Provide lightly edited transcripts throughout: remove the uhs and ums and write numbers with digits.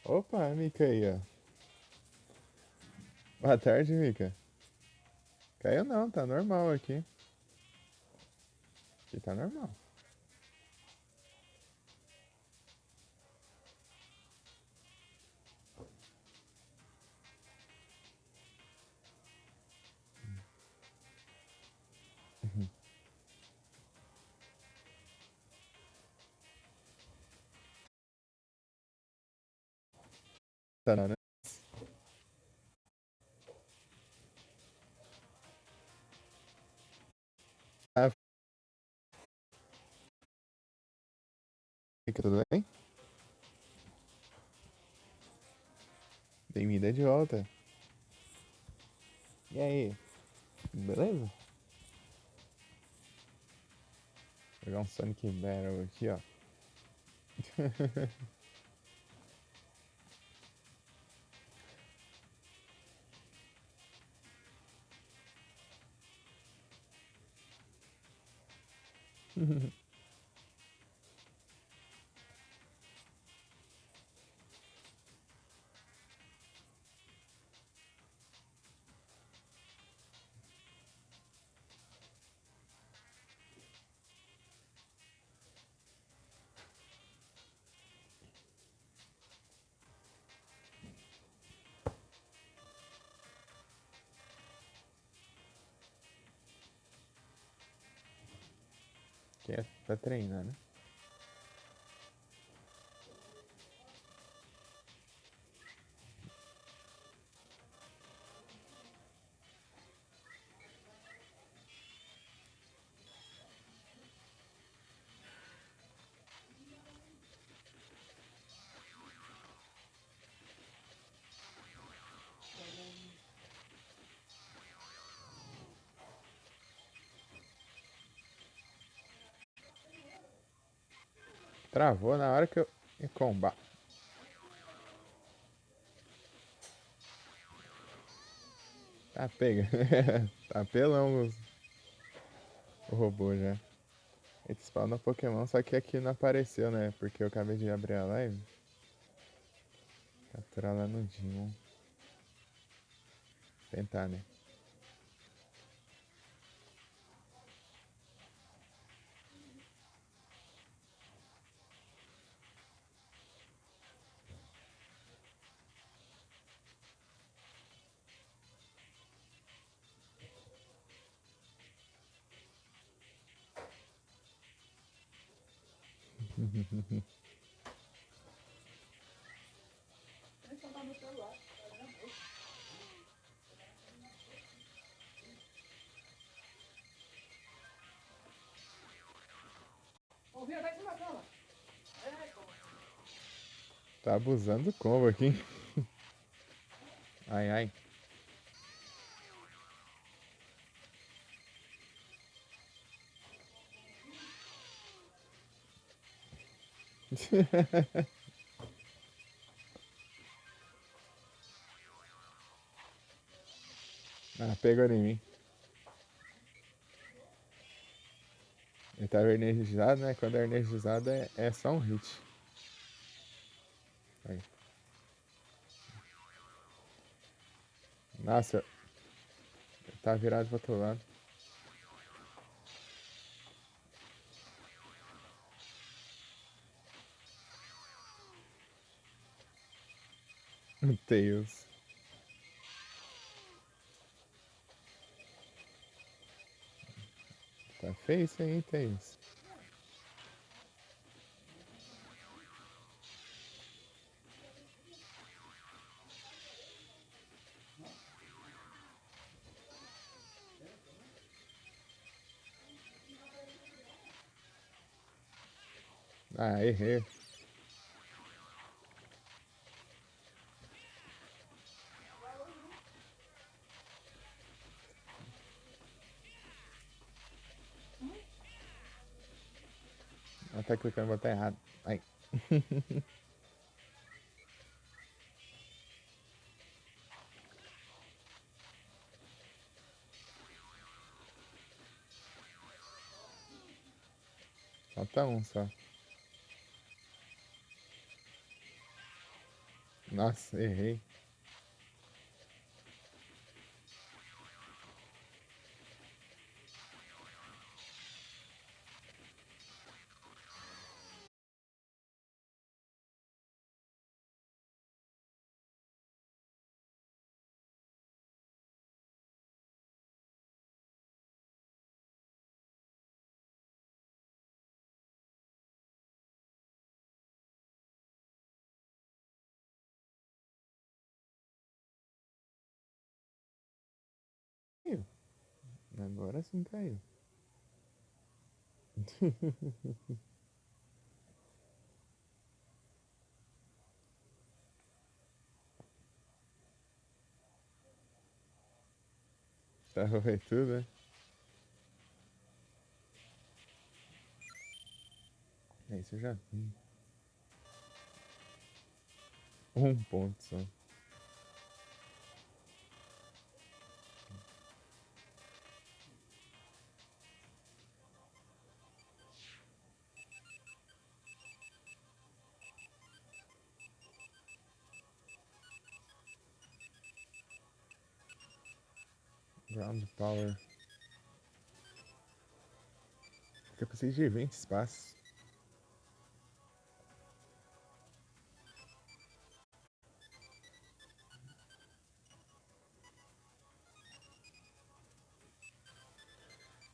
Opa, a Mica aí, ó. Boa tarde, Mica. Caiu não, tá normal aqui. Aqui tá normal. Tá não, né? Ah, Mica, tudo bem? Bem-vinda de volta. E aí, beleza? Vou jogar um Sonic Battle aqui, ó. Que é pra treinar, né? Travou na hora que eu ia combar. Tá pega. Tá pelão o robô já. Ele spawna Pokémon, só que aqui não apareceu, né? Porque eu acabei de abrir a live. Capturar lá no Demon. Tentar, né? Tá abusando do combo aqui. Ai, ai. Ah, pegou em mim. Ele tava energizado, né? Quando é energizado é só um hit. Aí. Nossa, tá virado pro outro lado. Tails. Tá feio isso aí, Tails. Ah, errei. Ela tá clicando no botão errado. Ai. Falta um só. Nossa, errei. Caiu. Agora sim caiu. Já foi tudo, né? É isso, eu já vi. Um ponto só. Ground Power. Eu preciso de 20 espaços.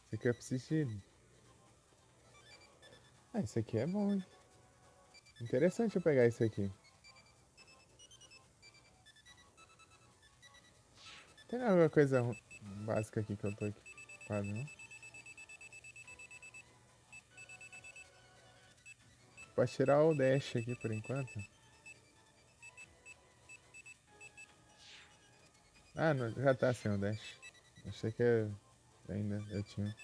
Isso aqui eu preciso de... Ah, isso aqui é bom, hein? Interessante eu pegar isso aqui. Tem alguma coisa básica aqui que eu tô equipado, não? Pode tirar o dash aqui por enquanto. Ah, não, já tá sem o dash. Achei que ainda eu tinha.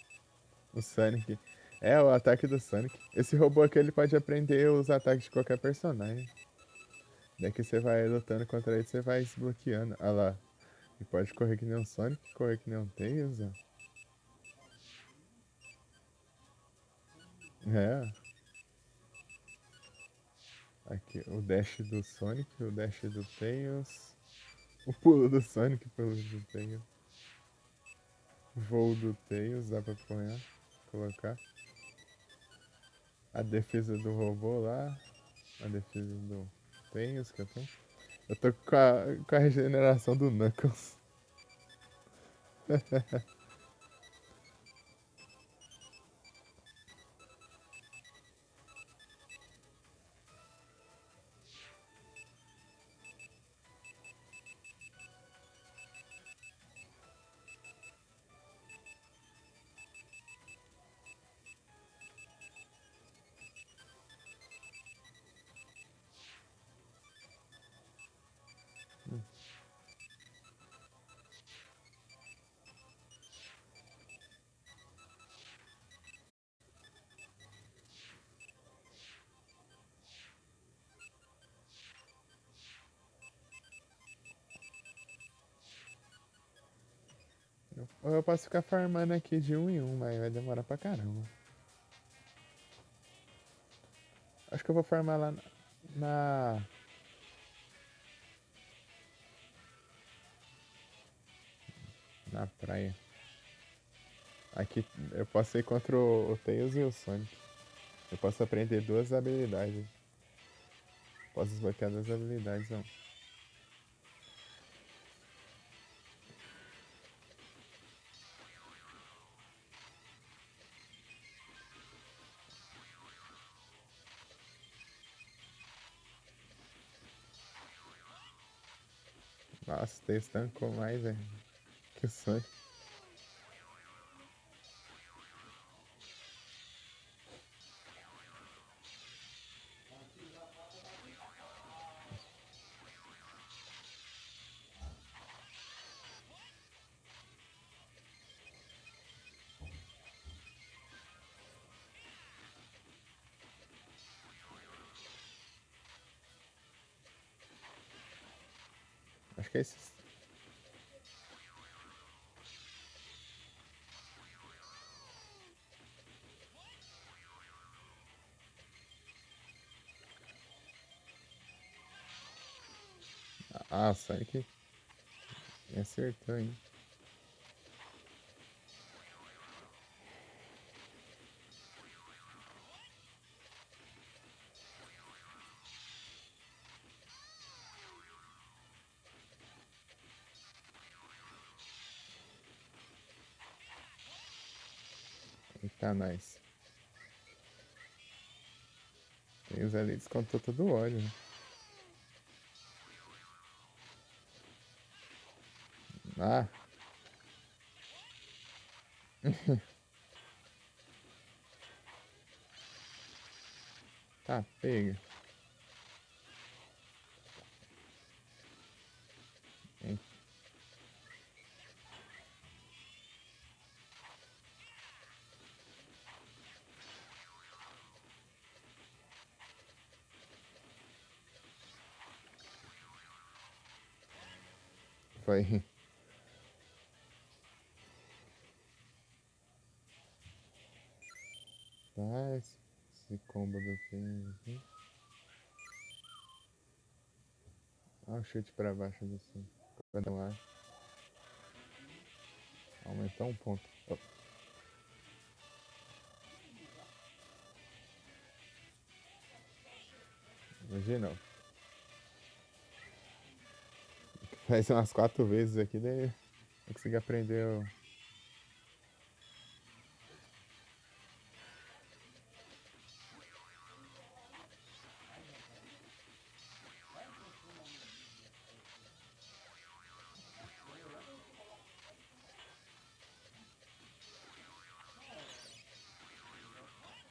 O Sonic. É, o ataque do Sonic. Esse robô aqui ele pode aprender os ataques de qualquer personagem. Daí que você vai lutando contra ele, você vai desbloqueando. Olha lá. E pode correr que nem um Sonic, correr que nem um Tails, ó. É. Aqui, o dash do Sonic, o dash do Tails. O pulo do Sonic, o pulo do Tails. O voo do Tails, dá pra apanhar, colocar. A defesa do robô lá. A defesa do Tails que eu tenho. Eu tô com a regeneração do Knuckles. Ou eu posso ficar farmando aqui de um em um, mas vai demorar pra caramba. Acho que eu vou farmar lá na na praia. Aqui eu posso ir contra o Tails e o Sonic. Eu posso aprender duas habilidades. Posso desbloquear duas habilidades, não. Nossa, o Tails tancou mais, velho, que o Sonic. Acho que é esse. Ah, o Sonic me acertou, hein? Eita, nice. Tem os ali descontou todo o óleo, né? Ah, tá, pega. Hein? Foi. Tá, esse combo do King aqui. Olha o chute pra baixo do Sonic. Quando lá. Aumentou um ponto. Oh, imagina, faz umas 4 vezes aqui, daí eu consegui aprender o...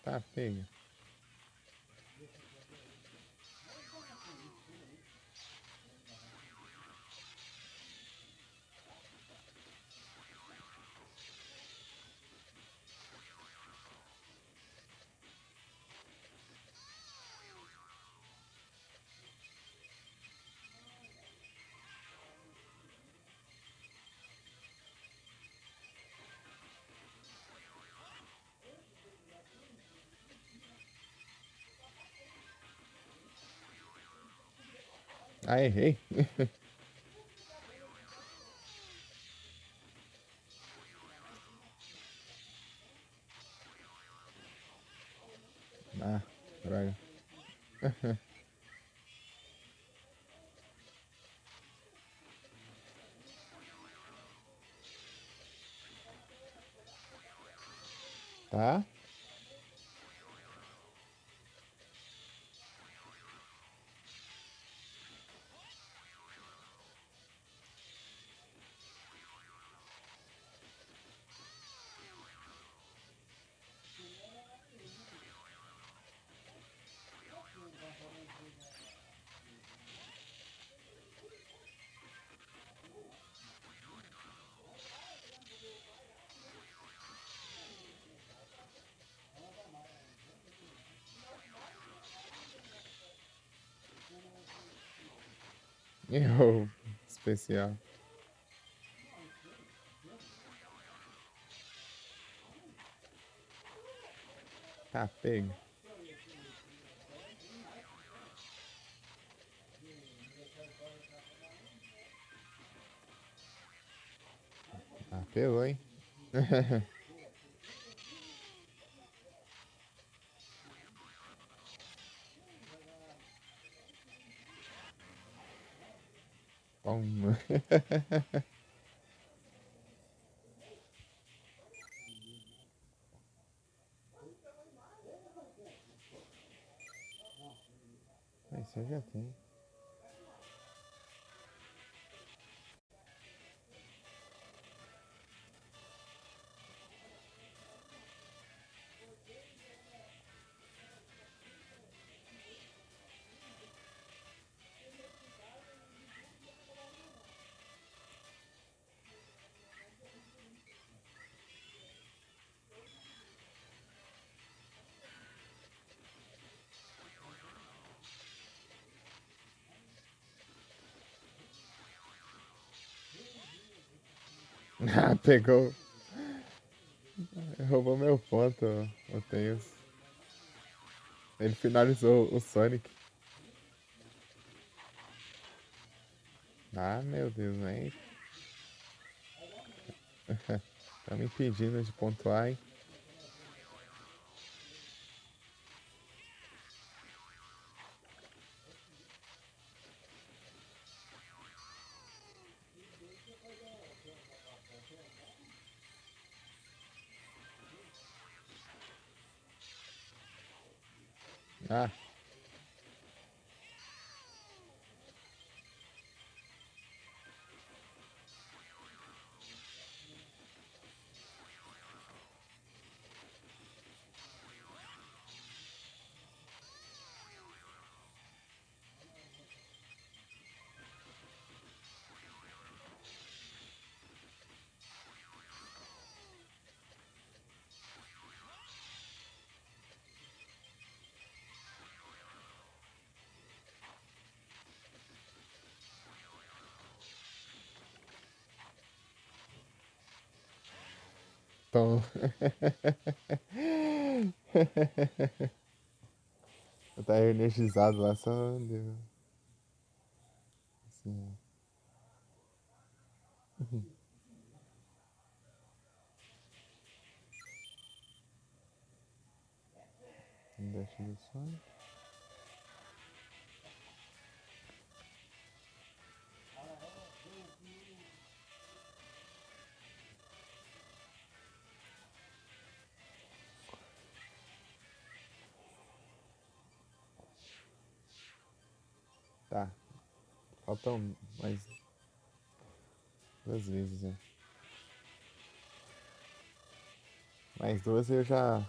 Tá, pega. Ah, errei. Ah, droga. Tá? Errou. Especial. Tá, pega. Ah, pegou, hein? Toma. Isso eu já tenho. Ah, pegou. Roubou meu ponto, o Tails. Ele finalizou o Sonic. Ah, meu Deus, né? Tá me impedindo de pontuar, hein? Ah, então. Eu tava energizado lá, só deu. Assim, um dash do Sonic. Tá, faltam mais duas vezes, né? Mais duas eu já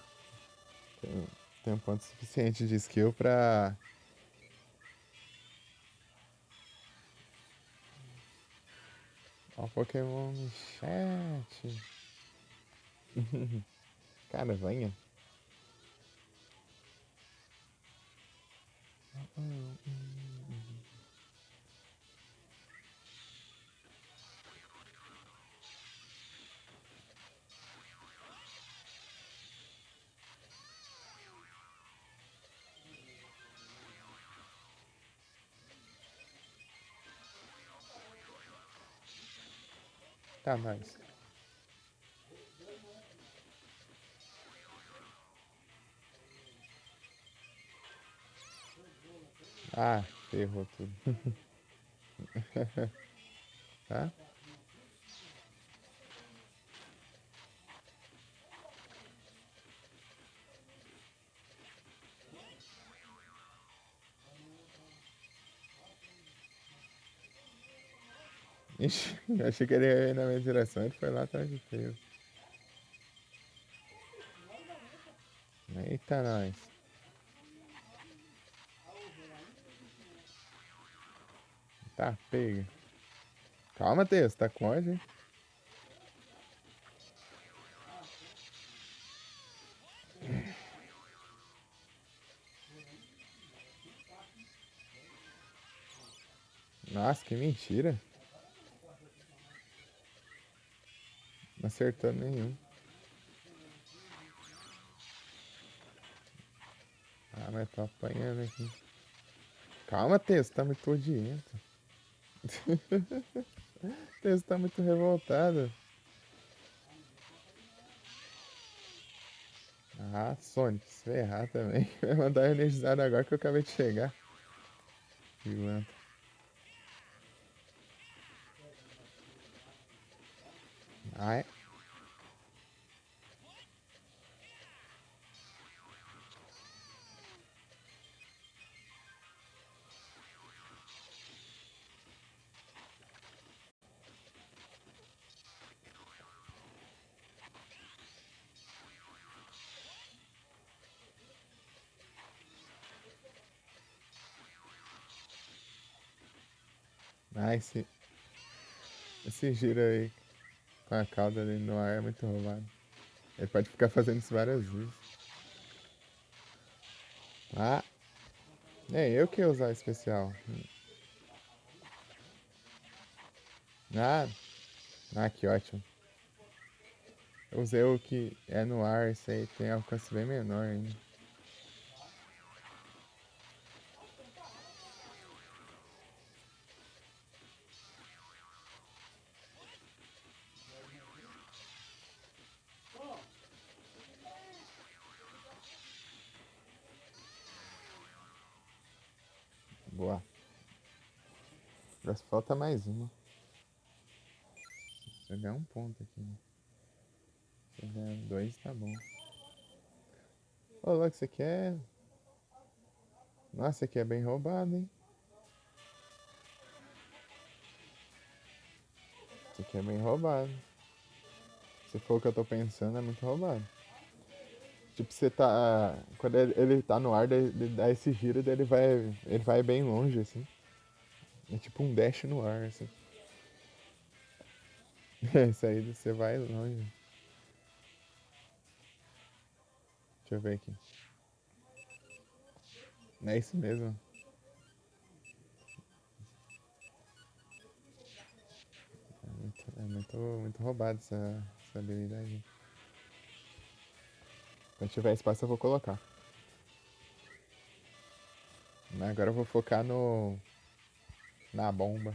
tenho ponto suficiente de skill pra. Ó, Pokémon no chat. Cara, venha. Tá, nós. Ah, ferrou tudo. Tá? Ixi, eu achei que ele ia ir na minha direção, ele foi lá atrás de teu. Eita, nós. Tá, pega. Calma, Teus, tá com ódio, hein? Nossa, que mentira. Não acertou nenhum. Ah, mas tô apanhando aqui. Calma, Teus, tá muito odiento. Teus tá muito revoltado. Ah, Sonic, se ferrar também. Vai mandar energizado agora que eu acabei de chegar. Pilantra. Ah, é? Ah, esse giro aí com a cauda ali no ar é muito roubado. Ele pode ficar fazendo isso várias vezes. Ah, é eu que ia usar especial. Ah, ah, que ótimo. Eu usei o que é no ar, esse aí tem alcance bem menor ainda. Já falta mais uma. Se eu ganhar um ponto aqui, né? Se eu ganhar dois, tá bom. Ô, louco, isso aqui é... Nossa, isso aqui é bem roubado, hein? Isso aqui é bem roubado. Se for o que eu tô pensando, é muito roubado. Tipo, você tá... Quando ele tá no ar, ele dá esse giro, daí ele vai bem longe, assim. É tipo um dash no ar, assim. Isso aí você vai longe. Deixa eu ver aqui. É isso mesmo. Muito roubado essa habilidade. Quando tiver espaço eu vou colocar. Agora eu vou focar na bomba.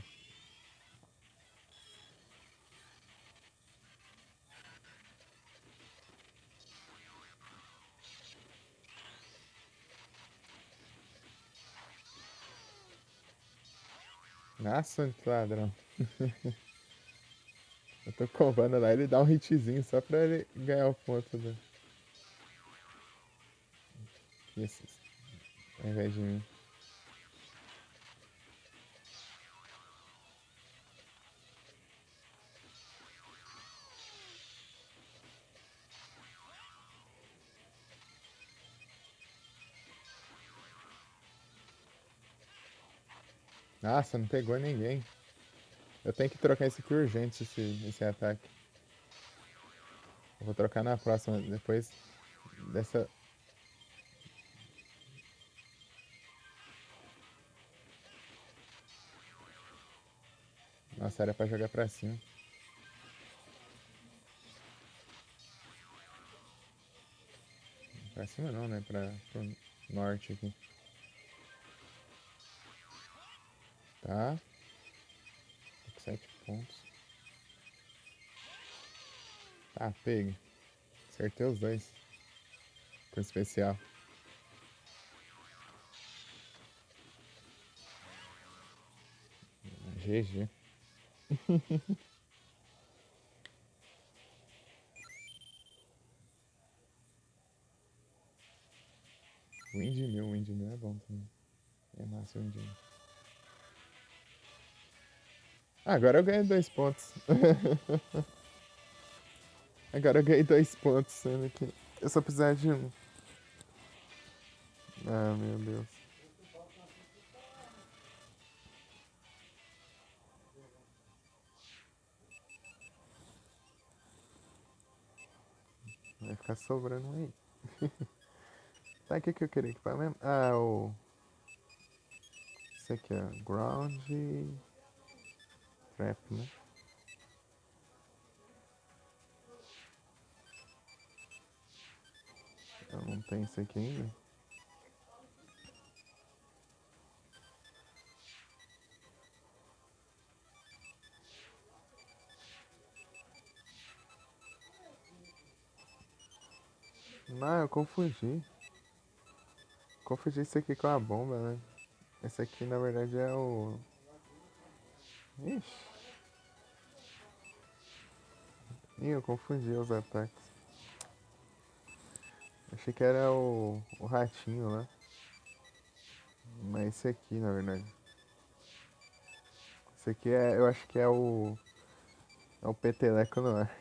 Nossa, que ladrão. Eu tô combando lá, ele dá um hitzinho só pra ele ganhar o ponto do... Isso, ao invés de mim. Nossa, não pegou ninguém. Eu tenho que trocar esse aqui urgente, esse ataque. Eu vou trocar na próxima, depois dessa... Nossa, era pra jogar pra cima. Pra cima não, né? Pro norte aqui. Tá. Tô com 7 pontos. Tá, pega. Acertei os dois. Com especial. GG. Windmill é bom também. É massa o Windmill. Ah, agora eu ganhei 2 pontos. Agora eu ganhei 2 pontos, sendo que eu só precisava de um. Ah, meu Deus. Vai ficar sobrando um aí. Tá, o que eu queria equipar mesmo? Ah, o... Esse aqui, ó. Ground... Trap, né? Eu não tenho isso aqui ainda. Não, eu confundi. Confundi isso aqui com a bomba, né? Esse aqui, na verdade, é o... Ixi. Ih, eu confundi os ataques. Achei que era o ratinho lá. Mas esse aqui, na verdade. Esse aqui é, eu acho que é o peteleco no ar.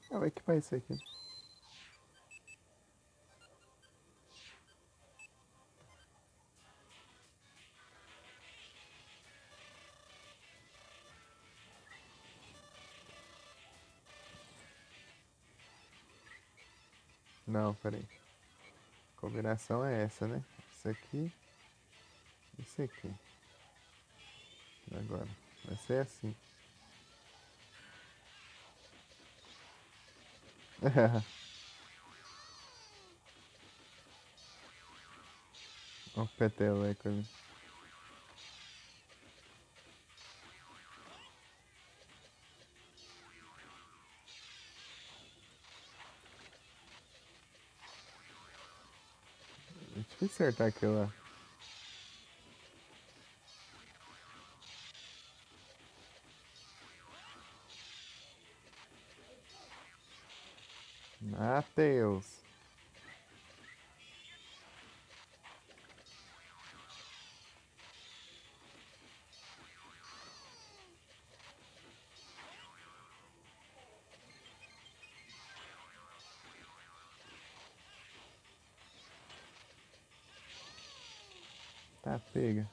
Eu vou equipar esse aqui. Não, peraí. A combinação é essa, né? Isso aqui. Isso aqui. Agora. Vai ser assim. O peteleco ali. É difícil acertar aquilo lá. Matheus. Tá, pega.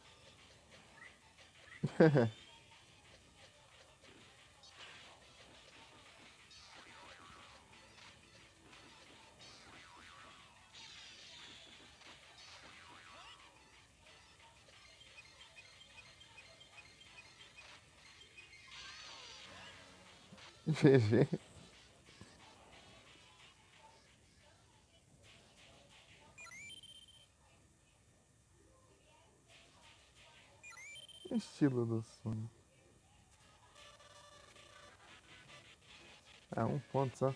GG. Estilo do Sonic. Ah, um ponto só.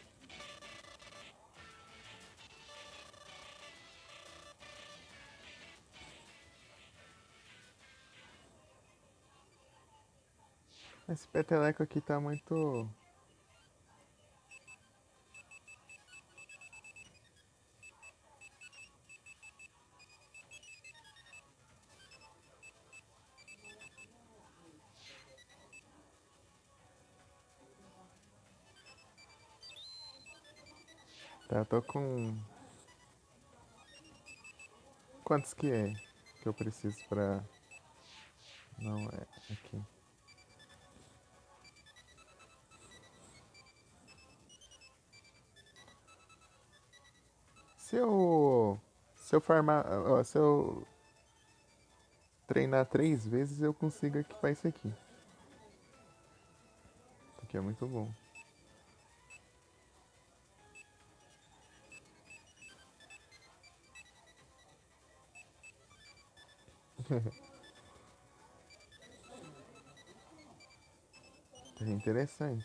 Esse peteleco aqui tá muito. Tá, eu tô com. Quantos que é que eu preciso pra. Não, é aqui. Se eu. Se eu farmar. Ó, se eu treinar 3 vezes, eu consigo equipar isso aqui. Isso aqui é muito bom. É interessante.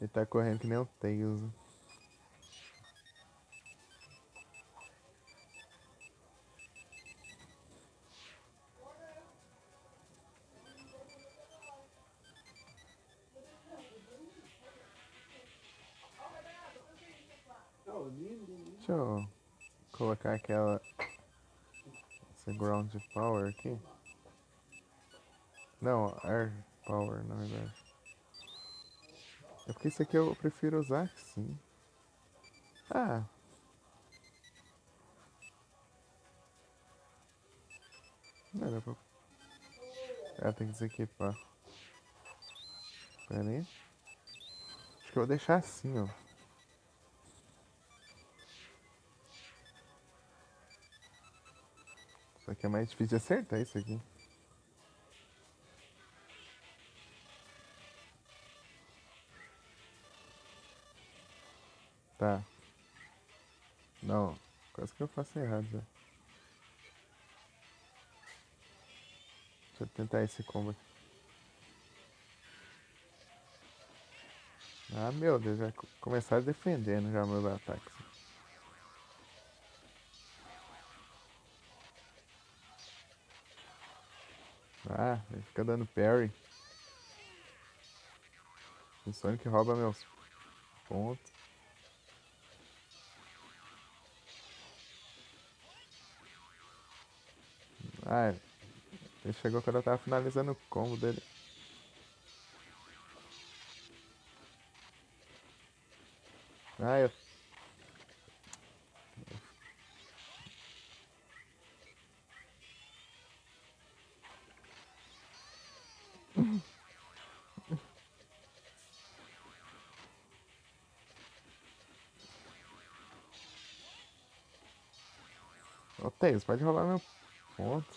Ele tá correndo que nem o Tails. Né? Deixa eu colocar aquela. Esse ground power aqui. Não, air power na verdade. É porque esse aqui eu prefiro usar sim. Ah, não era pra. Ah, tem que desequipar. Pera aí. Acho que eu vou deixar assim, ó. Só que é mais difícil de acertar isso aqui. Tá. Não. Quase que eu faço errado já. Deixa eu tentar esse combo aqui. Ah, meu Deus, já começaram defendendo já meus ataques. Ah, ele fica dando parry. O Sonic rouba meus pontos. Ah, ele chegou quando eu tava finalizando o combo dele. Ah, eu. Ô, Tails, pode roubar meu ponto.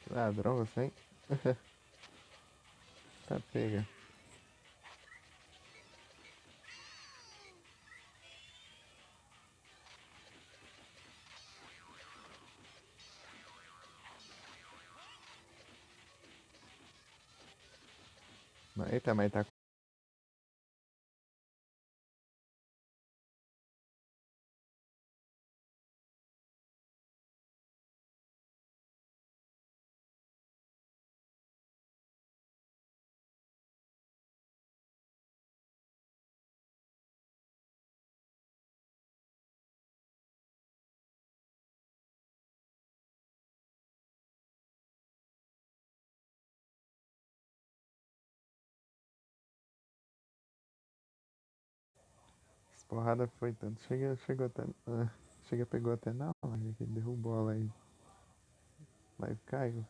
Que ladrão você, hein? Tá, pega. Eita, mas tá porrada foi tanto. Chegou até. Pegou até na live, que ele derrubou a live. Live caiu.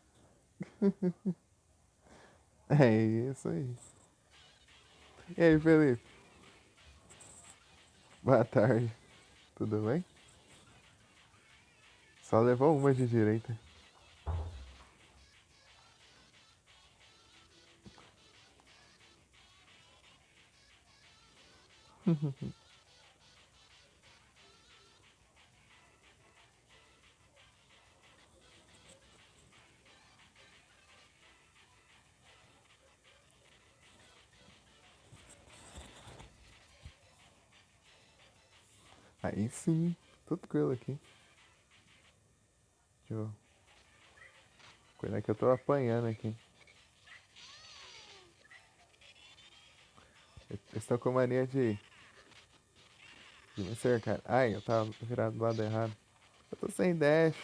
É isso aí. E aí, Felipe? Boa tarde. Tudo bem? Só levou uma de direita. Aí sim, tudo tranquilo aqui. Deixa eu cuidar que eu tô apanhando aqui. Eles estão com mania de me cercar. Ai, eu tava virado do lado errado. Eu tô sem dash.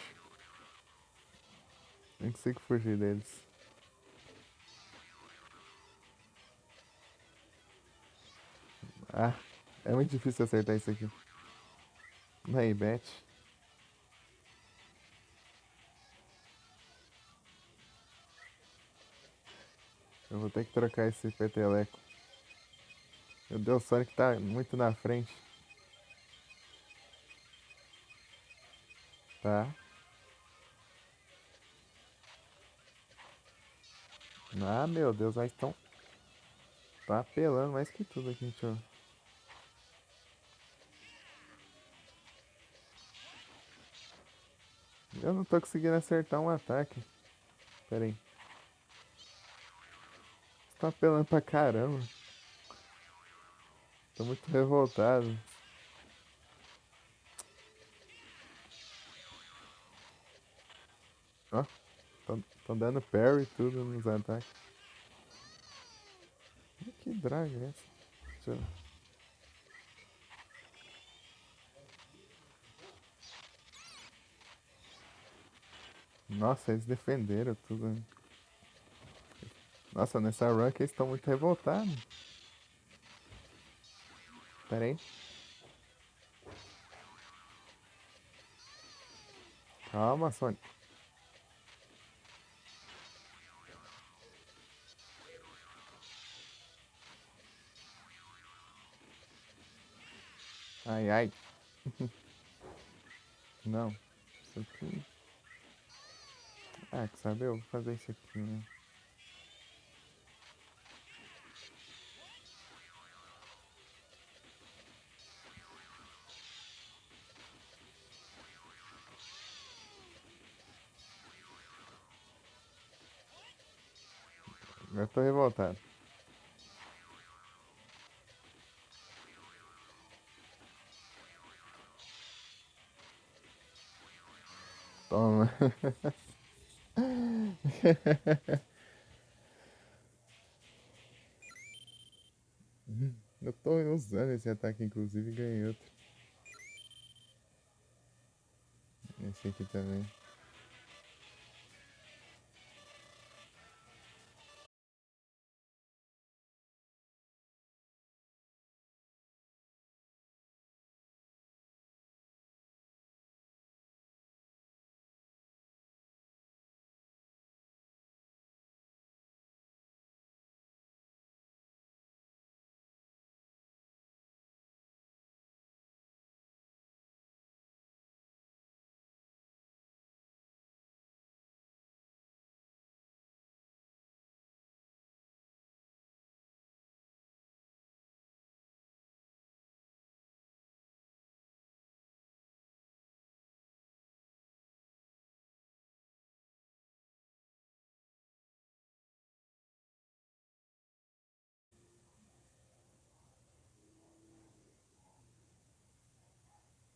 Nem consigo fugir deles. Ah, é muito difícil acertar isso aqui. Aí, Beth. Eu vou ter que trocar esse peteleco. Meu Deus, o Sonic tá muito na frente. Tá. Ah, meu Deus, mas estão. Tá apelando mais que tudo aqui, deixa eu. Eu não tô conseguindo acertar um ataque. Pera aí. Você tá apelando pra caramba. Tô muito revoltado. Ó, tão dando parry e tudo nos ataques. Que draga é essa? Deixa eu... Nossa, eles defenderam tudo, né? Nossa, nessa run que eles estão muito revoltados. Pera aí. Calma, Sonic. Ai, ai. Não. Isso aqui. Ah, que sabe, eu vou fazer isso aqui, né? Eu tô revoltado. Toma. Eu tô usando esse ataque, inclusive, e ganhei outro. Esse aqui também.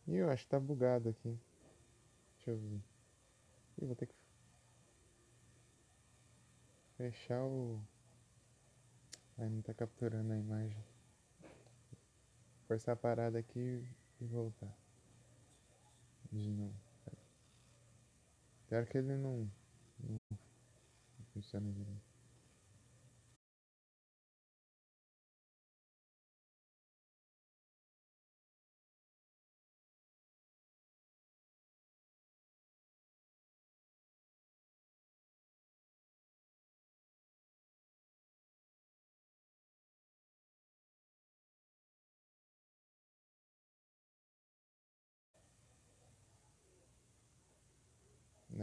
Ih, eu acho que tá bugado aqui. Deixa eu ver. Ih, vou ter que fechar o. Ai, não tá capturando a imagem. Forçar a parada aqui e voltar. De novo. Pior que ele não funciona direito.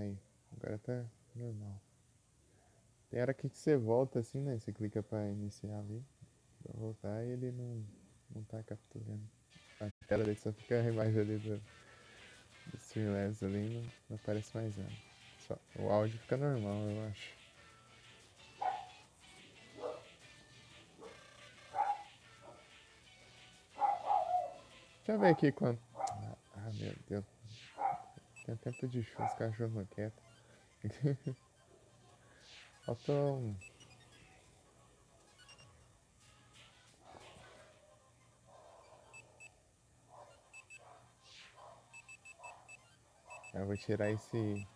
Aí, agora tá normal. Tem hora que você volta assim, né? Você clica pra iniciar ali, pra voltar e ele não tá capturando. A tela dele só fica a imagem ali do Streamlabs ali e não aparece mais nada. Só, o áudio fica normal, eu acho. Deixa eu ver aqui quanto. Meu Deus. Tem tempo de chuva, os cachorros não quietos. Faltam. Eu vou tirar esse.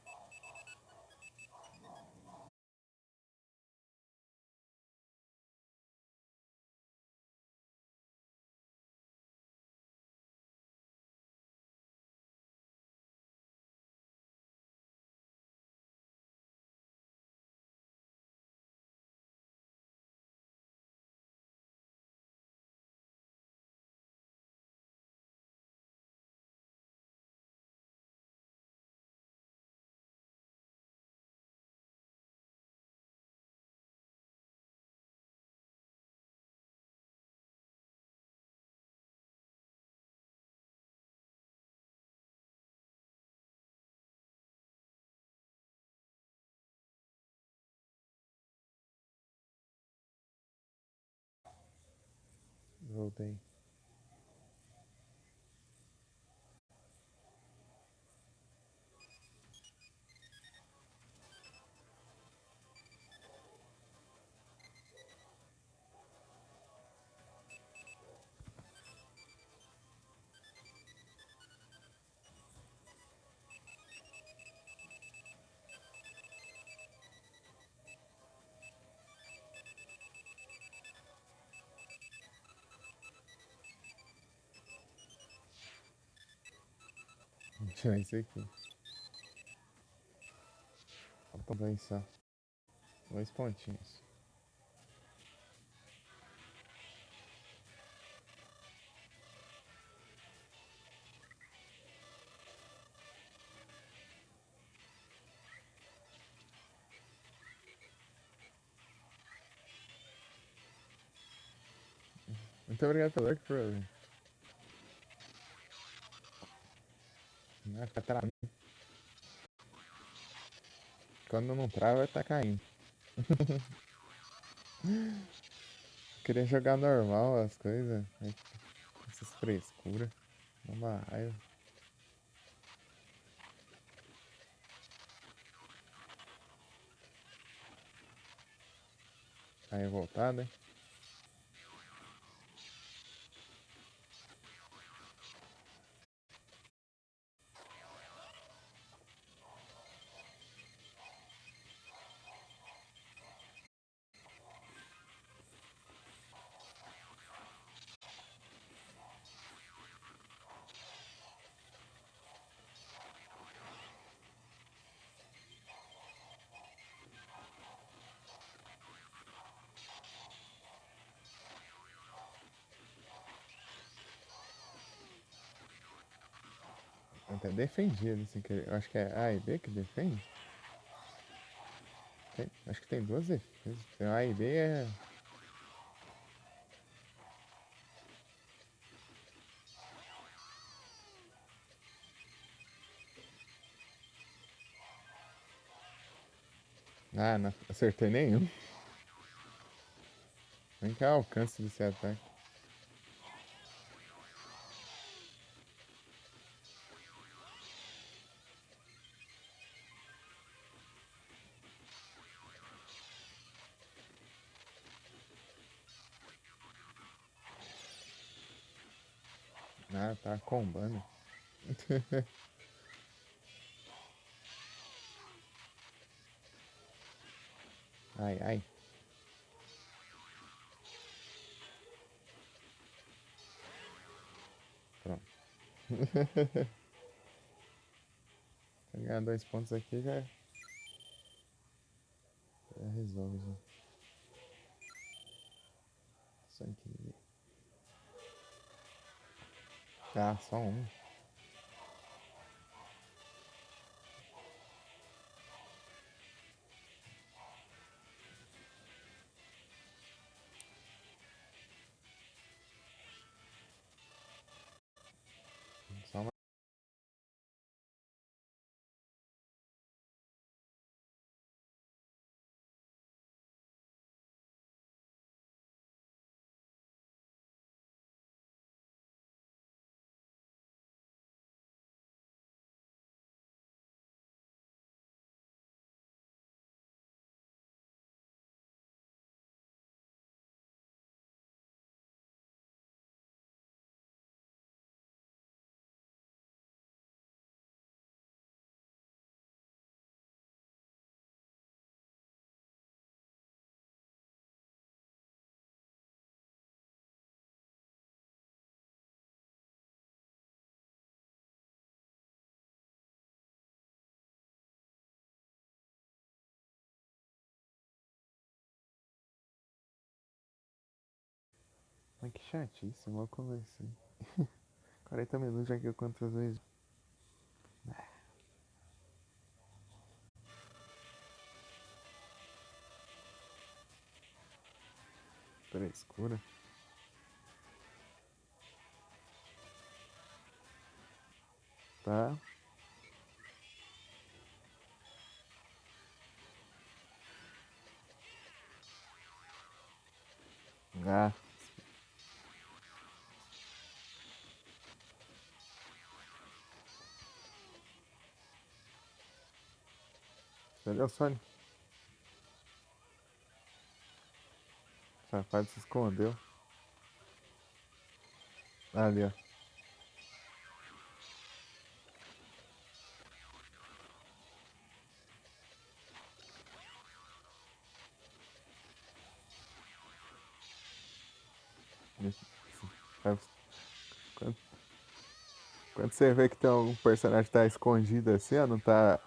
Voltei. Vou tirar isso aqui. Faltam dois só. Dois pontinhos. Muito obrigado pelo like, brother. Fica travando. Quando não trava, tá caindo. Queria jogar normal as coisas. Essas frescuras. Uma raiva. Aí voltar, né? Até defendido, assim, que eu acho que é A e B que defende. Acho que tem duas defesas. Tem A e B é. Ah, não acertei nenhum. Nem que é o alcance desse ataque. Ah, tá combando. Ai, ai. Pronto. Ganhar 2 pontos aqui já resolve. Já. Só que. Ah, só um. Mas que chatice, mal conversei. 40 minutos já que eu quantas vezes. Frescura. Tá. Ah, cadê o Sonic? O safado se escondeu. Ali, ó. Quando, quando você vê que tem algum personagem que tá escondido assim, ó, não tá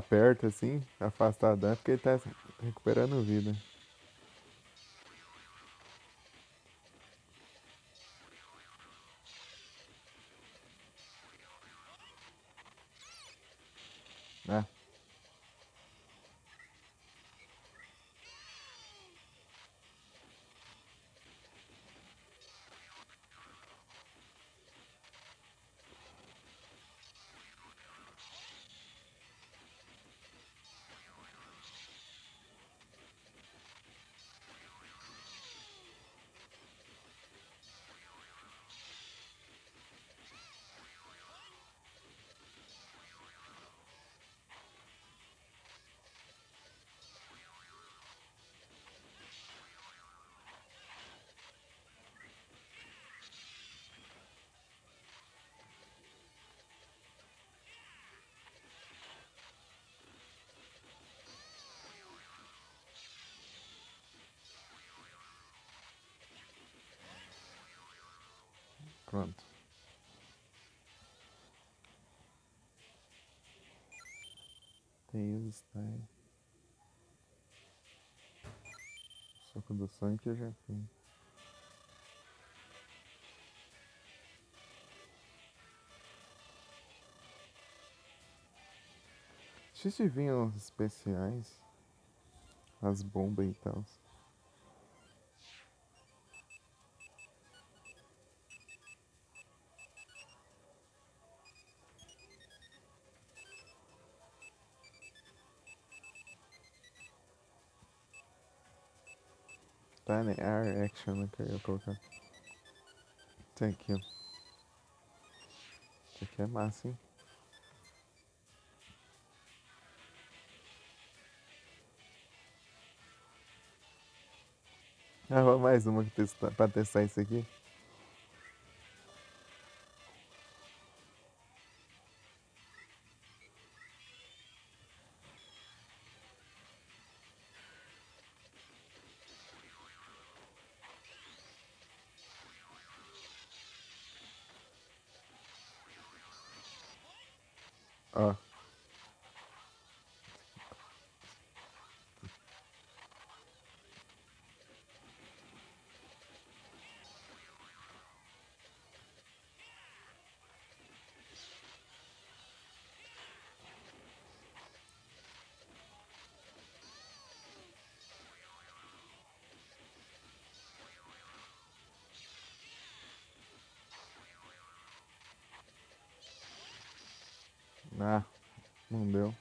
perto assim, afastado, é porque ele tá recuperando vida. Ah, pronto. Tem os style. Soco do Sonic eu já tenho. Difícil de vir os especiais, as bombas e tal. Tá, né? Air Action, né? Que eu ia colocar. Tem aqui, ó. Isso aqui é massa, hein? Ah, vou mais uma pra testar isso aqui. Ó. Ah, não deu.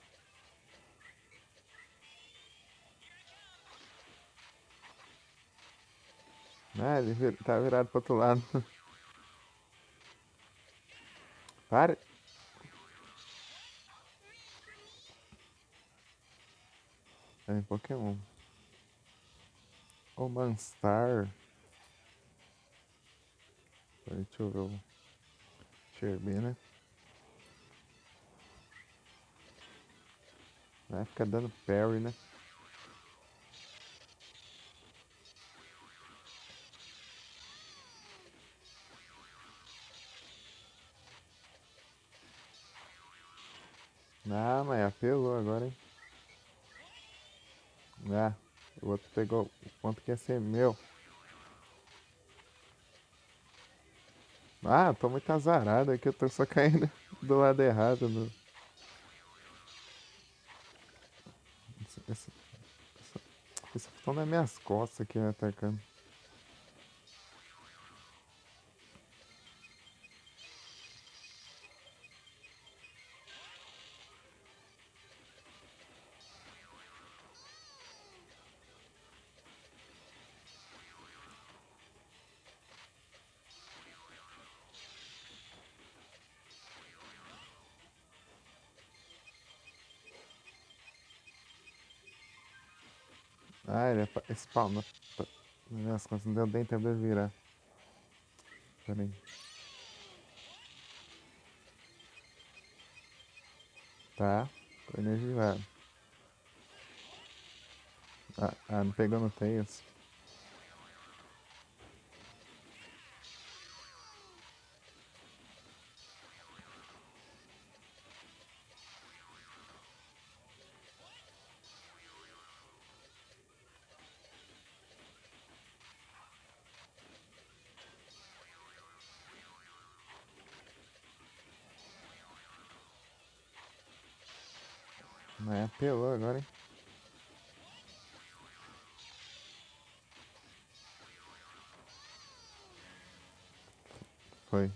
Ah, ele tá virado pro outro lado. Para. É Pokémon. O Manstar. Deixa eu ver o Cherby, né? Vai ficar dando parry, né? Ah, mas apelou agora, hein? Ah, o outro pegou o ponto que ia ser meu. Ah, tô muito azarado aqui, eu tô só caindo do lado errado. Esse, esse botão nas minhas costas aqui me atacando. Ah, ele spawna nas minhas costas, não deu nem tempo de virar. Pera aí. Tá, tô energizado. Não pegou no Tails. Mas apelou agora, hein? Foi.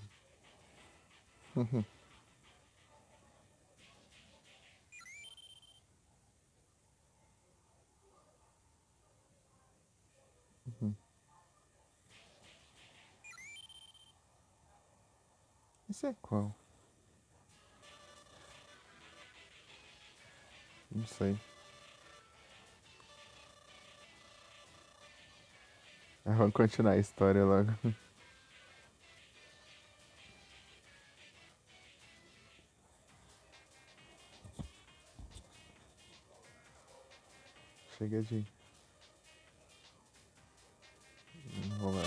Isso é qual? Não sei. Vamos continuar a história logo. Chega de. Vamos lá.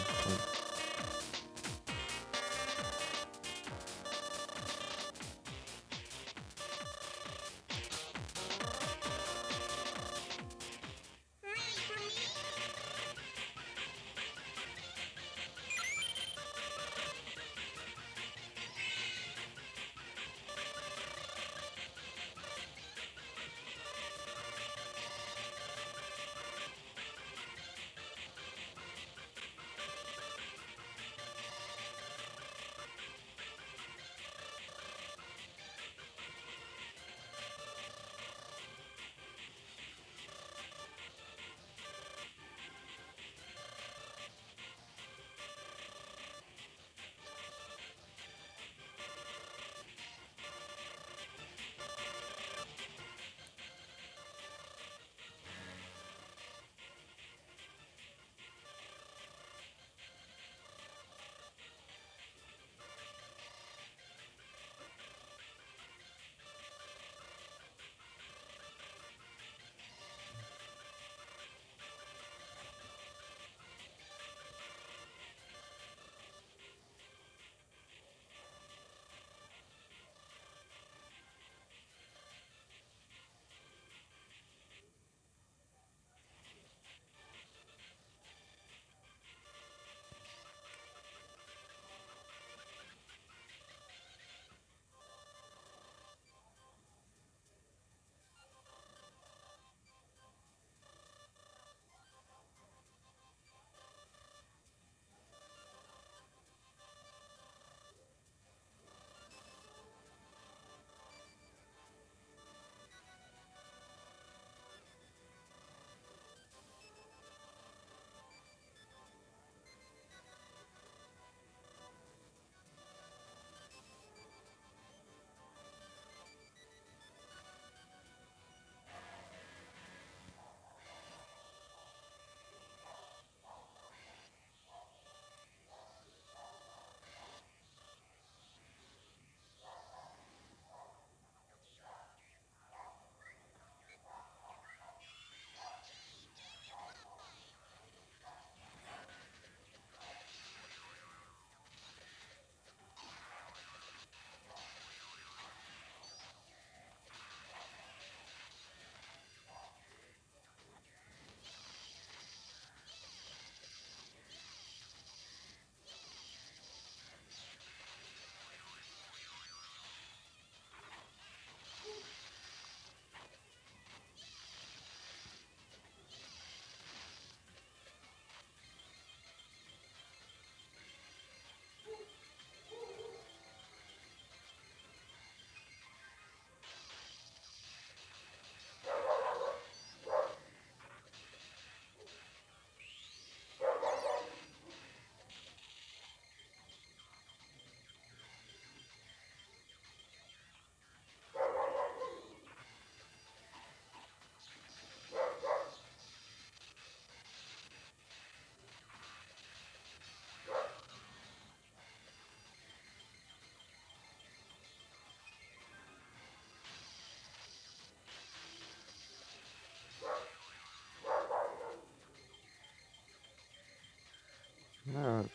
Não,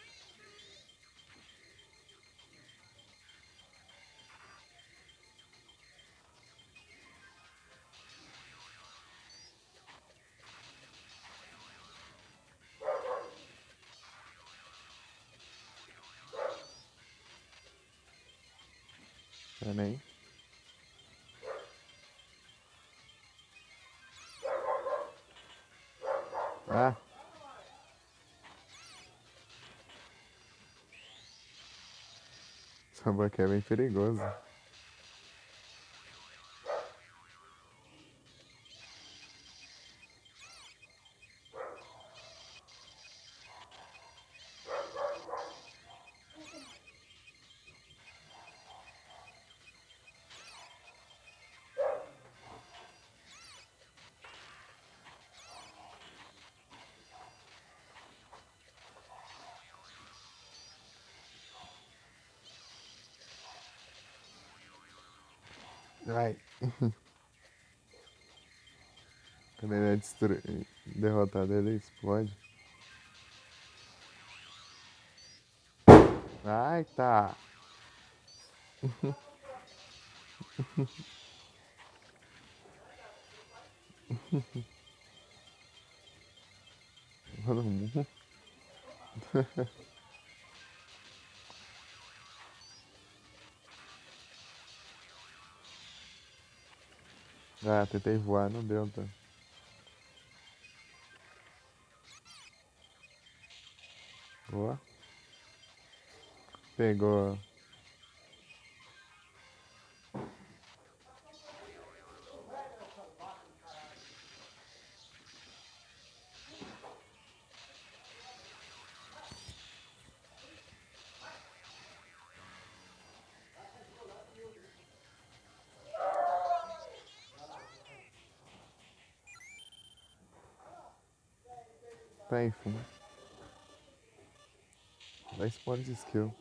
peraí. Ah, essa boca é bem perigoso. Vai. Quando ele é derrotado, ele explode. Ai, tá. Todo mundo. Ah, tentei voar, não deu, tá? Boa. Pegou. Tá, enfim. 10 pontos de skill.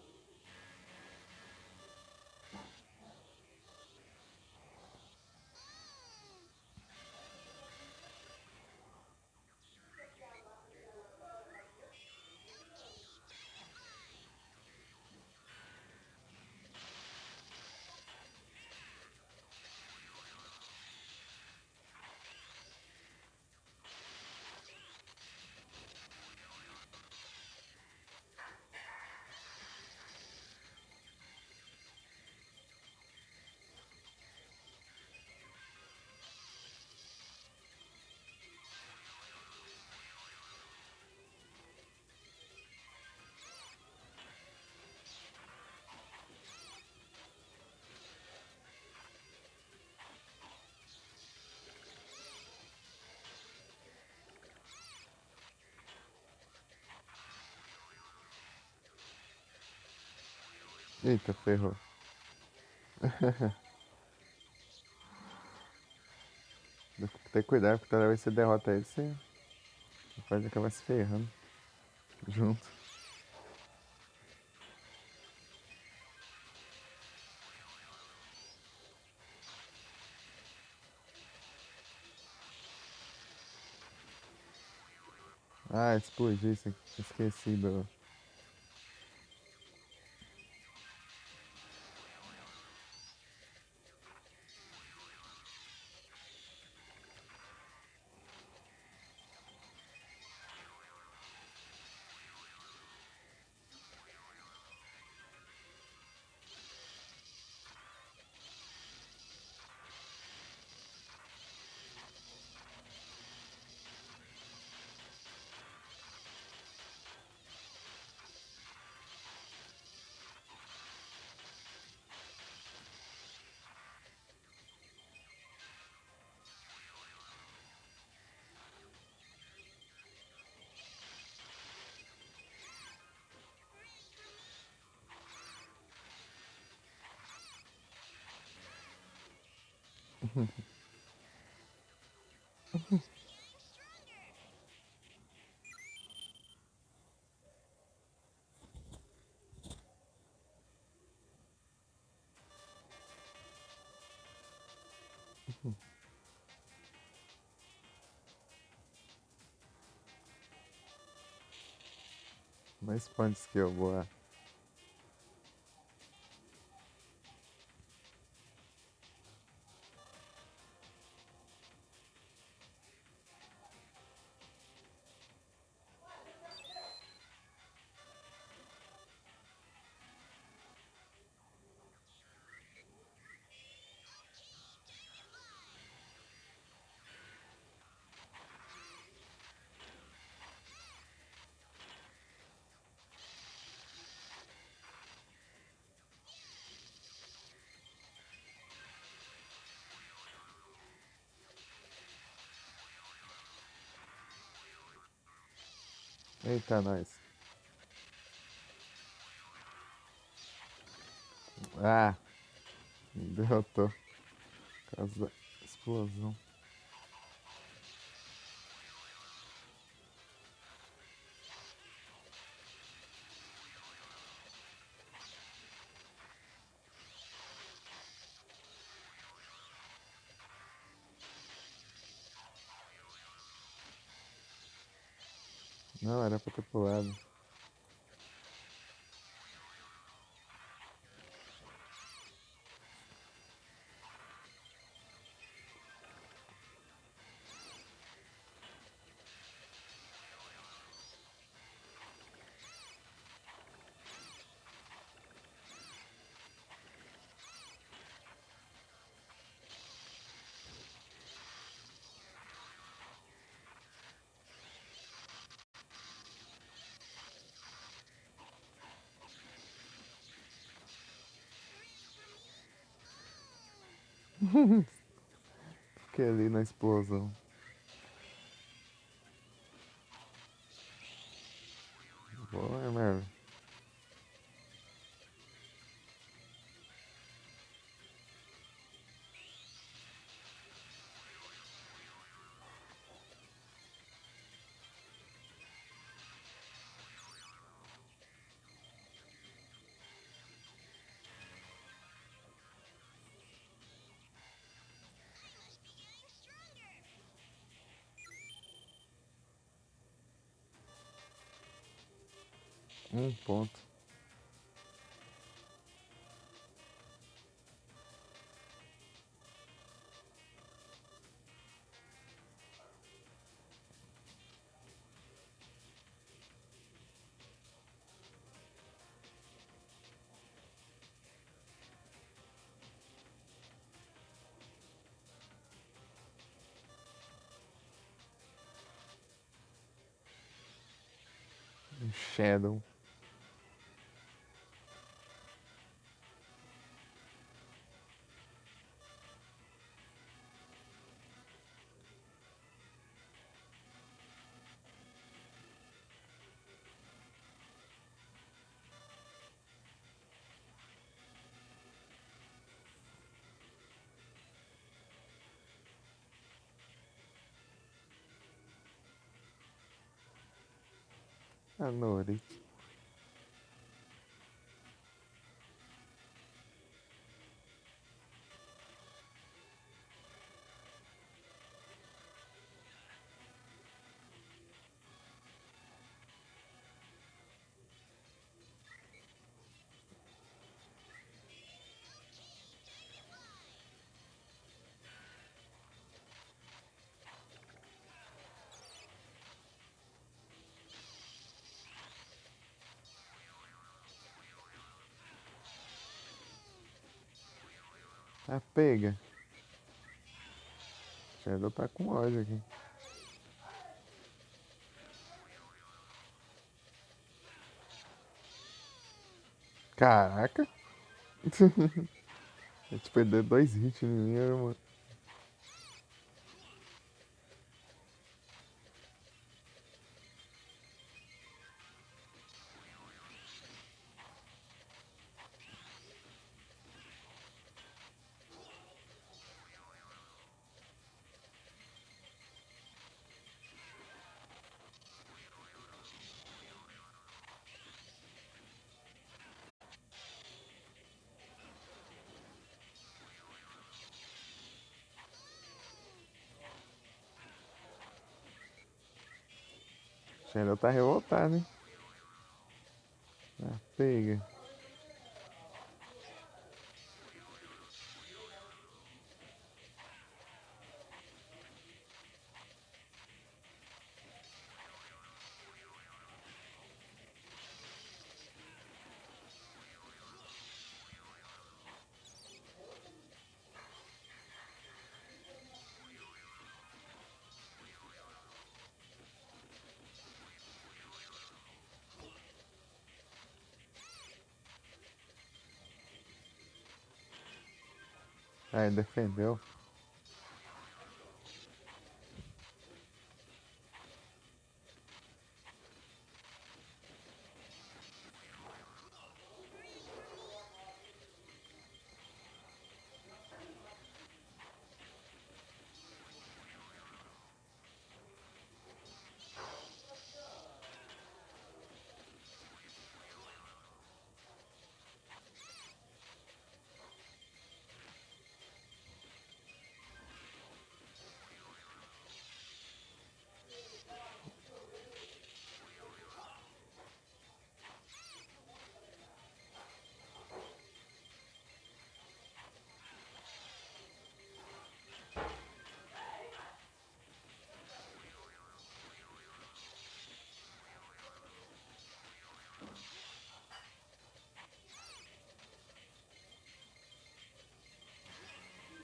Eita, ferrou. Tem que ter cuidado, porque toda vez que você derrota ele, você pode acabar se ferrando junto. Ah, explodi isso aqui. Esqueci do. Mais pontos que eu, boa. Eita, nós. Ah, me derrotou. Por causa da explosão. Não, era pra ter pulado. Fiquei ali na explosão. Boa, merda. Um ponto. Um Shadow. A Nori. Tá pega. Shadow tá com ódio aqui. Caraca. A gente perdeu 2 hits em mim, mano. Shadow tá revoltado, hein? Ah, pega. Aí, defendeu.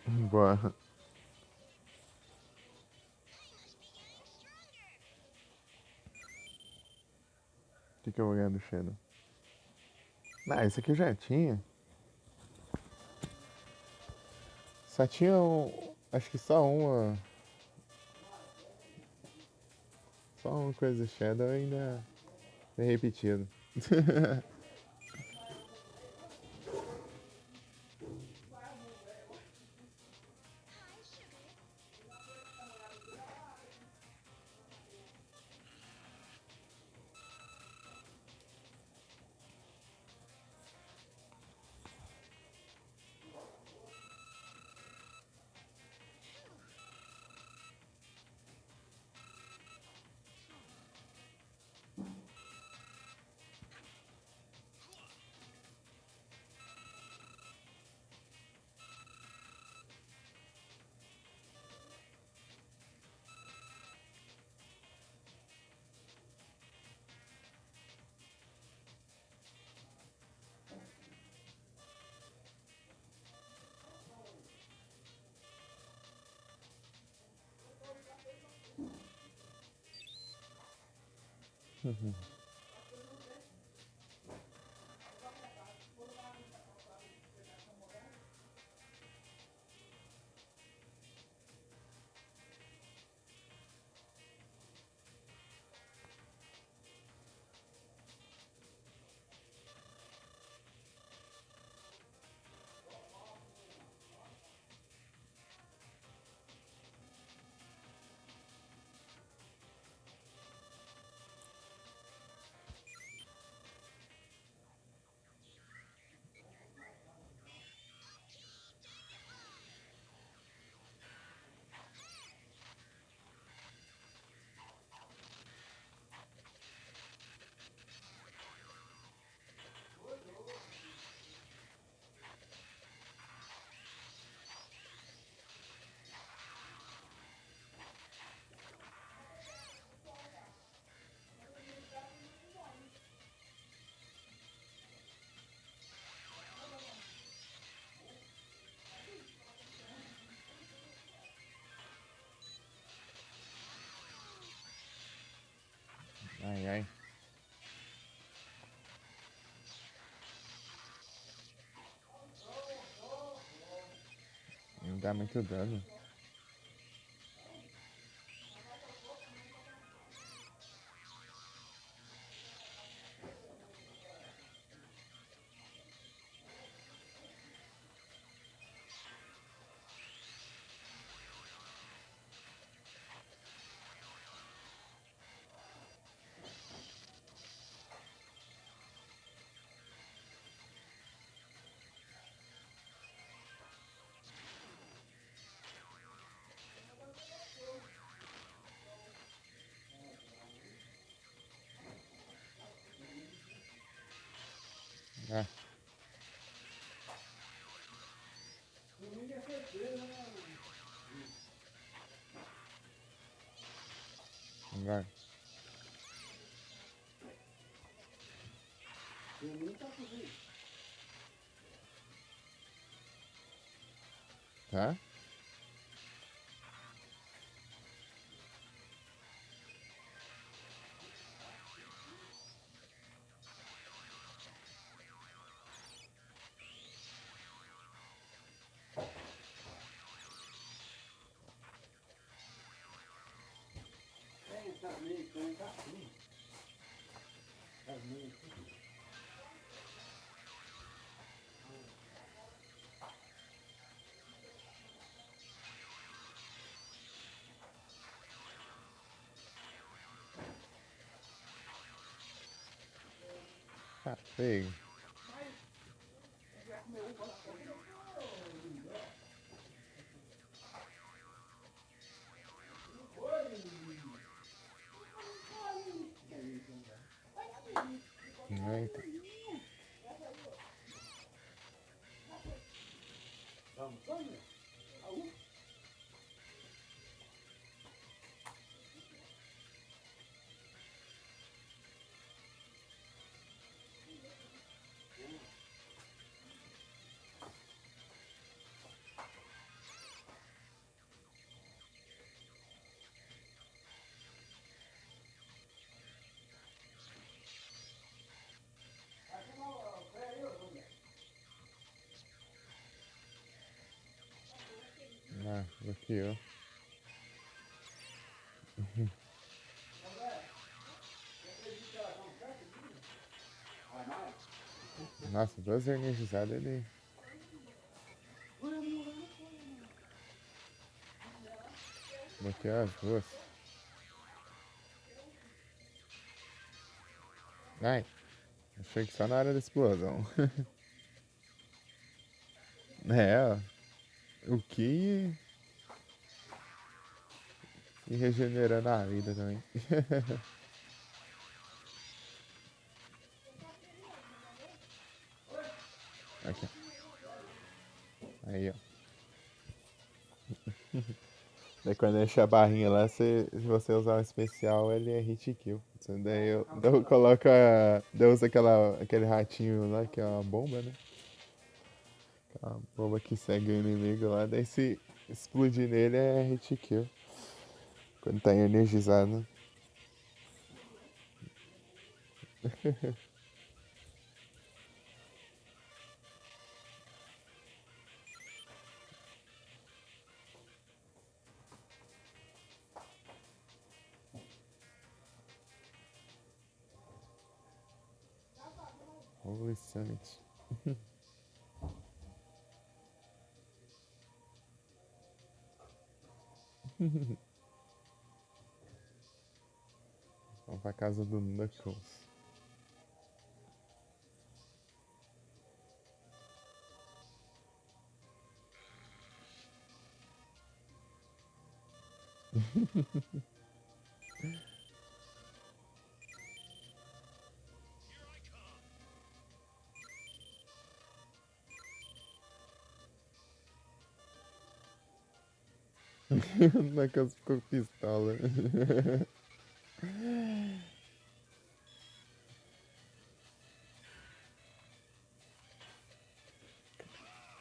Boa. O que eu vou ganhar do Shadow? Ah, esse aqui eu já tinha. Só tinha acho que só uma. Só uma coisa do Shadow ainda é repetido. Ai, ai. Não dá muito dano. Ah, vai. Tá? Tá, pega. Eita. Ah, bloqueou. Nossa, duas energizadas ele. Bloqueou as duas. Ai, achei que só na hora da explosão. É, ó. O que e regenerando a vida também. Aqui, ó. Aí, ó. Daí quando enche a barrinha lá, se você usar o especial, ele é hit kill. Daí eu coloco daí eu uso aquele ratinho lá, que é uma bomba, né? Que é uma bomba que segue o inimigo lá. Daí se explodir nele é hit kill. Quando tá energizado. Holy Summit. Vamos pra casa do Knuckles. O Knuckles ficou pistola.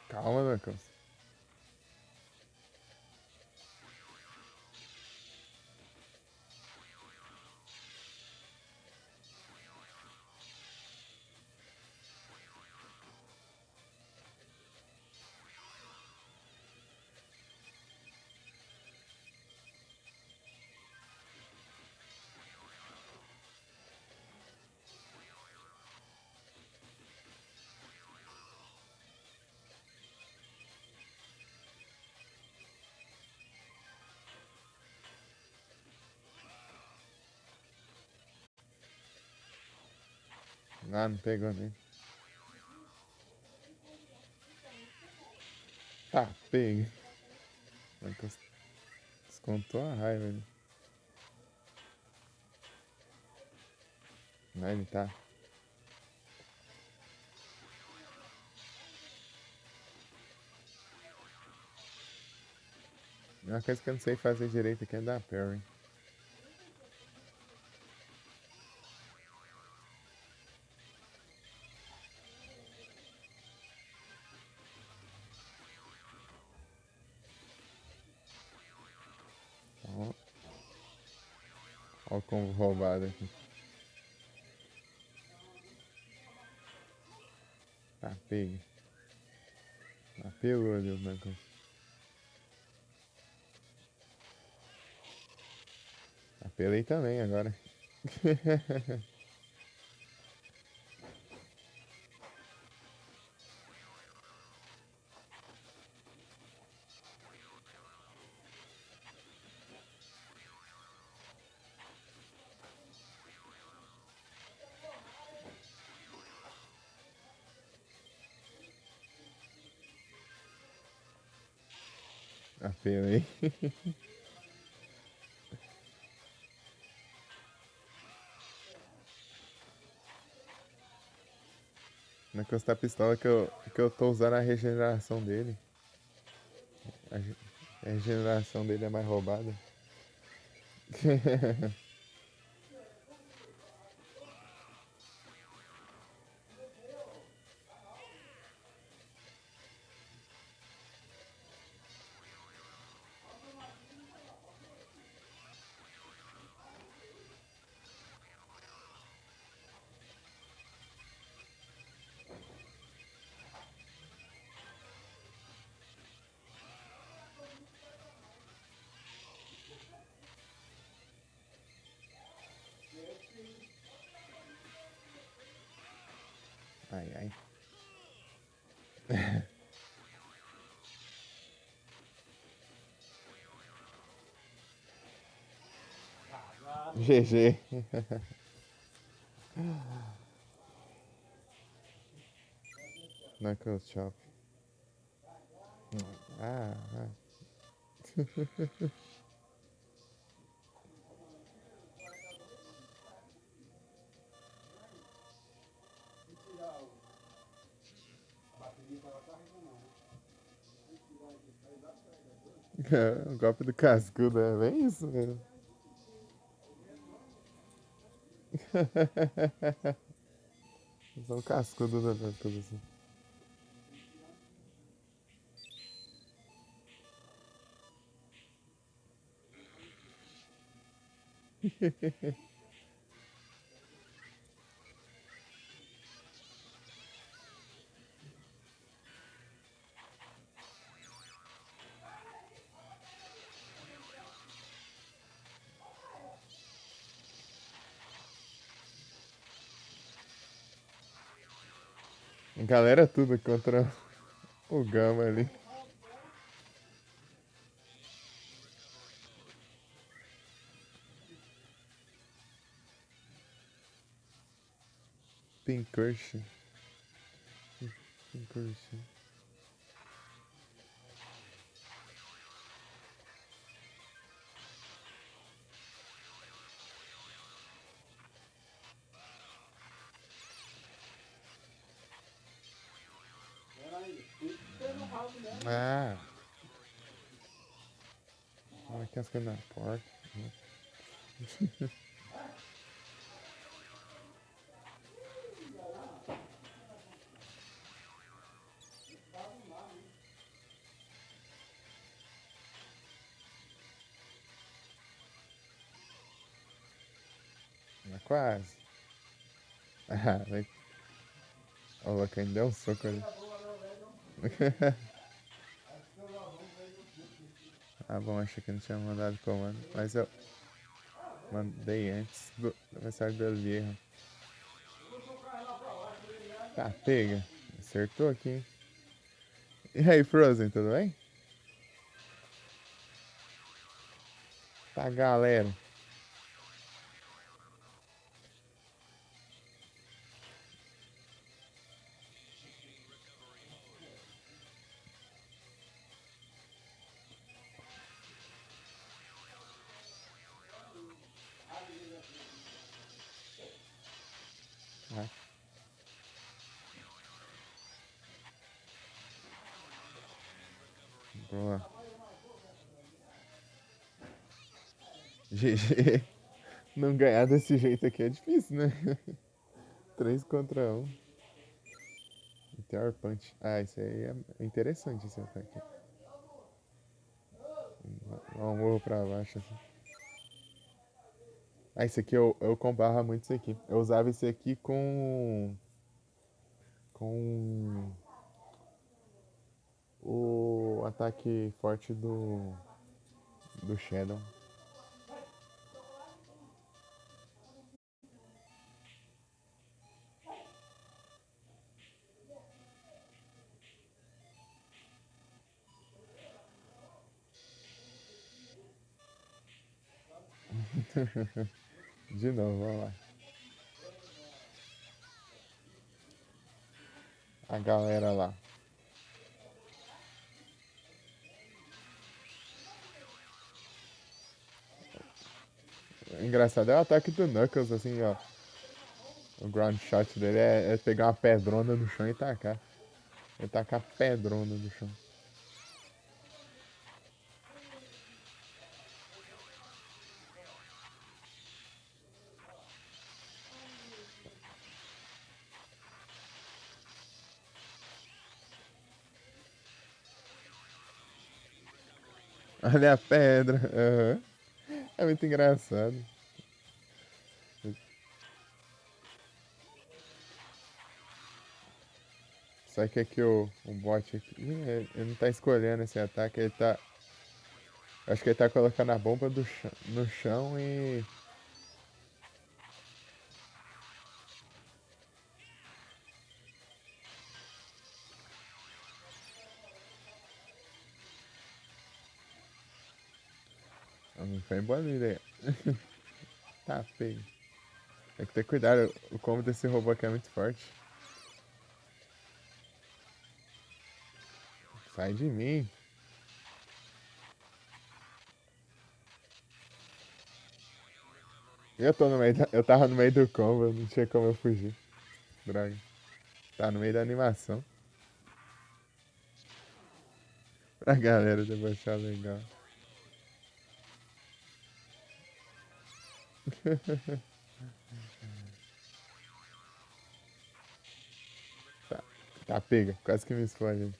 Calma, Knuckles. Ah, não pegou nem. Tá, pega. Knuckles descontou a raiva, né? Não, ele tá. Uma coisa que eu não sei fazer direito aqui é dar parry. Ó, ó o combo roubado aqui. Tá, pega. Apelou ali o Knuckles. Apelei também agora. Apelei. Knuckles tá pistola que eu tô usando a regeneração dele. A regeneração dele é mais roubada. Ai, ai. GG. Knuckles Chop. Ah, ah. O golpe do cascudo é bem isso mesmo. São cascudos da coisa assim. Galera tudo contra o Gama ali. Pincursion. Pincursion. Ah. Olha que as coisas na porta. Quase. Ah, vai. Ó, o Locan deu um soco ali. Ah, bom, achei que não tinha mandado comando. Mas eu mandei antes do mensagem do Elvierro. Tá, pega. Acertou aqui, hein? E aí, Frozen, tudo bem? Tá, galera. Ah, boa. GG. Não ganhar desse jeito aqui é difícil, né? 3 contra 1. Meteor Punch. Ah, isso aí é interessante esse ataque. Dá um morro pra baixo assim. Ah, esse aqui eu comparava muito isso aqui. Eu usava esse aqui com o ataque forte do Shadow. De novo, vamos lá. A galera lá. Engraçado é o ataque do Knuckles, assim, ó. O ground shot dele é pegar uma pedrona do chão e tacar. Ele tacar pedrona do chão. Olha a pedra. Aham. É muito engraçado. Só que aqui o bot aqui, ele não tá escolhendo esse ataque, ele tá. Acho que ele tá colocando a bomba no chão e. Não foi embolido aí. Tá feio. Tem que ter cuidado, o combo desse robô aqui é muito forte. Sai de mim. Eu tava no meio do combo, não tinha como eu fugir. Droga. Tá no meio da animação. Pra galera debochar legal. Tá, tá pega, quase que me explode.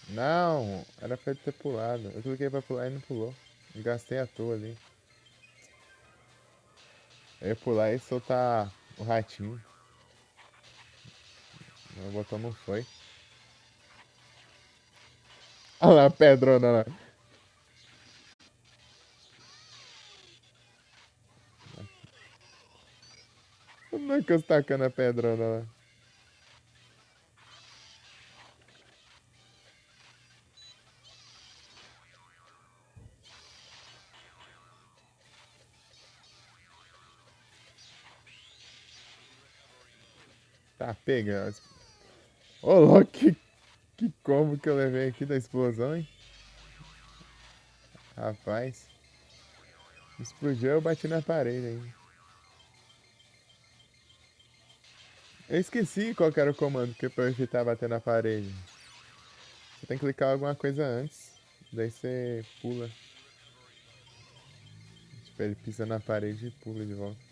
Não, era pra ele ter pulado. Eu cliquei pra pular e não pulou. Gastei à toa ali. Eu ia pular e soltar o ratinho. O botão não foi. Olha lá a pedrona lá. Como é que eu tacando a pedrona lá? Tá pegando. Ô, louco, que combo que eu levei aqui da explosão, hein? Rapaz. Explodiu, eu bati na parede ainda. Eu esqueci qual que era o comando que é pra eu evitar bater na parede. Você tem que clicar alguma coisa antes. Daí você pula. Tipo, ele pisa na parede e pula de volta.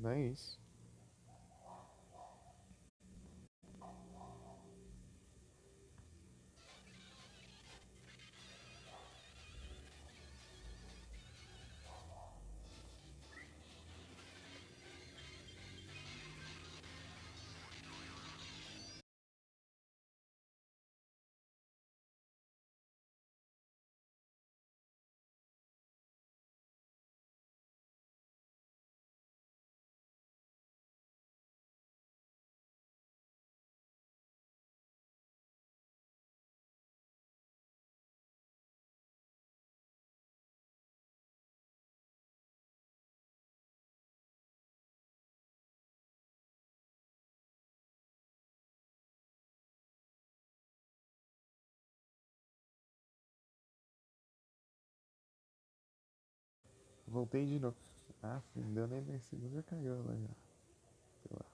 Não é isso. Voltei de novo. Ah, não deu nem 10 segundos, já caiu lá já. Sei lá,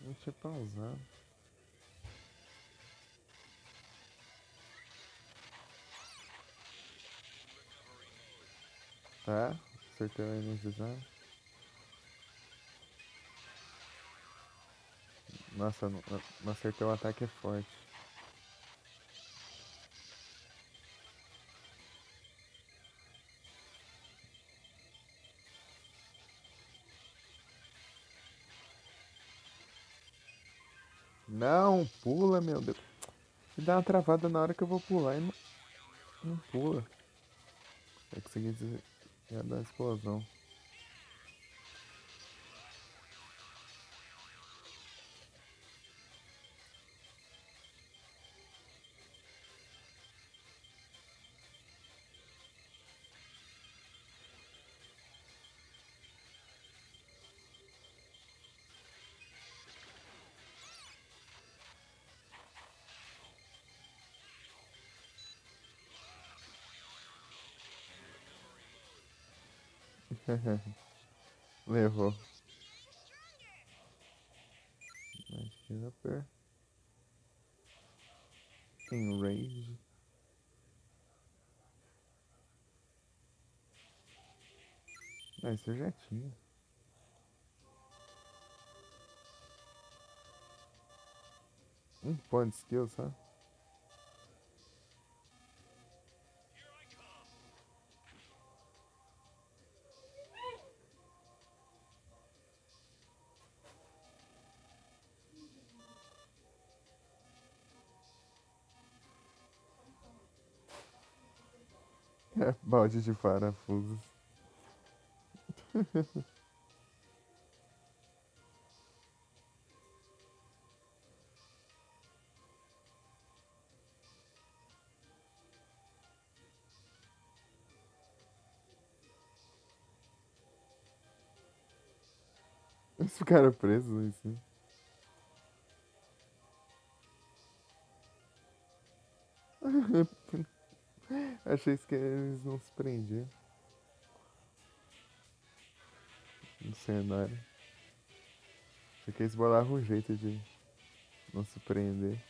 deixa eu pausar. Tá, acertei o energizar. Nossa, não acertei o ataque é forte. Não, pula, meu Deus. Me dá uma travada na hora que eu vou pular e não pula. Eu consegui dizer. Ia dar explosão. Levou. Imagina per. Enrage. Ah, isso eu já tinha. Um ponto de skill só. É, balde de parafusos. Eles ficaram presos em cima. Achei que eles não se prendiam no cenário. Achei que eles bolavam um jeito de não se prender.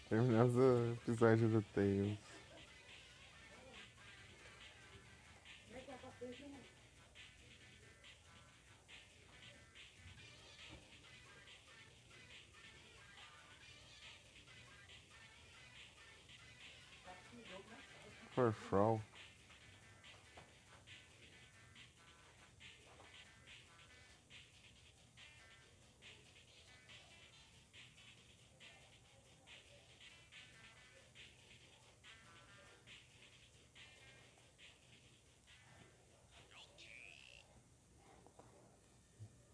Terminamos o episódio do Tails. For Frol.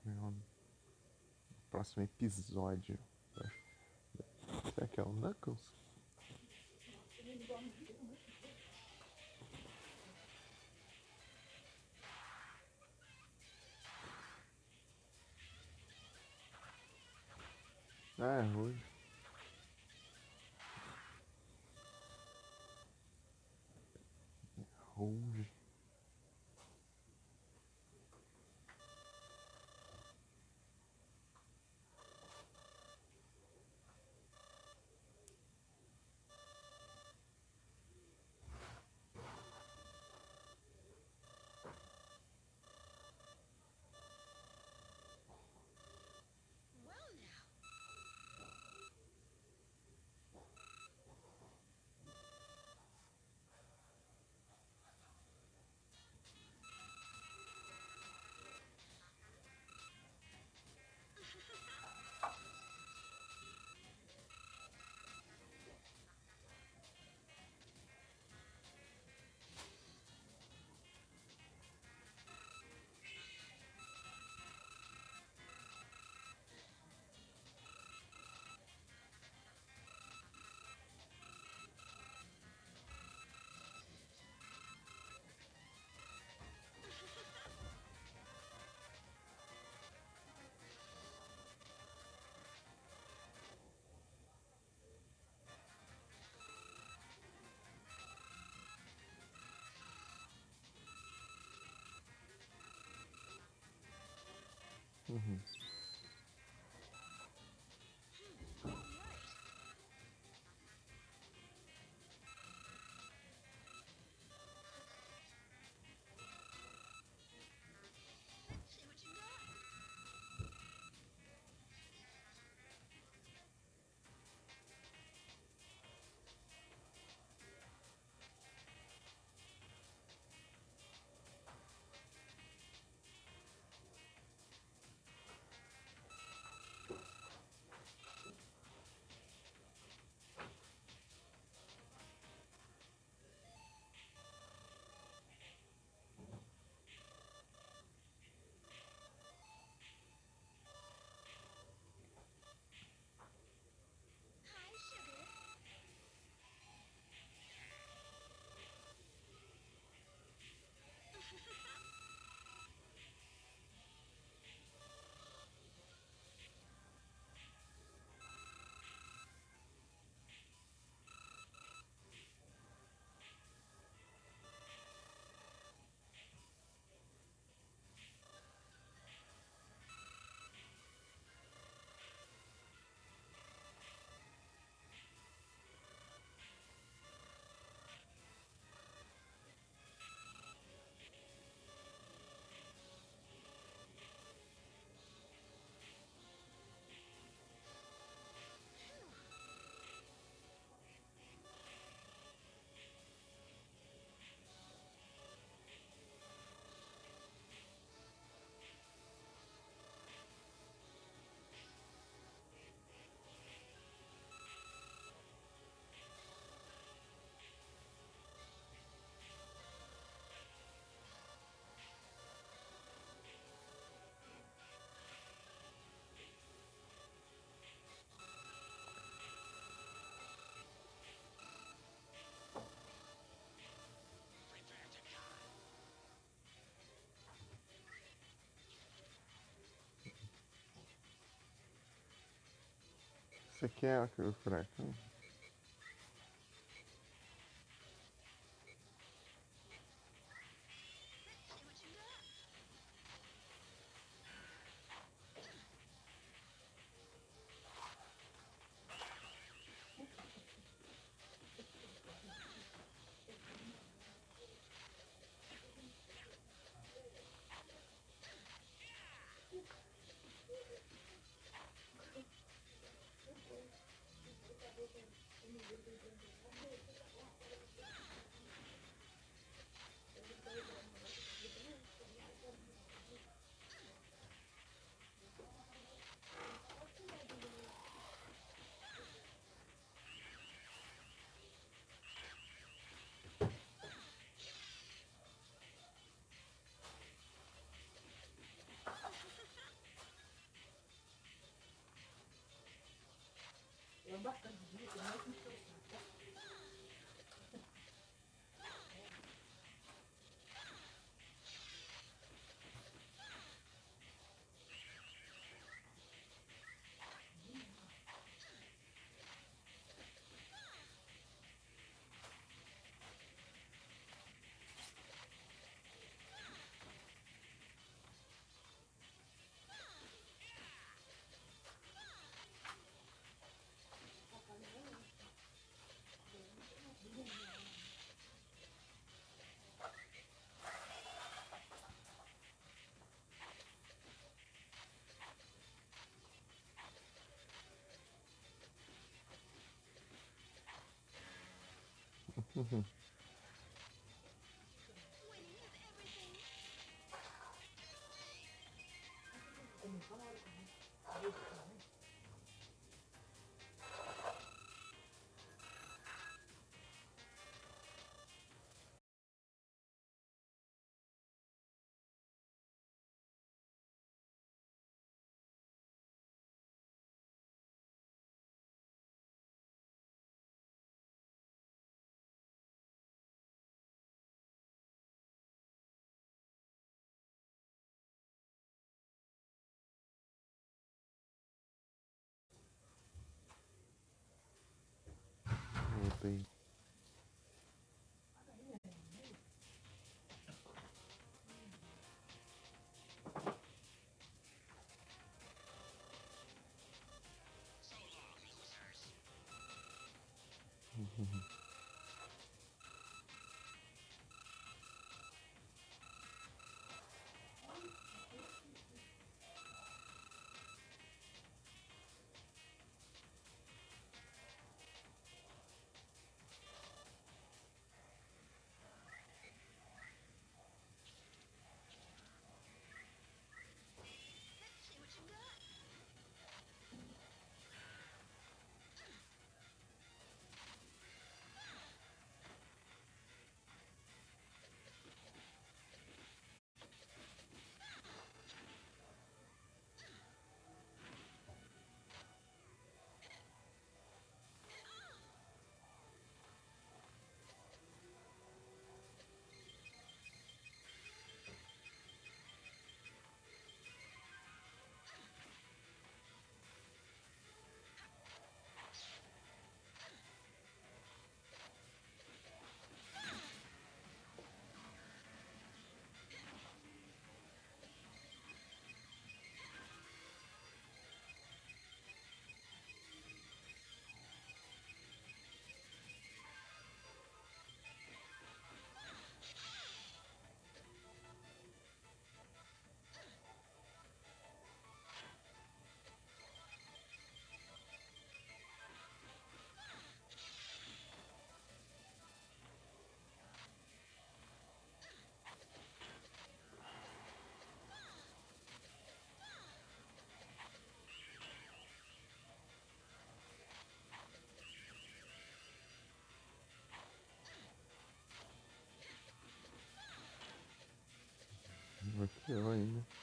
No próximo episódio. Será que é o Knuckles? Ah, é hoje. Hoje. Uhum. Você quer o furacão? Voltei. Aqui eu ainda.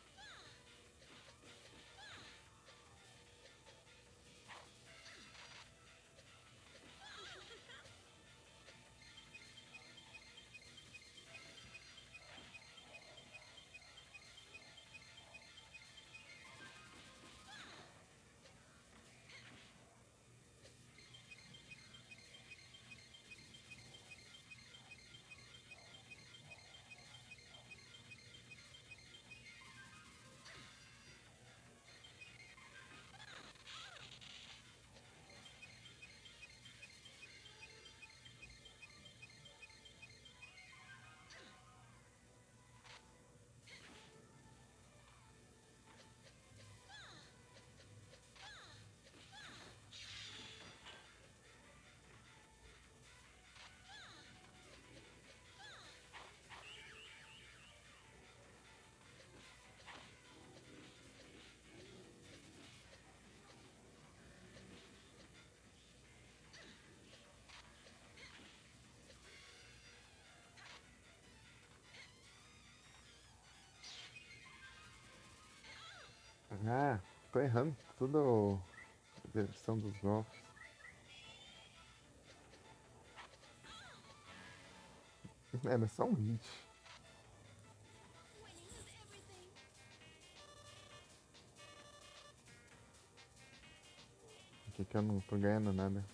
Ah, tô errando tudo a direção dos golpes. Era só um hit. Que eu não tô ganhando nada.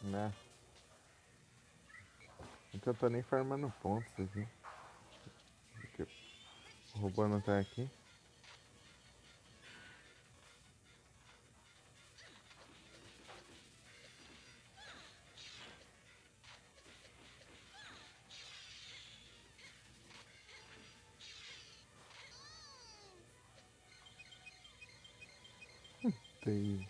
Né? Então eu tô nem farmando pontos aqui. Porque o robô não tá aqui. Tem.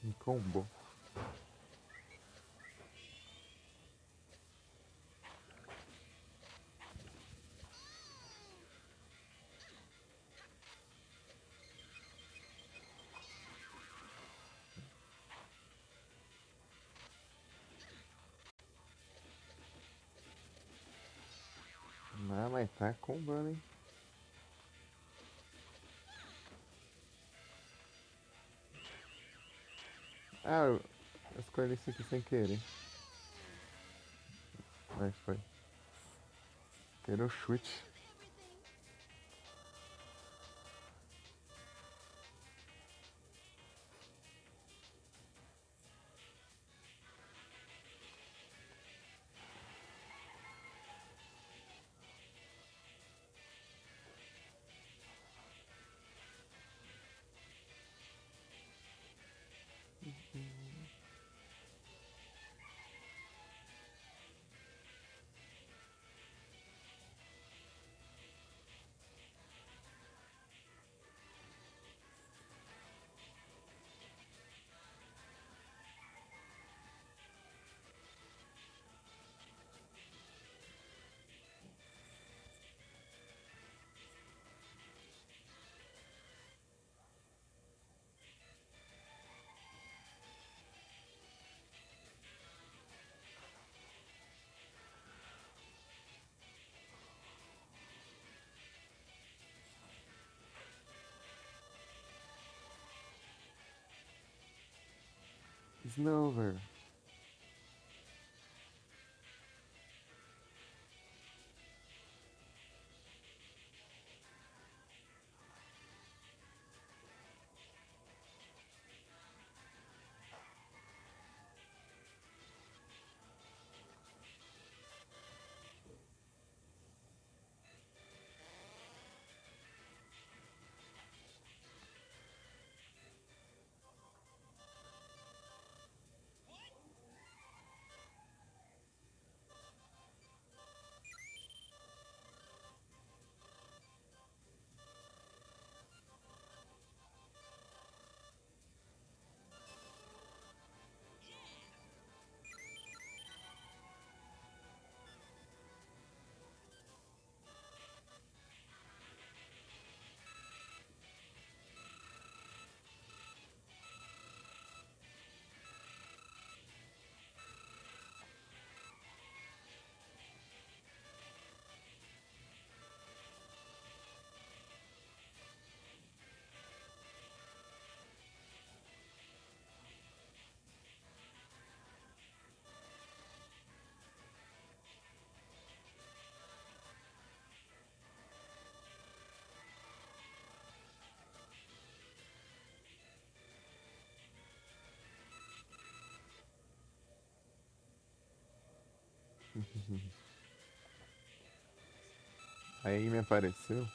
Um combo. Ah, mas tá combando, hein? Ah, eu escolhi isso aqui sem querer. Mas foi. Quero o chute. Snover. Aí me apareceu.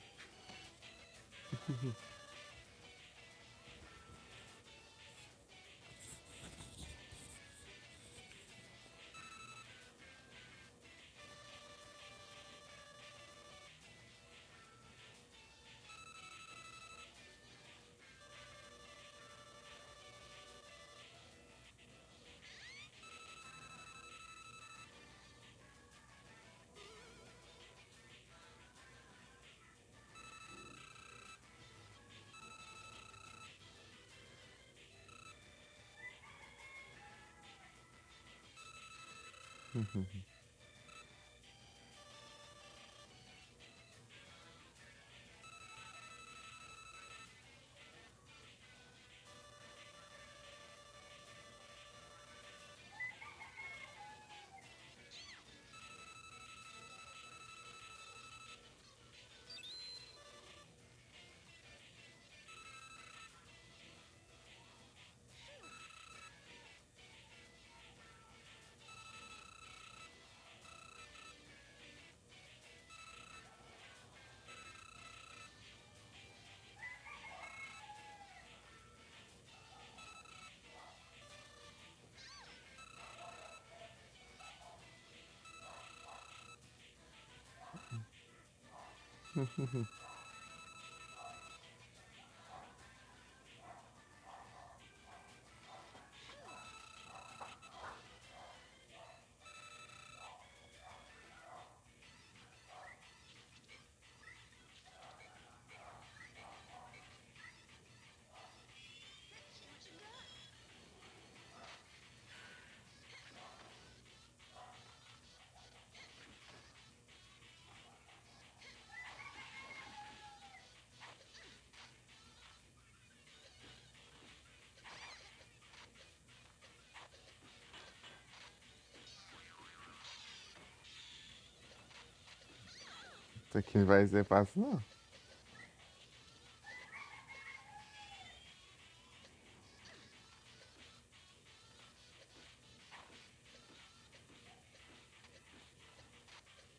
Isso aqui não vai ser fácil, não.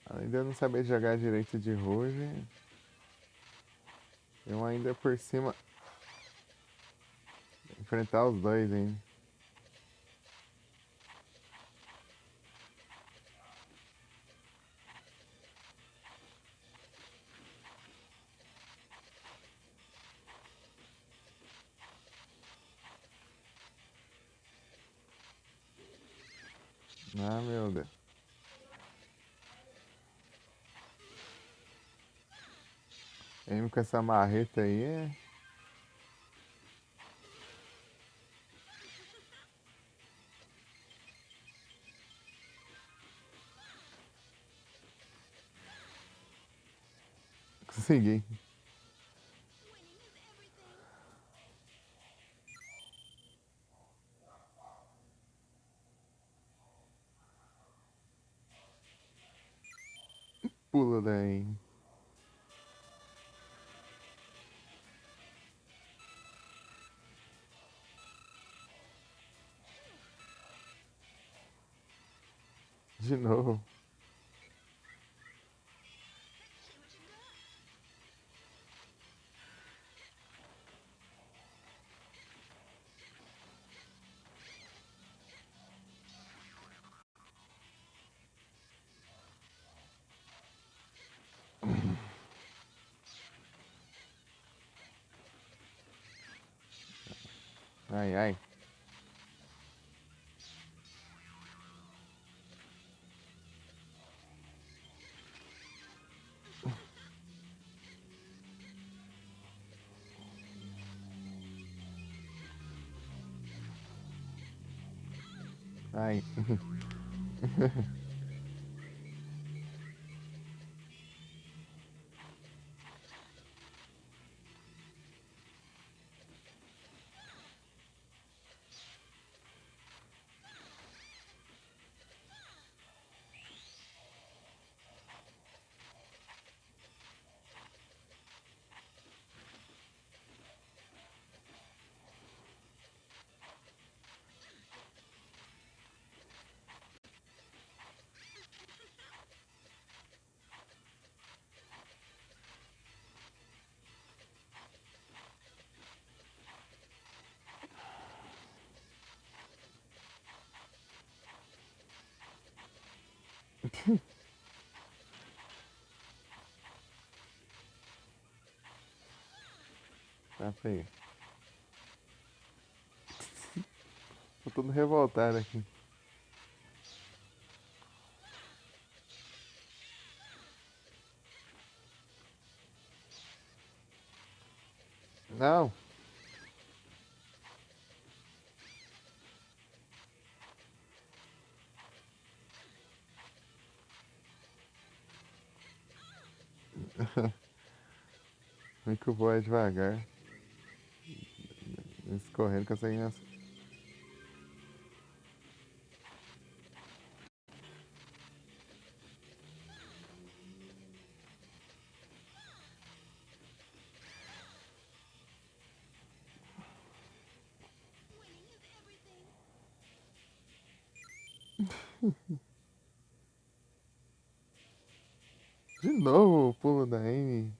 Além de eu não saber jogar direito de Rouge, eu ainda por cima enfrentar os dois ainda. Ah, meu Deus. Aim com essa marreta aí é. Consegui. Pula daí. De novo. Ai, ai. Ai. Tá feio. Tô todo revoltado aqui. Não! Vem que o voo é devagar. Escorrendo com essa criança. De novo o pulo da Amy.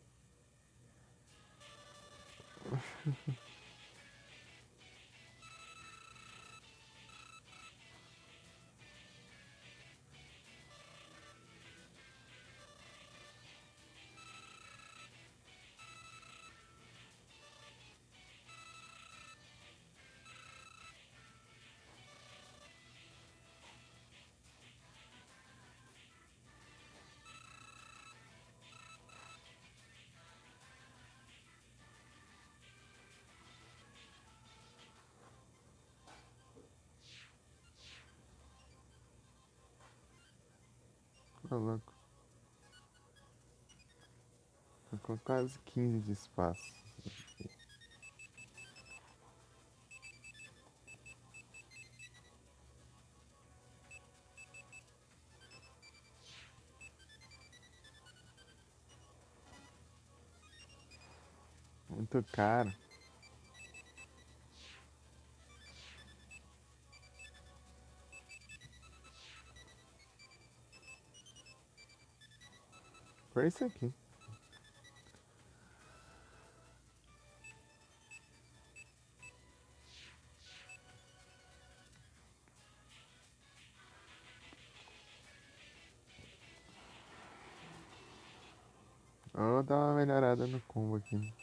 Ô, louco. Tô com quase 15 de espaço. Muito caro. Foi isso aqui. Vou dar uma melhorada no combo aqui.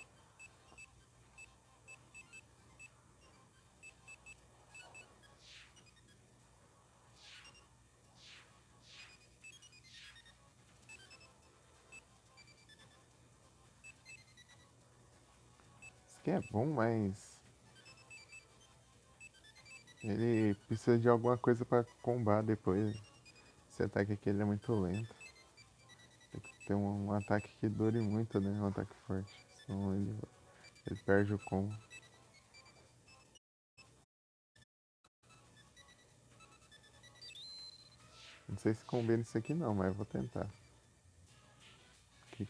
Isso aqui é bom, mas ele precisa de alguma coisa pra combar depois. Esse ataque aqui ele é muito lento. Tem que ter um ataque que dure muito, né? Um ataque forte. Senão ele perde o combo. Não sei se combina isso aqui não, mas vou tentar. Aqui.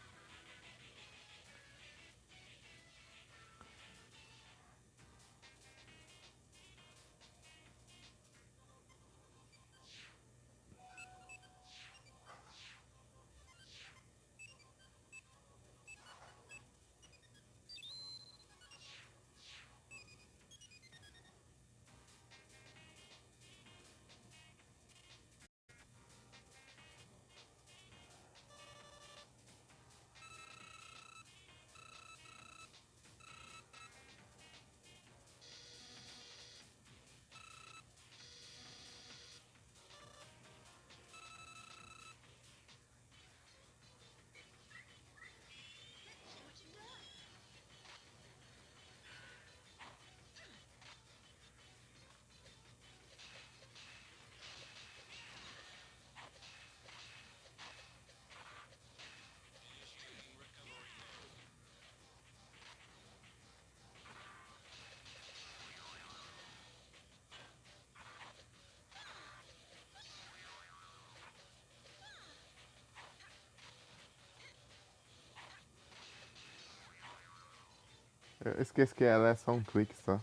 Eu esqueci que ela é só um clique só.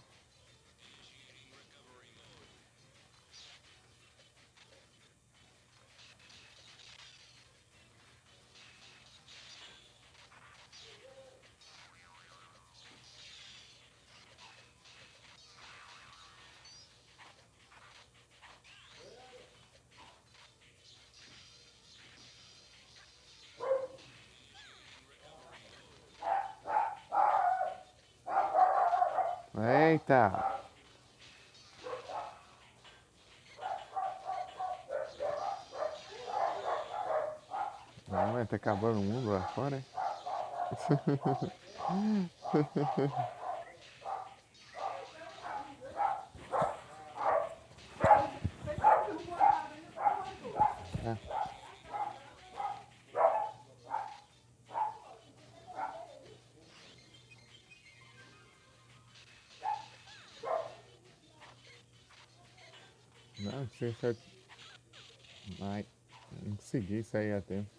Tá. Não, mas tá acabando o mundo lá fora, hein? Ah, não, você certo. Ai, não consegui sair a tempo.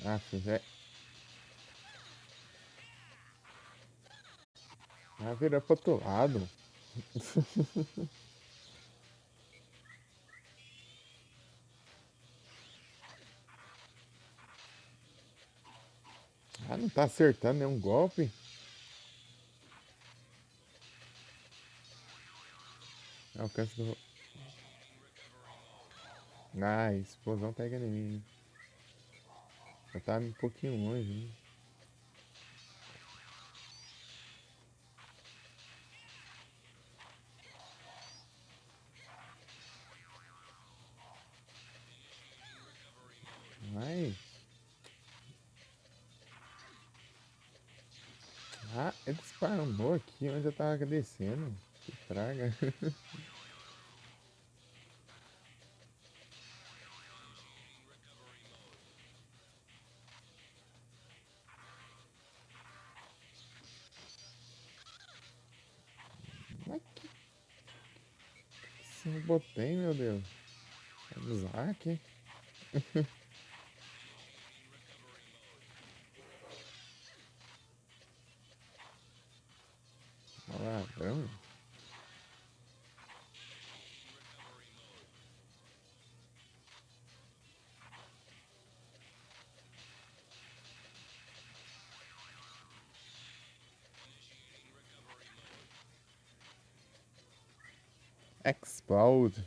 Ah, já. Ah, vira pro outro lado. Ah, não tá acertando nenhum golpe. Alcance do. Ah, explosão pega em mim. Eu tava um pouquinho longe, né? Ai. Ah, ele spawnou aqui onde eu tava descendo. Que praga. Mas que eu botei, meu Deus? Vamos lá aqui. Ladrão. Explode.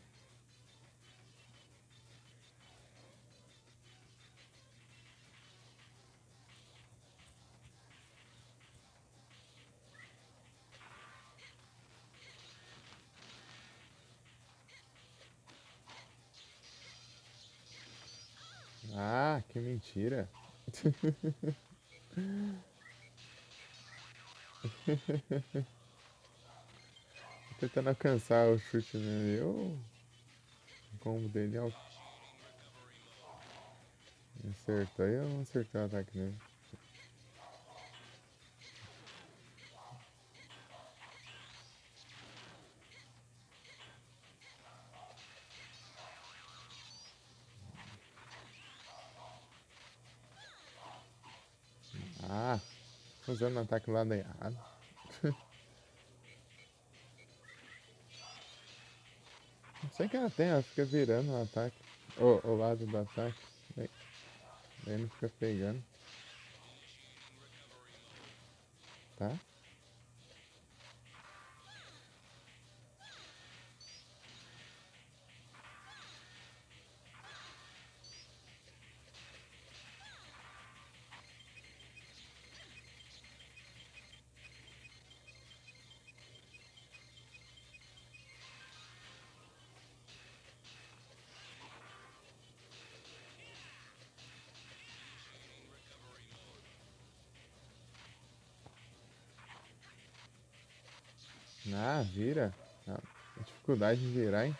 Ah, que mentira. Tentando alcançar o chute nele. O combo dele acertou. Eu não acertei o ataque nele. Ah, usando o ataque lá lado errado. Não sei o que ela tem, ela fica virando o ataque. O lado do ataque. Daí daí não fica pegando, tá? Ah, vira. Ah, dificuldade de virar, hein?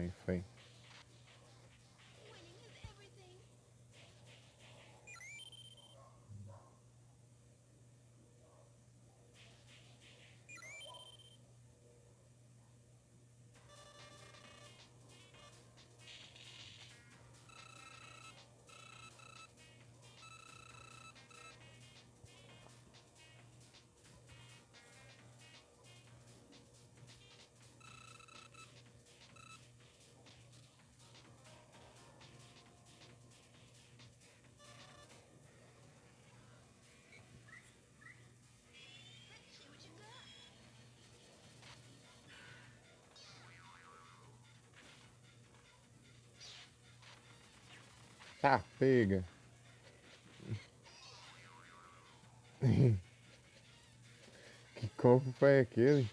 tamanho, foi. Tá, pega. Que corpo foi aquele?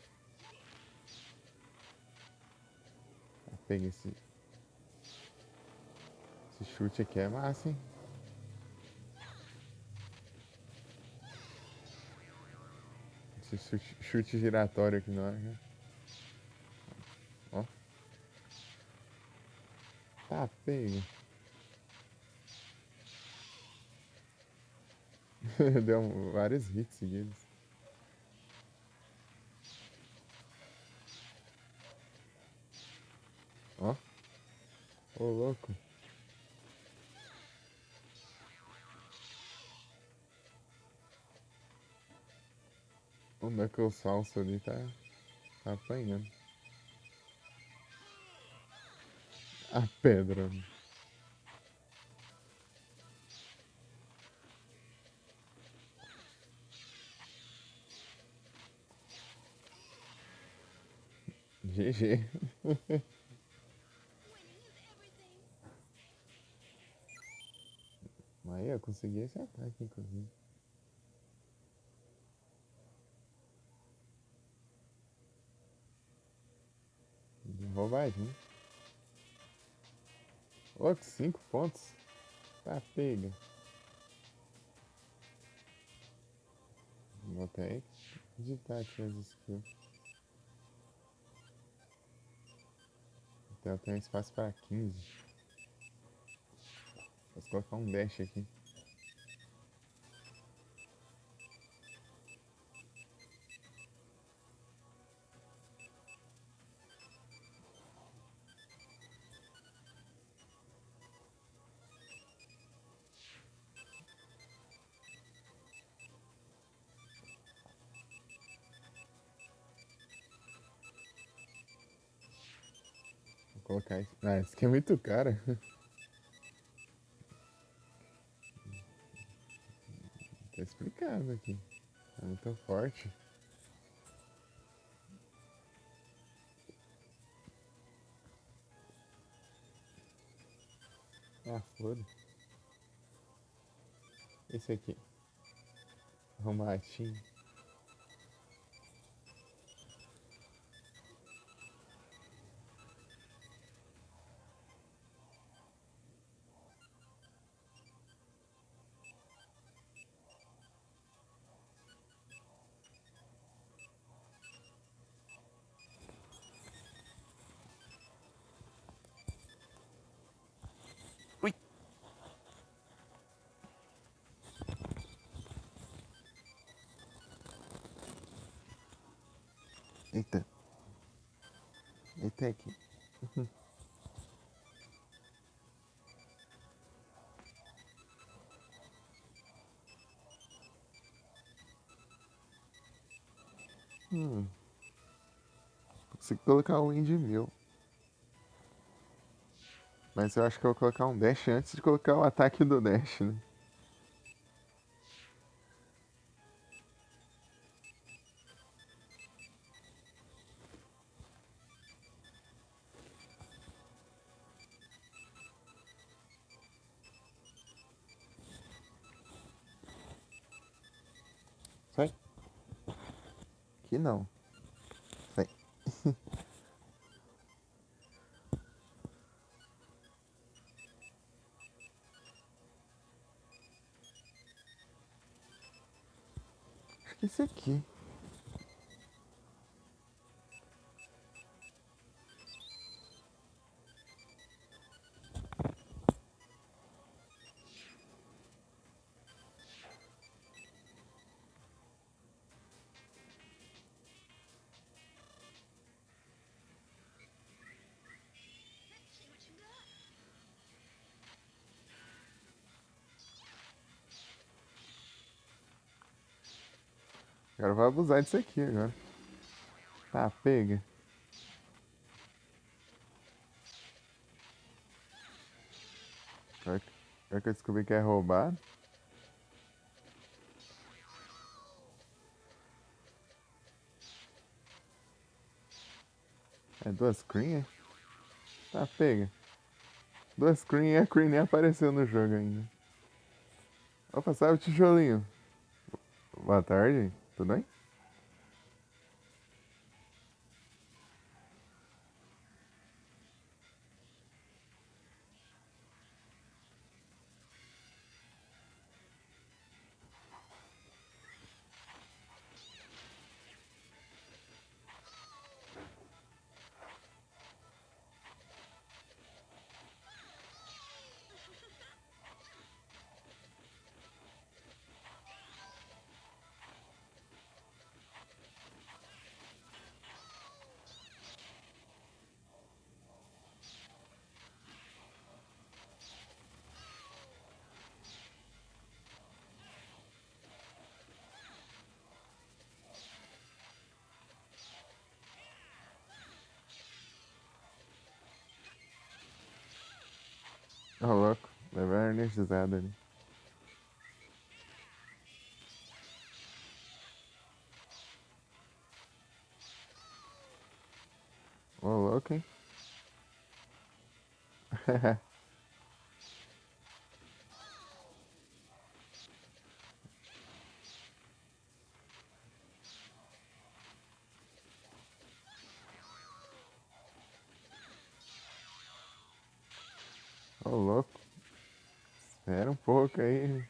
Tá, pega esse chute aqui é massa, hein? Esse chute giratório aqui na hora, né? Ó. Tá, pega. Deu vários hits seguidos. Ó. Ô, louco. O Knuckles falso ali tá apanhando. A pedra. GG. Mas eu consegui esse ataque, inclusive. Roubadinho. Outros 5 pontos. Tá, pega. Vou até editar aqui as skills. Então eu tenho espaço para 15. Vou colocar um dash aqui. Vou colocar isso. Ah, esse aqui é muito caro. Tá explicado aqui. É muito forte. Ah, foda. Esse aqui. Arrumadinho. Ui! Eita. Eita aqui. Consigo colocar um Wind Mill. Mas eu acho que eu vou colocar um dash antes de colocar o ataque do dash, né? Sai. Aqui não. Sai. Acho que esse aqui. Agora eu vou abusar disso aqui agora. Tá, pega. Agora que eu descobri que é roubado. É duas Cream, é? Tá, pega. Duas Cream e a Cream nem apareceu no jogo ainda. Opa, sai o tijolinho. Boa tarde, tudo bem? Ô, louco. Levar energizado ali. Ô, louco, hein? Ô, louco. Espera um pouco aí.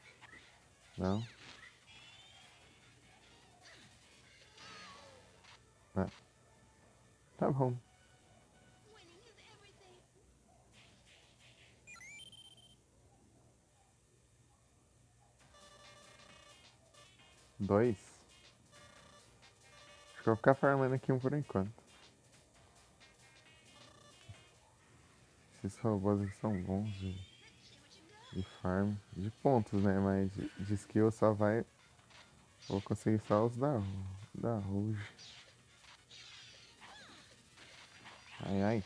Não. Ah, tá bom. Dois. Acho que eu vou ficar farmando aqui um por enquanto. Esses robôs aqui são bons de farm. De pontos, né? Mas de skill só vai. Vou conseguir só os da Rouge. Ai, ai.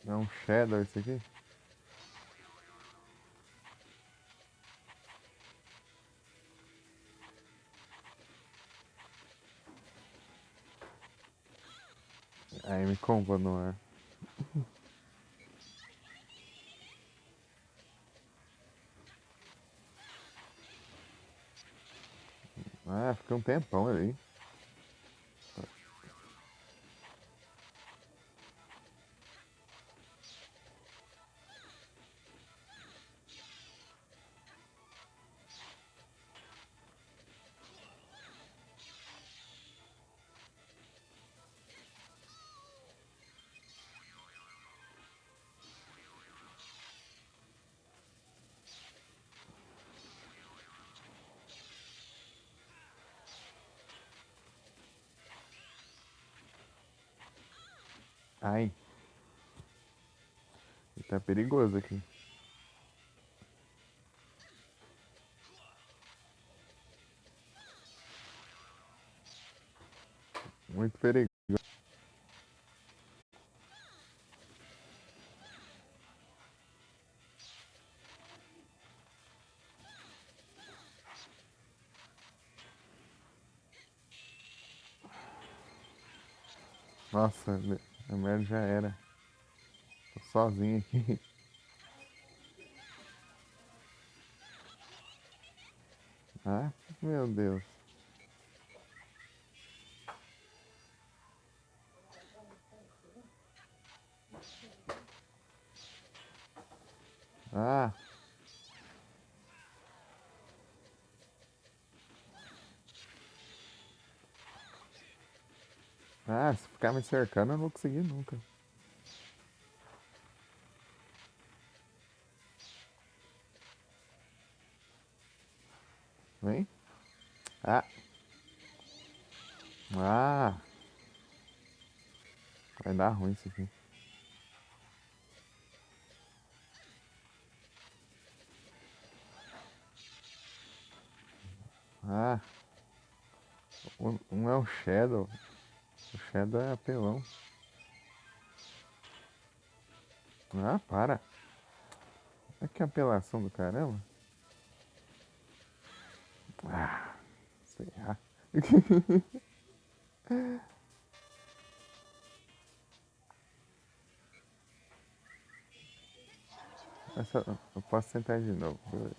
É um Shadow isso aqui? Aí me combo no ar. Ah, fica um tempão ali. Ai, tá perigoso aqui. Muito perigoso. Nossa, a merda já era. Tô sozinho aqui. Ah, meu Deus. Ah, se ficar me cercando eu não vou conseguir nunca. Vem? Ah! Ah! Vai dar ruim isso aqui. Ah! Um é o Shadow. O Shadow é apelão. Ah, para. É que apelação do caramba. Ah, sei lá. Eu posso tentar de novo. Beleza.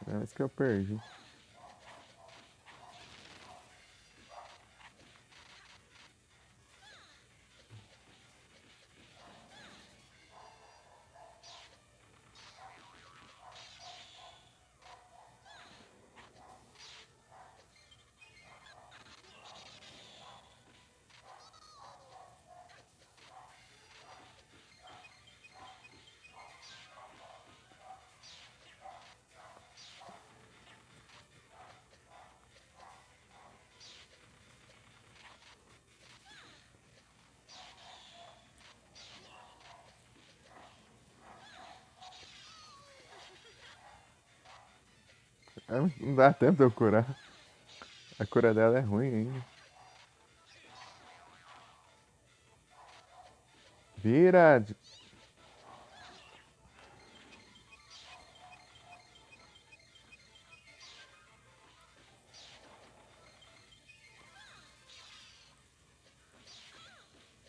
É isso que eu perdi. Não dá tempo de eu curar. A cura dela é ruim ainda. Vira!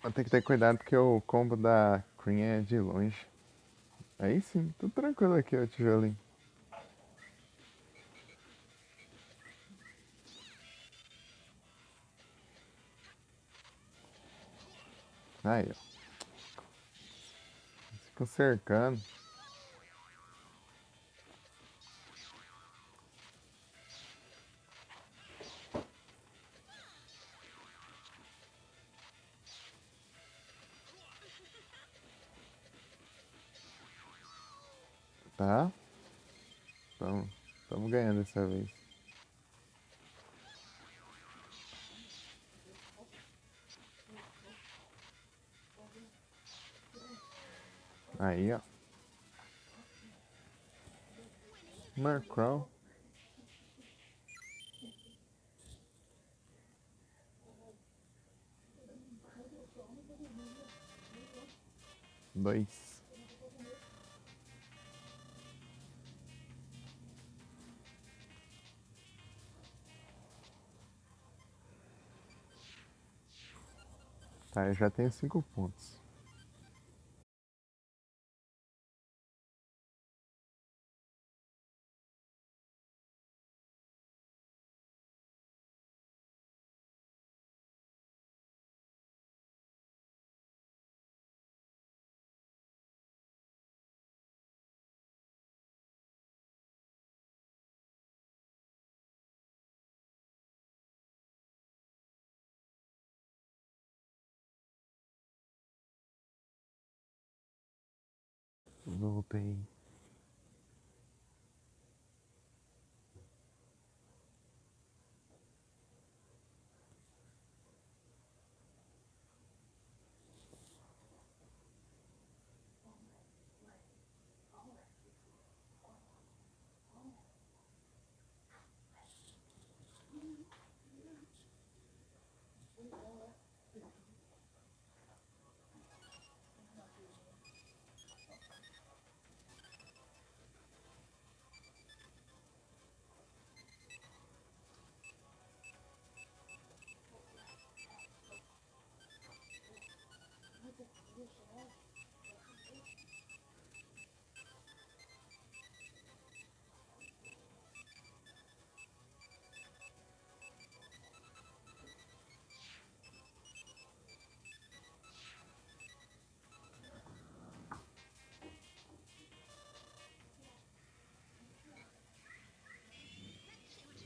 Vou ter que ter cuidado porque o combo da Queen é de longe. Aí sim, tudo tranquilo aqui, ó, tijolinho. Aí, ó. Ficam cercando. Tá? Tamo ganhando dessa vez. Aí, ó. Marcrow. Dois. Tá, eu já tenho 5 pontos. Voltei.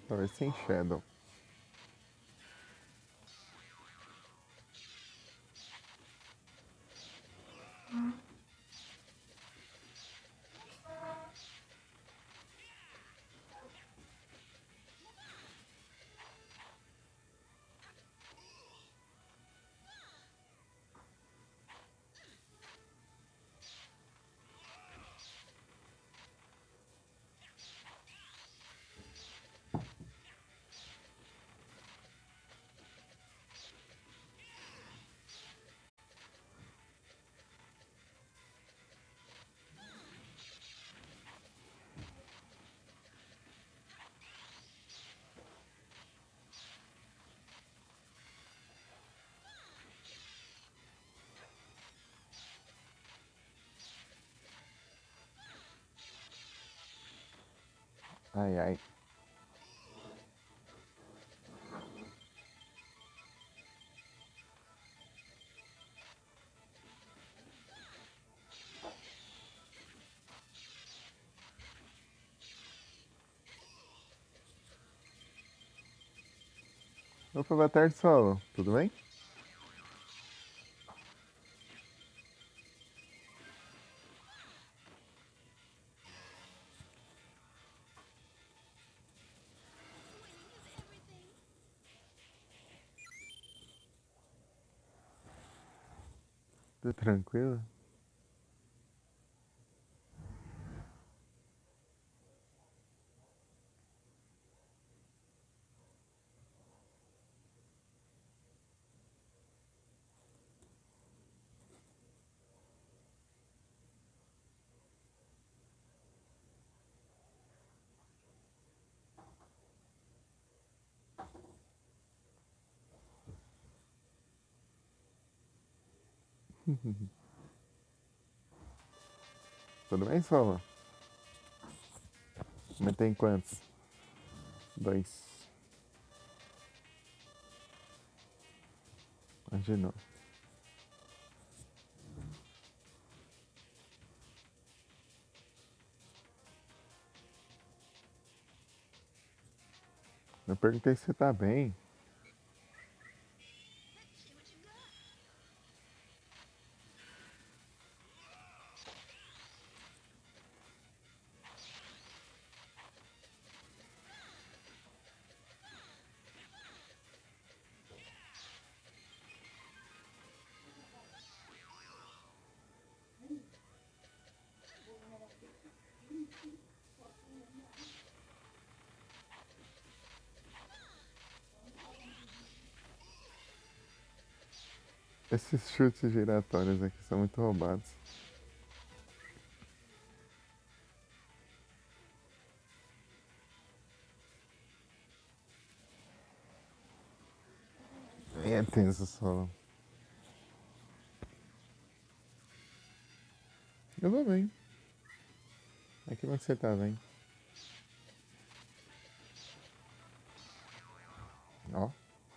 Talvez sem Shadow. Ai, ai. Opa, boa tarde, Solo. Tudo bem? Tudo tranquilo? Tudo bem, Solo? Mas tem quantos? Dois. Imaginou. Eu perguntei se você tá bem. Esses chutes giratórios aqui são muito roubados. É tenso, Solo. Eu vou bem. Aqui como é que você tá bem? Ó,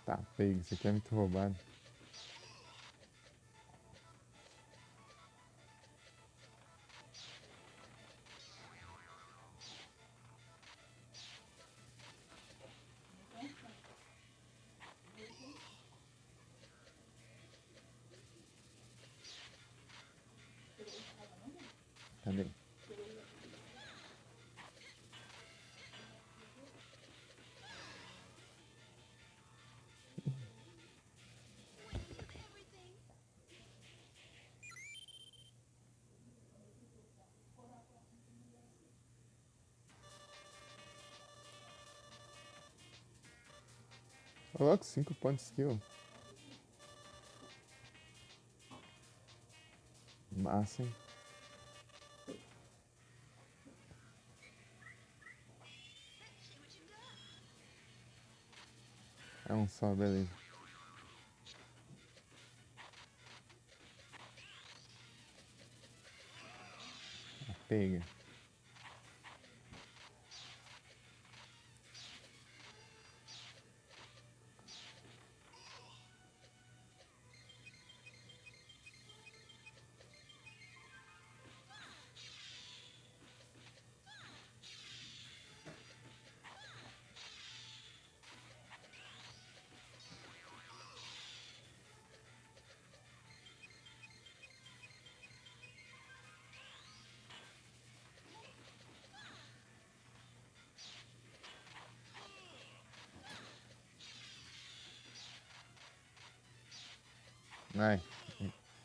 tá pego. Isso aqui é muito roubado. Cadê? Coloca 5 pontos de skill. Massa, hein? É um só, beleza. Pega. Ai,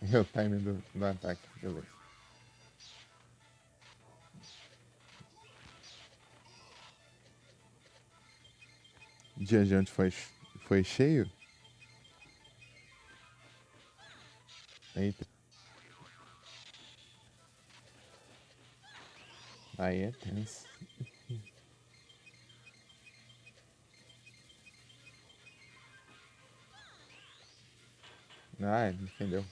é o time do ataque, beleza. O dia de ontem foi cheio? Eita, aí é tenso. Ah, ele defendeu.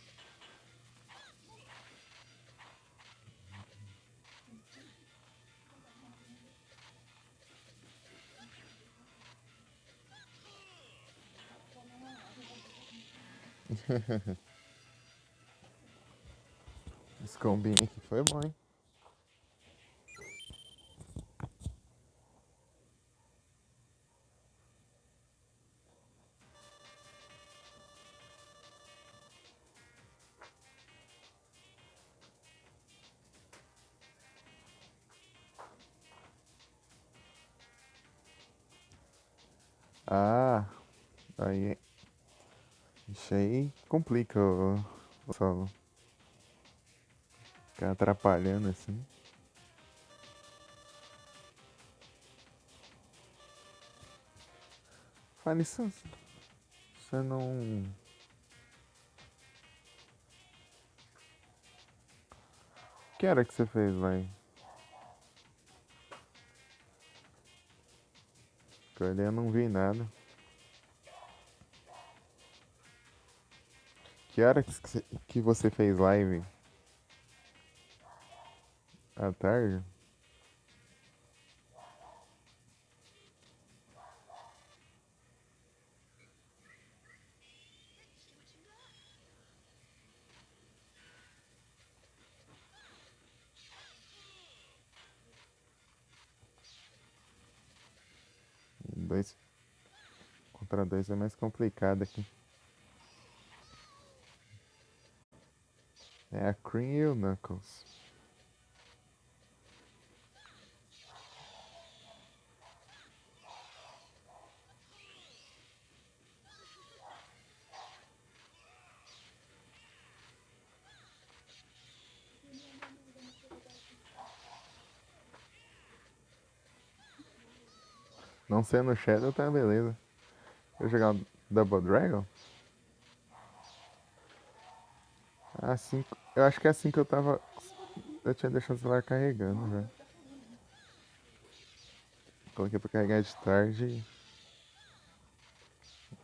Esse combinho aqui foi bom, hein? Ah, aí. Isso aí complica o solo. Ficar atrapalhando assim. Fala isso. Você não. Que hora que você fez lá? Que eu não vi nada. Que hora que você fez live? À tarde? Dois contra dois é mais complicado aqui. É a Cream e o Knuckles. Não sendo Shadow, tá beleza. Vou jogar um Double Dragon? Assim, eu acho que é assim que eu tava. Eu tinha deixado o celular carregando já. Coloquei pra carregar de tarde e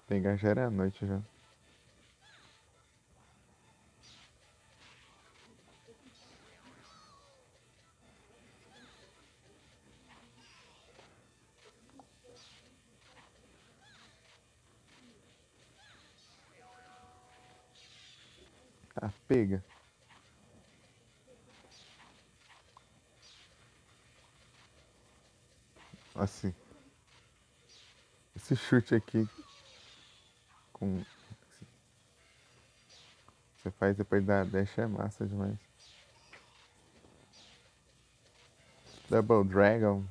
pegar já era à noite já. Ah, pega. Assim. Esse chute aqui com. Você faz depois da dash é massa demais. Double Dragon.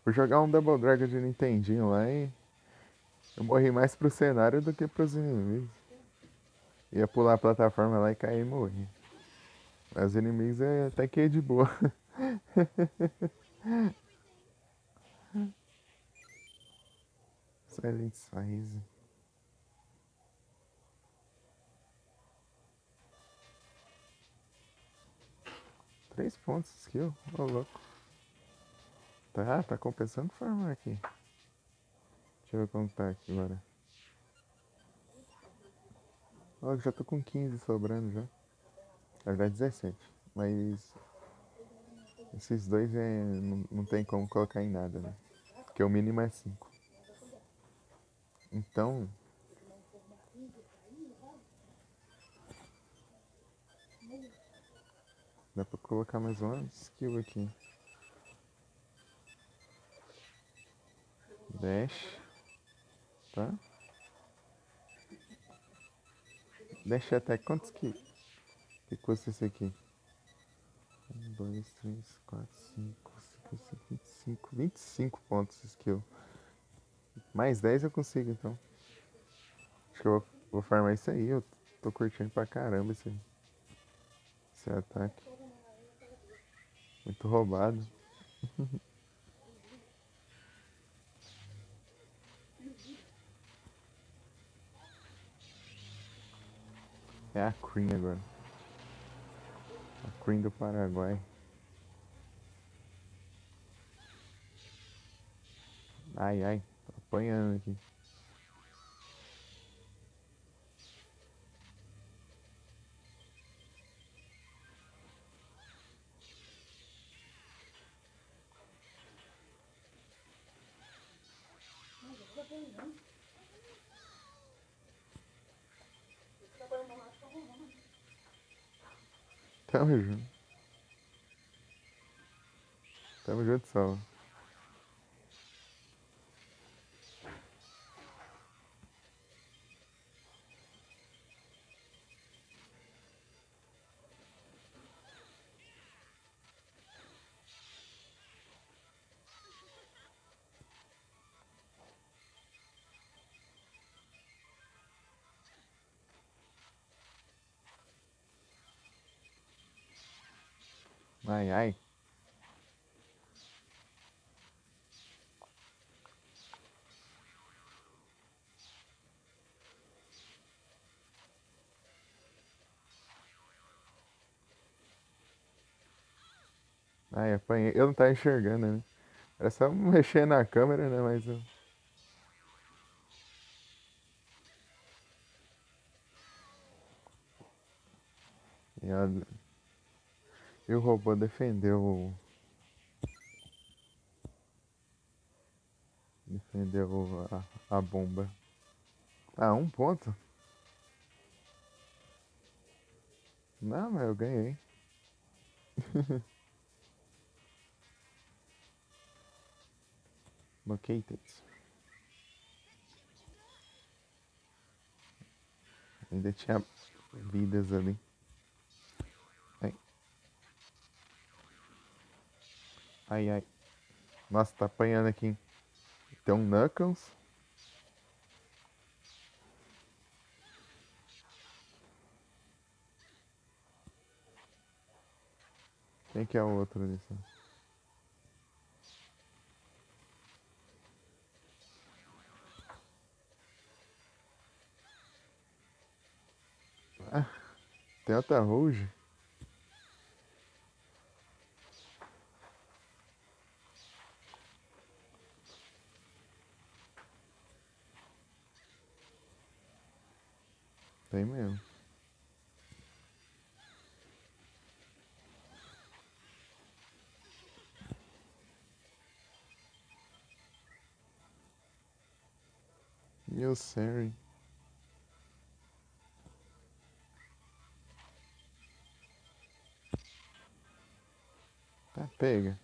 Vou jogar um Double Dragon de Nintendinho lá e eu morri mais pro cenário do que pros inimigos. Ia pular a plataforma lá e cair e morrer. Mas os inimigos é até que é de boa. Silent Size. 3 pontos de skill. Ô louco. Tá compensando farmar aqui. Deixa eu ver como tá aqui agora. Ó, já tô com 15 sobrando já. Na verdade 17. Mas esses dois não tem como colocar em nada, né? Porque o mínimo é 5. Então, dá pra colocar mais uma skill aqui. Dash. Tá? Dash attack. Quantos que custa esse aqui? 1, 2, 3, 4, 5, 25. 25 pontos de skill. Mais 10 eu consigo então. Acho que eu vou farmar isso aí. Eu tô curtindo pra caramba esse ataque. Muito roubado. É a Cream agora. A Cream do Paraguai. Ai, ai. Tô apanhando aqui. Tamo junto. Tamo junto, Saulo. Ai, ai. Ai, apanhei. Eu não tava enxergando, né? Era só mexer na câmera, né? Mas eu... E, e o robô defendeu. Defendeu a bomba. Ah, um ponto? Não, mas eu ganhei. Located. Ainda tinha vidas ali. Ai, ai, ai. Nossa, tá apanhando aqui. Tem um Knuckles. Quem que é o outro disso? Ah, tem outra Rouge. Tem mesmo. Meu Siri. Tá, pega.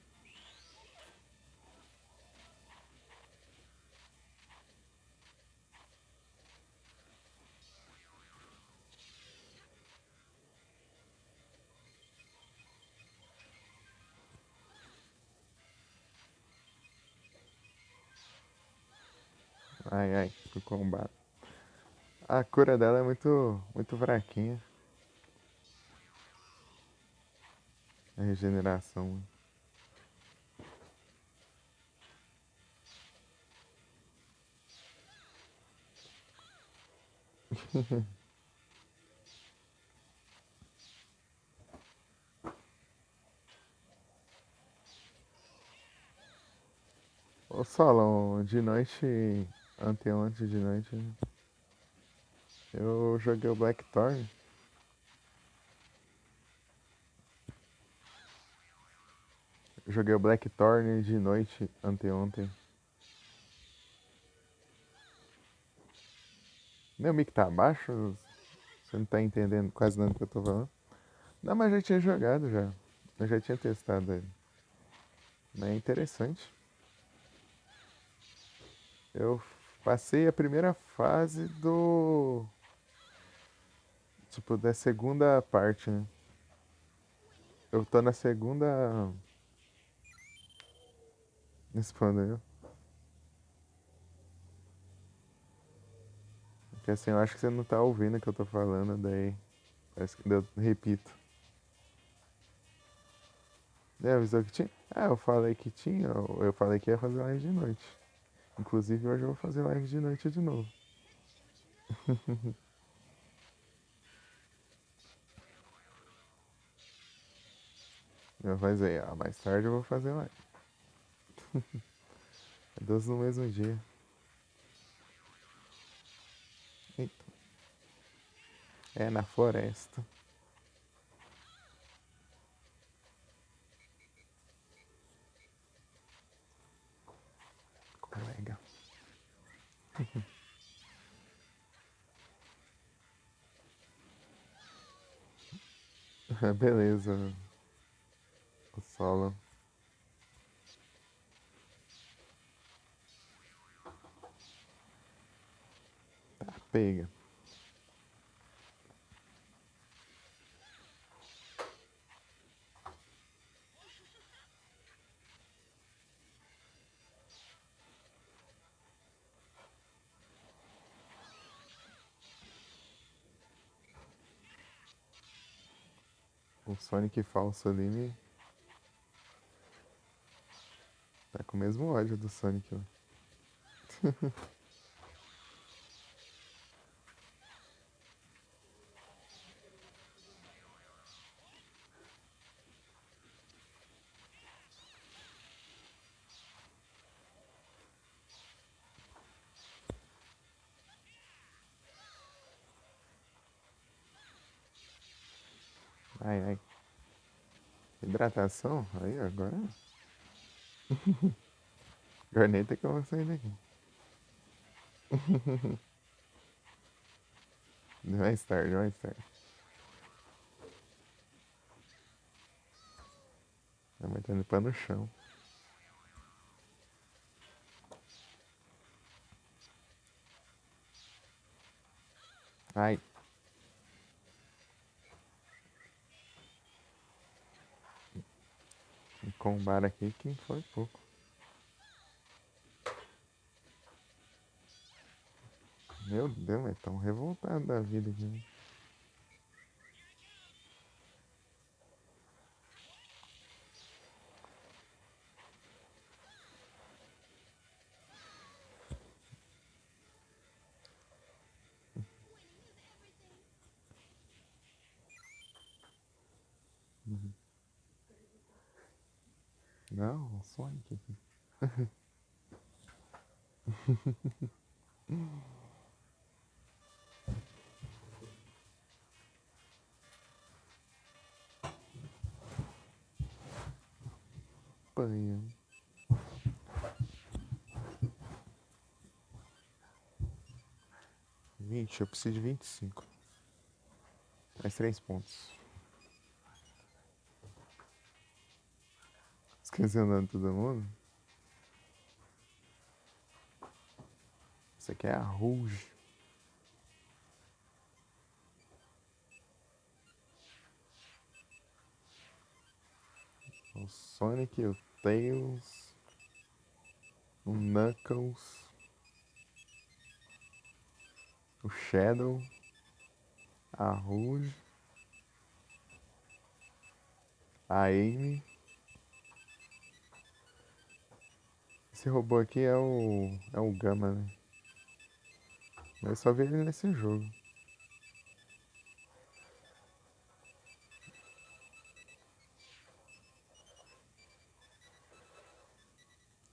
Ai, ai, pro combate. A cura dela é muito fraquinha. A regeneração. Ô Solon, de noite, anteontem de noite, eu joguei o Blackthorn. Joguei o Blackthorn de noite anteontem. Meu mic tá abaixo? Você não tá entendendo quase nada que eu tô falando? Não, mas já tinha jogado já. Eu já tinha testado ele. Mas é interessante. Eu passei a primeira fase do. Tipo, da segunda parte, né? Eu tô na segunda. Respondeu. Porque assim, eu acho que você não tá ouvindo o que eu tô falando, daí. Parece que eu repito. É, avisou que tinha? Ah, eu falei que tinha. Eu falei que ia fazer live de noite. Inclusive hoje eu vou fazer live de noite de novo. Eu vou fazer, ah, mais tarde eu vou fazer live. É 12 no mesmo dia. Eita. É na floresta. Colega. Beleza, o solo. Tá, pega. O Sonic falso ali tá com o mesmo ódio do Sonic lá. Ai, ai. Hidratação? Aí, agora. Agora nem tem como sair daqui. Mais tarde, mais tarde. A mãe tá limpando o chão. Ai, um combate aqui que foi pouco. Meu Deus, mas tão revoltado da vida aqui, né? Não, o Sonic aqui. Apanha. 20, eu preciso de 25. Mais 3 pontos. Esqueci o nome de todo mundo? Isso aqui é a Rouge. O Sonic, o Tails, o Knuckles, o Shadow, a Rouge, a Amy. Esse robô aqui é o Gama, né? Eu só vi ele nesse jogo.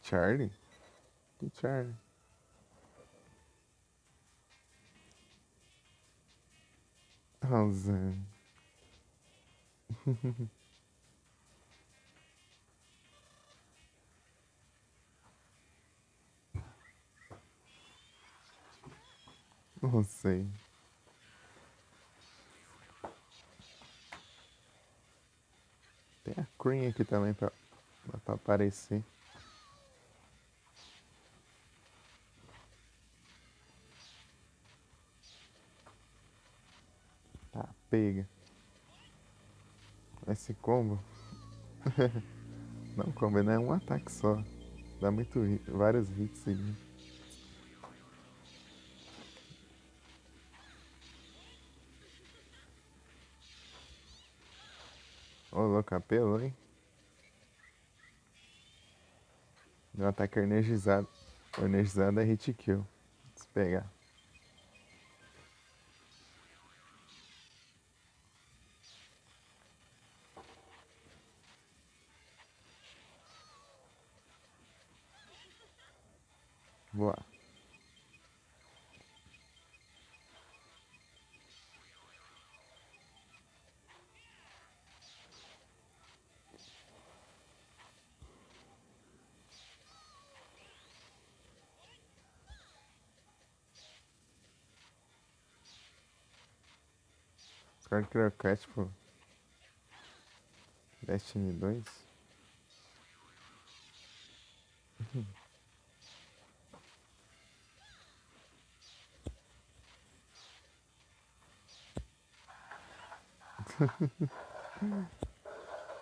Charlie? Que Charlie? Nossa. Não sei. Tem a Cream aqui também pra aparecer. Tá, pega. Esse combo. Não, combo não é um ataque só. Dá muito vários hits seguidos. Ô, louco, apelou, hein? Meu ataque energizado. O energizado é hit kill. Se pegar. Voar. Os caras criam catch, pô. Destiny 2?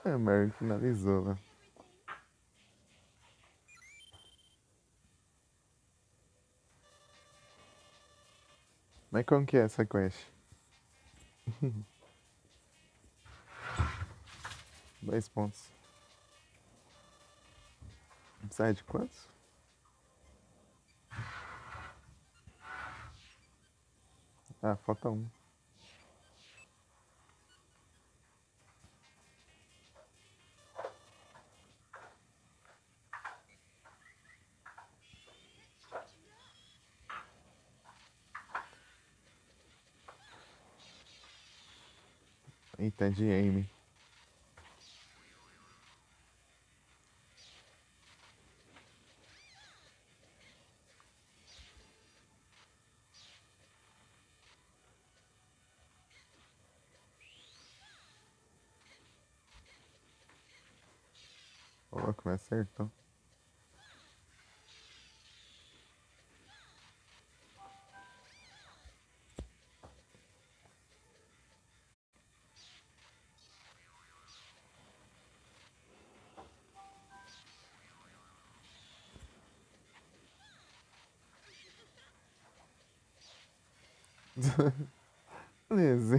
É, o Mary finalizou lá. Mas como que é essa quest? 2 pontos. Sai de quantos? Ah, falta um. Eita, de Amy. Ô, louco, me acertou. Beleza.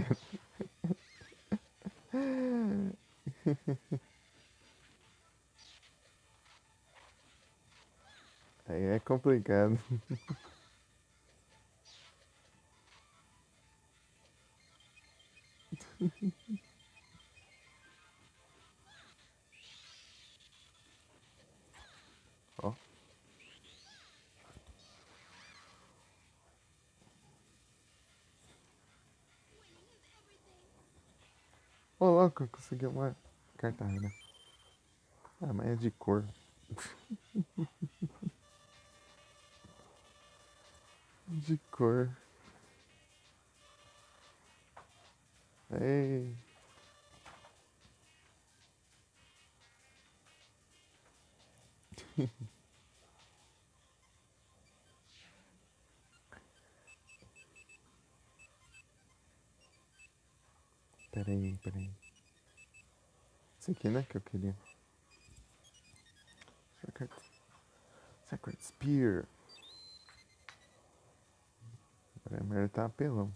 Aí é complicado. Ó. Ô, louco, consegui uma carta rara. Ah, mas é de cor. De cor. Ei. Peraí, peraí. Esse aqui, né, que eu queria. Sacred Spear. Agora a merda tá apelão.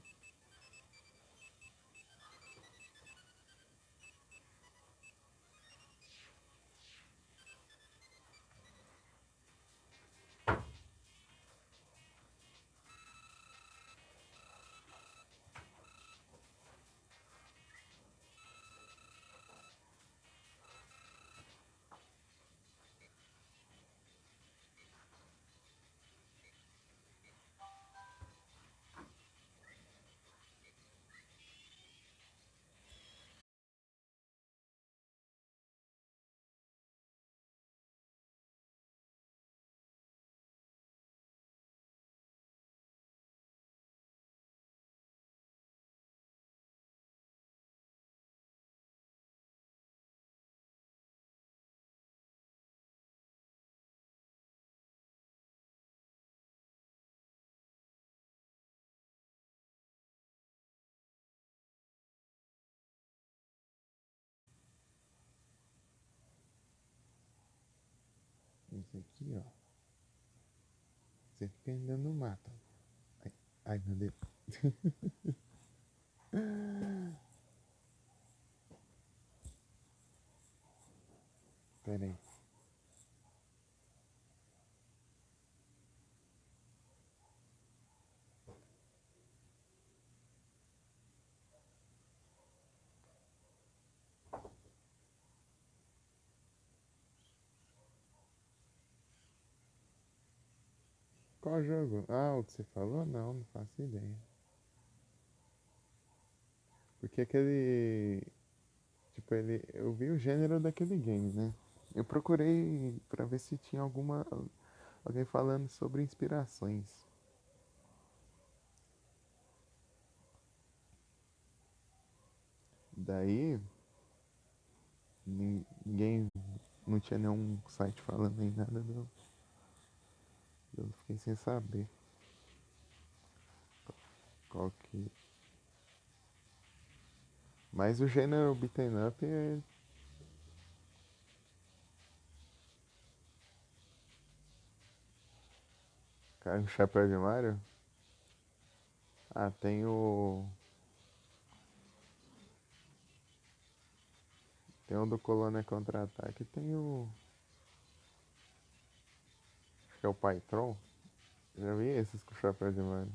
Esse aqui, ó. Você fica ainda no mato. Ai, ai meu Deus. Peraí. Qual jogo? Ah, o que você falou? Não, não faço ideia. Porque aquele. Tipo, ele. Eu vi o gênero daquele game, né? Eu procurei pra ver se tinha alguma. Alguém falando sobre inspirações. Daí. Ninguém. Não tinha nenhum site falando nem nada, eu fiquei sem saber qual que. Mas o gênero beaten up é. Cara, o Chapéu de Mario? Ah, tem o. Tem o do Colônia Contra-Ataque, tem o. Acho que é o Pytron. Já vi esses com o Chapéu de Mario.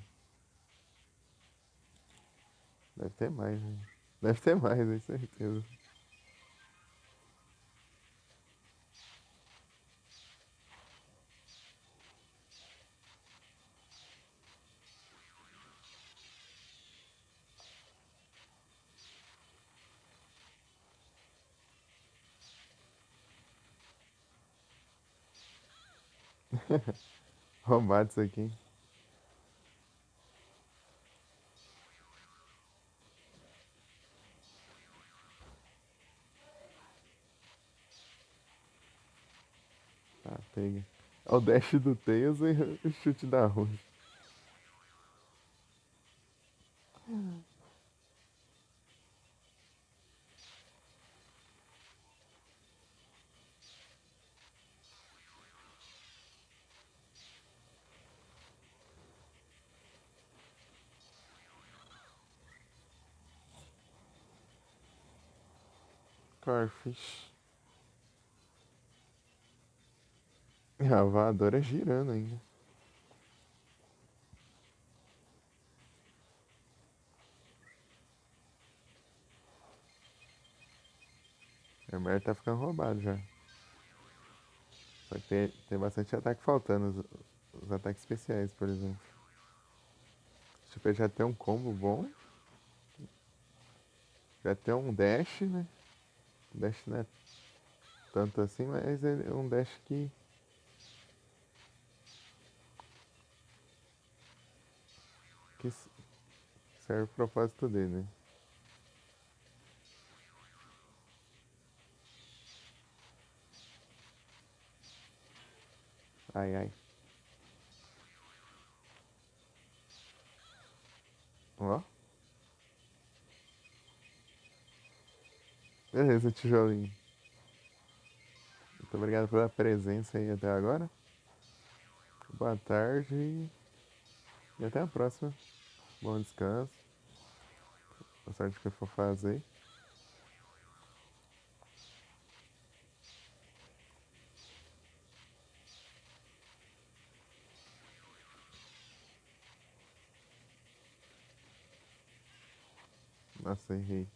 Deve ter mais, né? Deve ter mais, com certeza. Roubado isso aqui. Tá, pega. É o dash do Tails e o chute da Rush. Corfish. E a voadora girando ainda. O Mer tá ficando roubado já. Só que tem bastante ataque faltando. Os ataques especiais, por exemplo. Tipo, ele já tem um combo bom. Já tem um dash, né? O dash não é tanto assim, mas é um dash que serve o propósito dele, né? Ai, ai. Ó. Beleza, tijolinho. Muito obrigado pela presença aí até agora. Boa tarde e até a próxima. Bom descanso. Boa sorte que eu for fazer. Nossa, errei.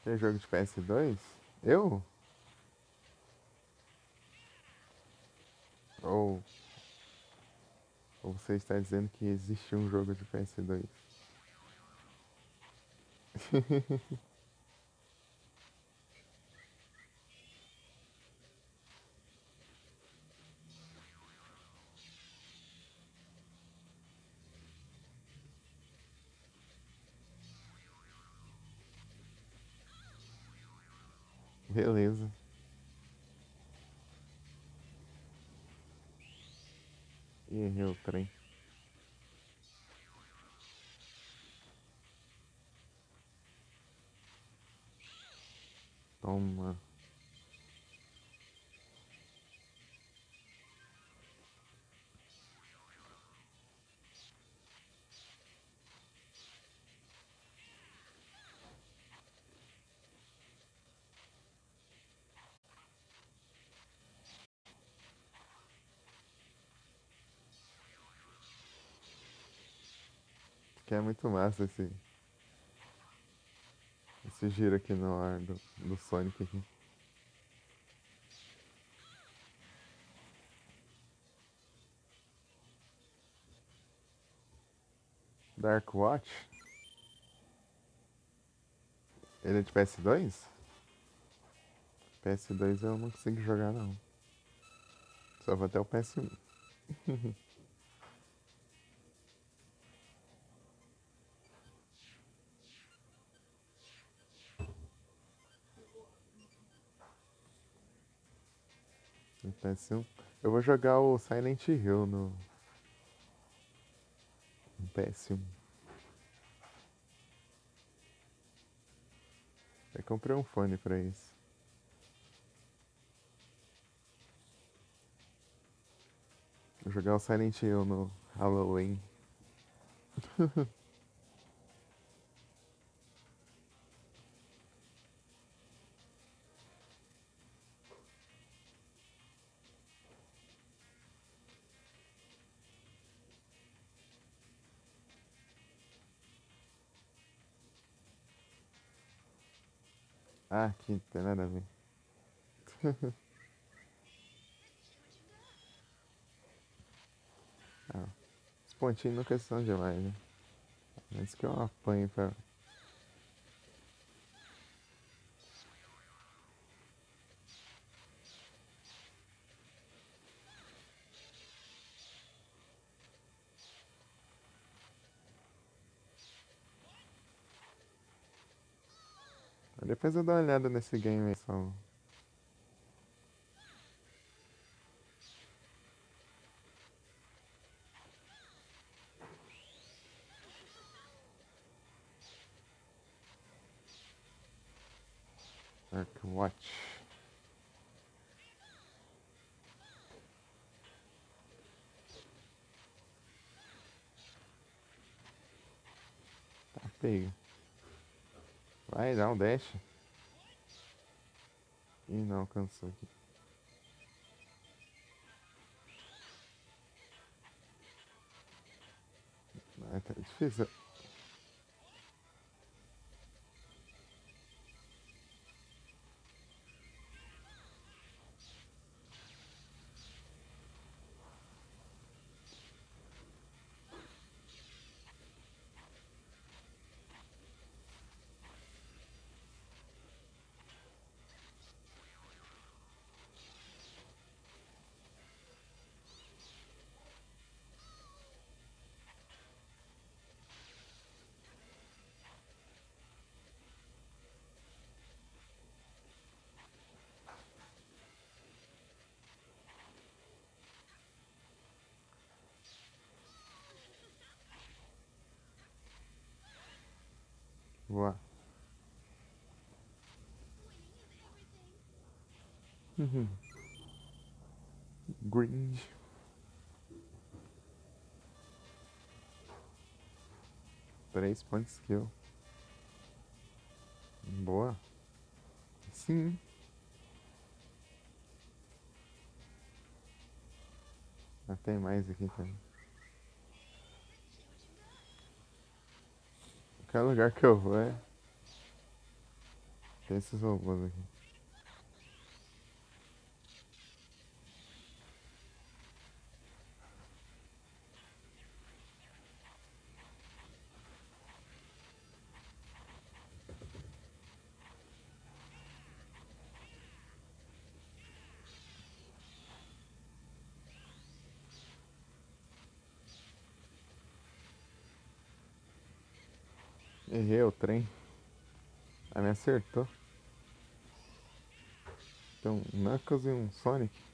Tem jogo de PS2? Eu? Ou, ou você está dizendo que existe um jogo de PS2? Beleza. E errei o trem. Toma. Que é muito massa esse giro aqui no ar do Sonic aqui. Dark Watch? Ele é de PS2? PS2 eu não consigo jogar não. Só vou até o PS1. No PS1. Eu vou jogar o Silent Hill no PS1. Eu comprei um fone pra isso. Vou jogar o Silent Hill no Halloween. Ah, que não tem nada a ver. Ah, os pontinhos nunca são demais, né? Mas que eu apanho pra. Depois eu dou uma olhada nesse game aí, só. Dark Watch. Tá pega. Vai, dá um dash. Ih, não alcançou aqui. Ah, tá difícil. Boa. Green. 3 pontos de skill. Boa. Sim. Ah, tem mais aqui também. Qualquer lugar que eu vou tem esses robôs aqui. Errei o trem. Ah, me acertou. Tem um Knuckles e um Sonic.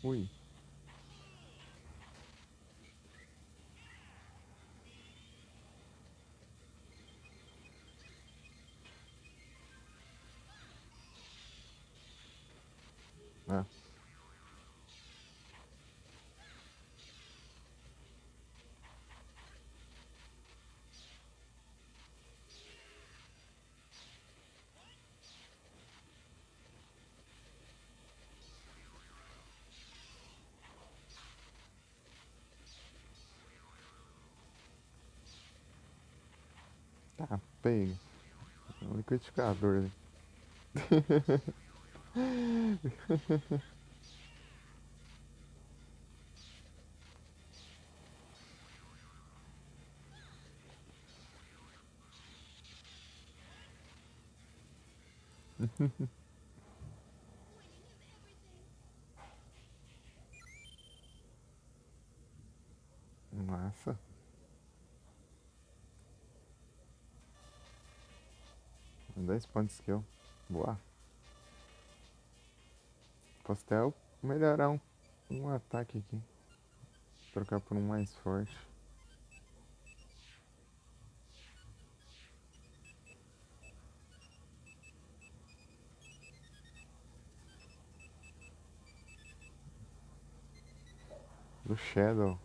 Ui. Ah, Tá, pega. Um liquidificador ali. Massa. 10 pontos de skill. Boa. Posso até melhorar um ataque aqui. Trocar por um mais forte. Do Shadow.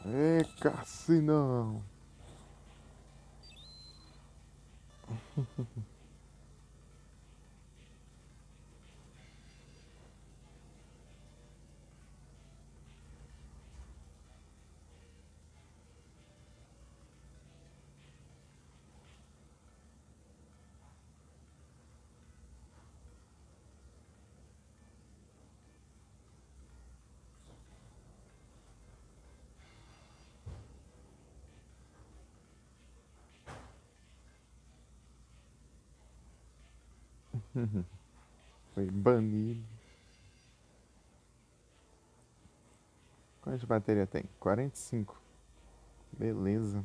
Ê, Cassinão! Foi banido. Quanto de bateria tem? 45. Beleza.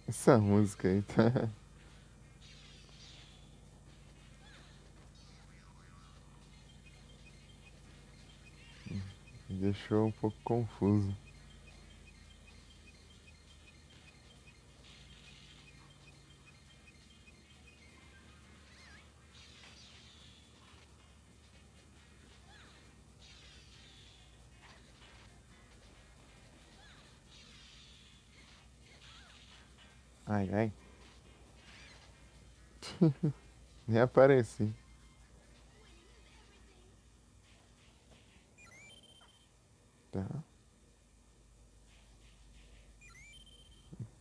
Essa música aí tá. Me deixou um pouco confuso. Ai, ai. Nem apareci. Tá.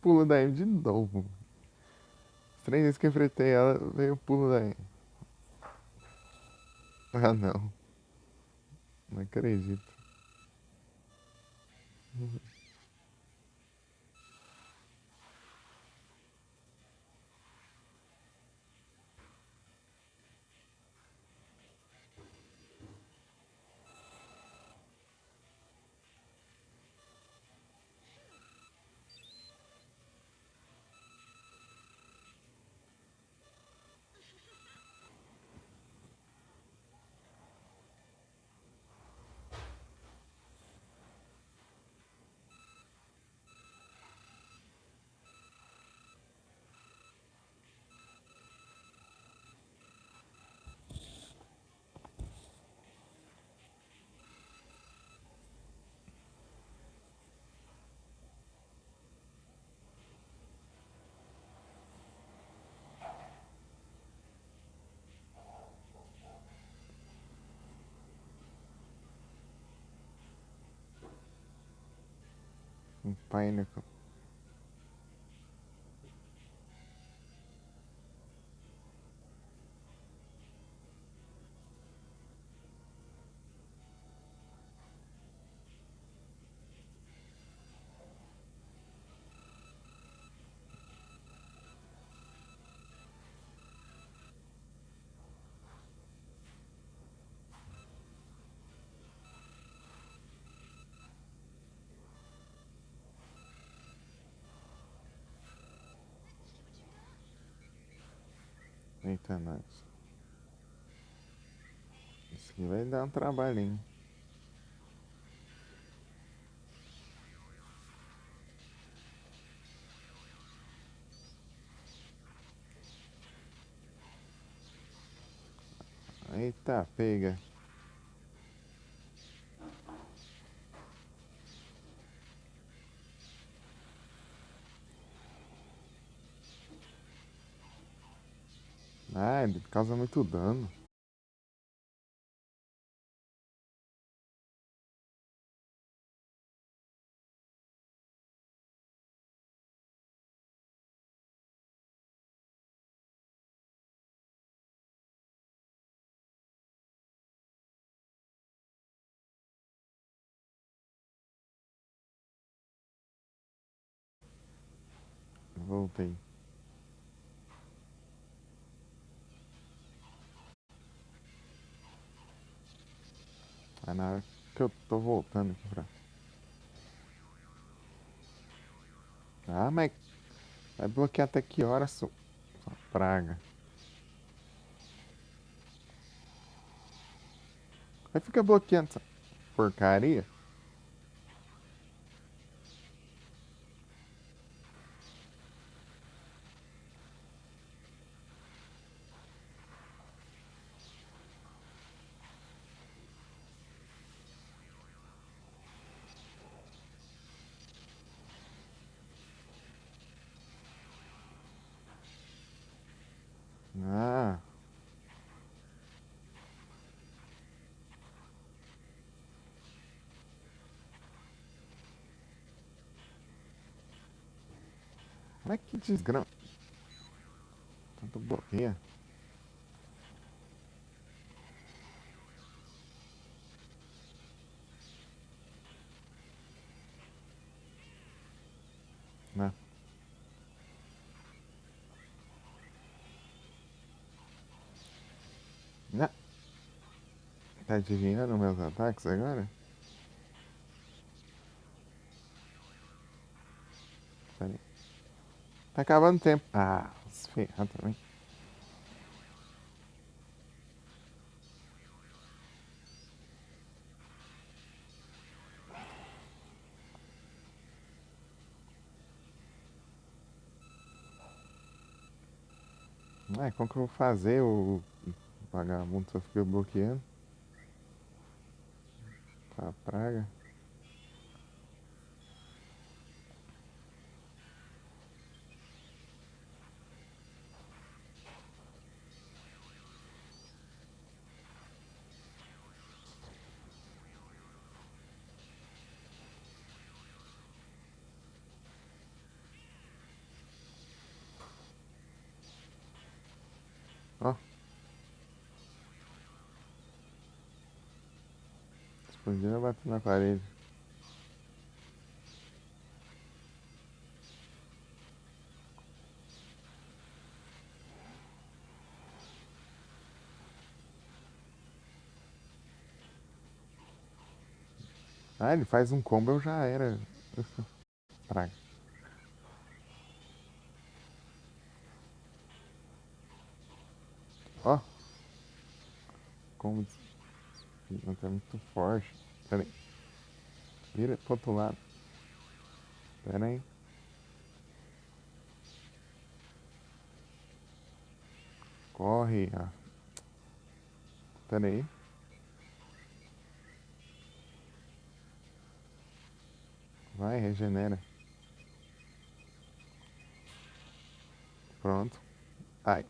Pulo da M de novo. As 3 vezes que eu enfrentei ela, veio o pulo da M. Ah, não. Não acredito. Um painel. Eita, nós. Isso aqui vai dar um trabalhinho. Eita, pega. Ah, ele causa muito dano. Voltei. Ah, na hora que eu tô voltando aqui pra. Ah, mas vai bloquear até que hora, sua praga? Vai ficar bloqueando essa porcaria? Ah, mas que desgrama. Tanto bloqueia. Né? Né? Tá adivinhando meus ataques agora? Pera aí. Tá acabando o tempo. Ah, se ferrar também. Ah, como que eu vou fazer o vagabundo só fica bloqueando? Tá praga. Ó, explodindo, eu bato na parede. Ah, ele faz um combo, eu já era. Praga. Ó, combo não tá muito forte. Pera aí. Vira pro outro lado. Pera aí. Corre. Ah. Pera aí. Vai, regenera. Pronto. Ai.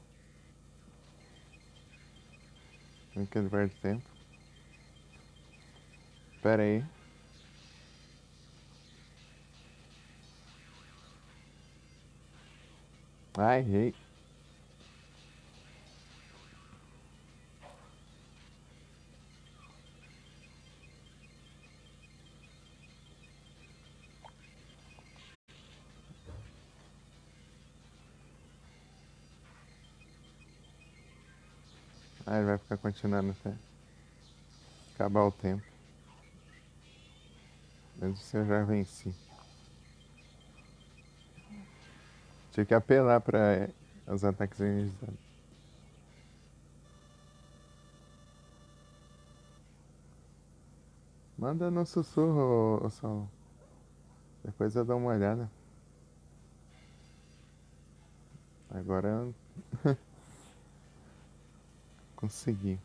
Tem que perde tempo. Pera aí. Ai, errei. Ai, vai ficar continuando até acabar o tempo. Mas isso eu já venci. Tinha que apelar pra os ataques energizados. Manda no sussurro, ô Saulo. Depois eu dou uma olhada. Agora eu consegui.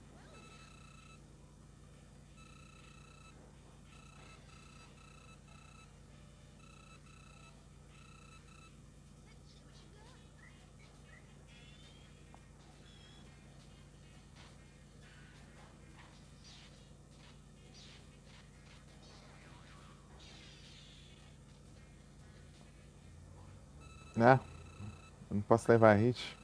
Ah, não posso levar hit.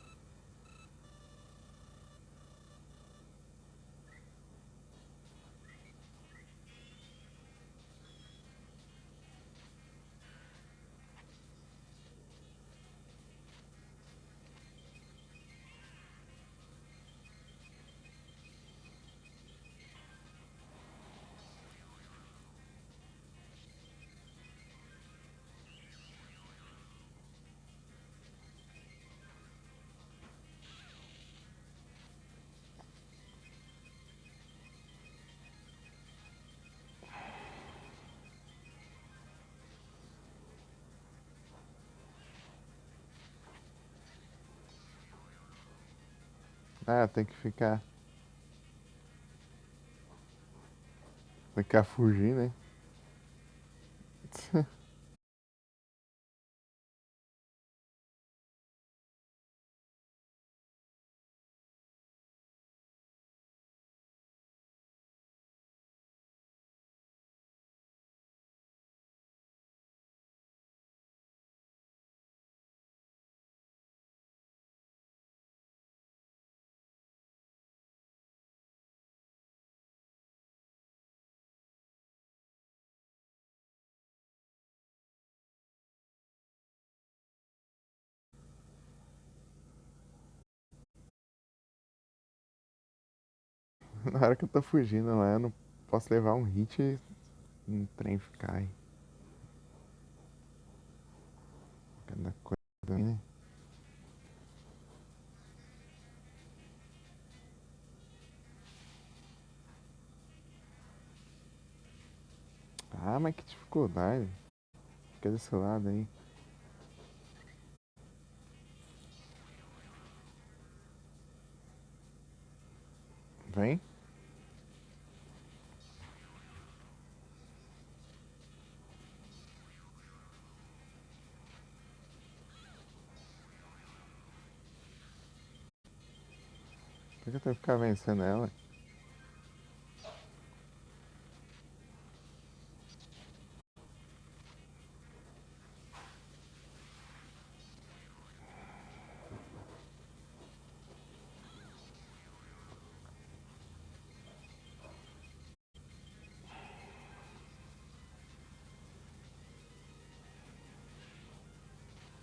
Ah, tem que ficar. Ficar fugindo, né? Na hora que eu tô fugindo lá, eu não posso levar um hit e um trem cai. Cada coisa, né? Ah, mas que dificuldade. Fica desse lado aí. Vem. Por que eu tenho que ficar vencendo ela?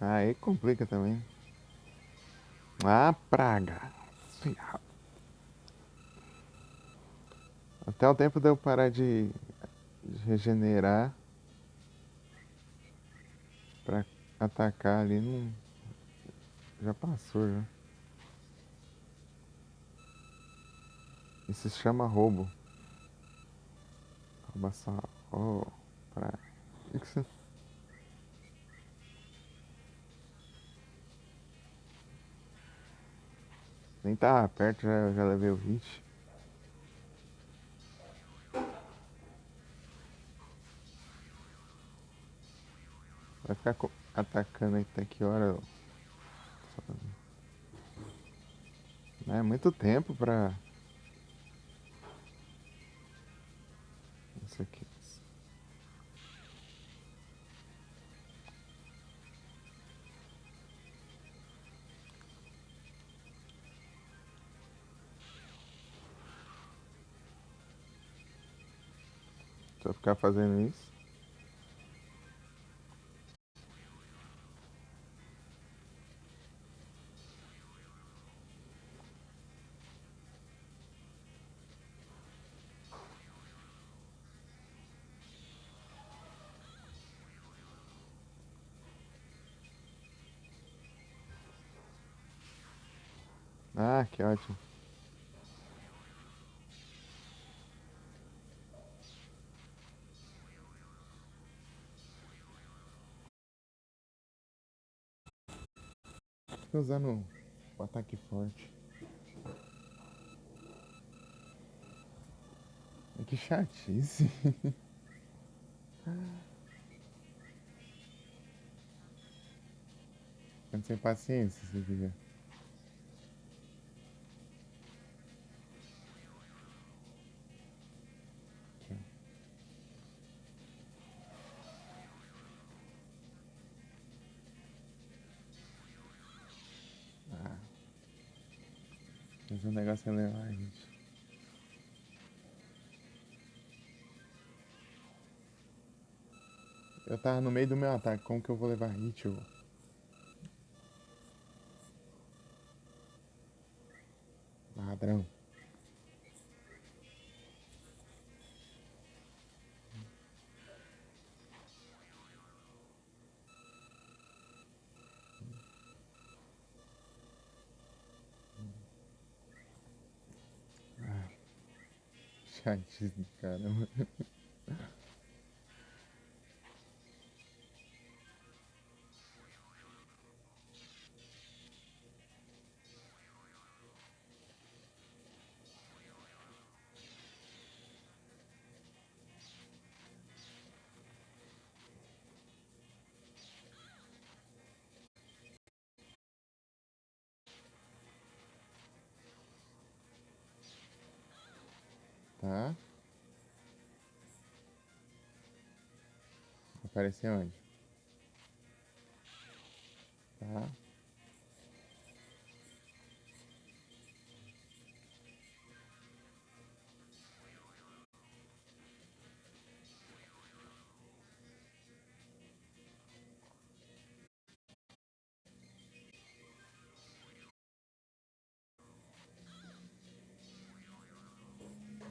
Aí complica também. Ah, praga. Até o tempo de eu parar de regenerar pra atacar ali, não, já passou já. Isso se chama roubo. Roubação. Oh, pra... Isso nem tava perto, já levei o hit. Vai ficar atacando aí até que hora? É muito tempo pra isso aqui. Se eu ficar fazendo isso. Ah, que ótimo. Tô usando o ataque forte. Que chatice. Ficando sem paciência, se quiser. Mas o negócio é levar a gente. Eu tava no meio do meu ataque, como que eu vou levar hit? Ladrão. Chatice do caramba. Tá? Apareceu onde? Tá?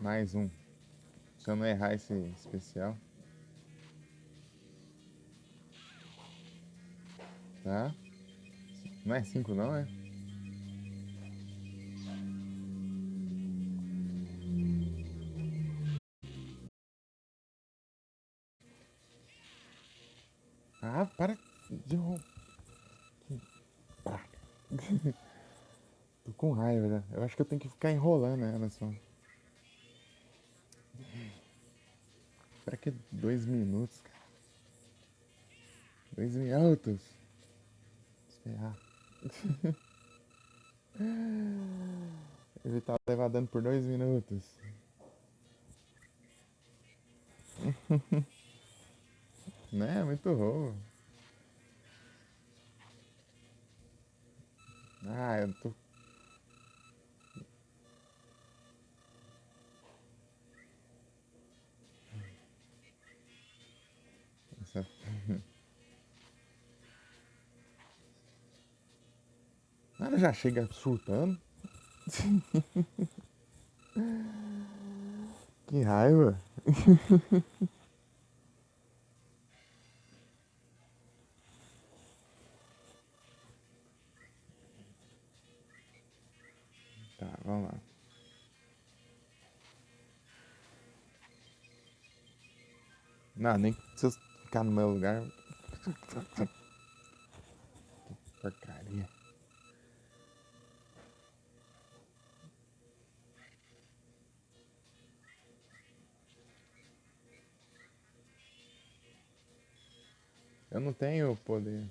Mais um. Se eu não errar esse especial. Tá? Não é 5 não, é? Ah, para de roubar. Tô com raiva, né? Eu acho que eu tenho que ficar enrolando ela só. Pra que 2 minutos, cara? 2 minutos. Esperar. Ele tá levar dano por 2 minutos. Né? Muito roubo. Ah, eu tô. Essa... Já chega surtando. Que raiva. Tá, vamos lá. Não, nem se eu ficar no meu lugar. Porcaria. Eu não tenho poder.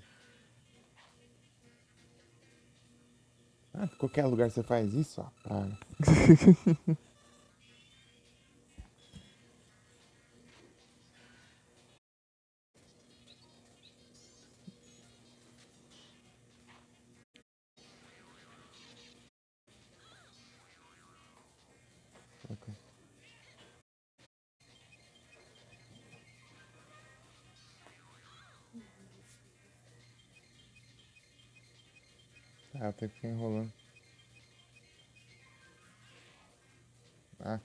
Ah, qualquer lugar você faz isso, ó, praga. Ok. Tá, eu tenho que ficar enrolando. Ah,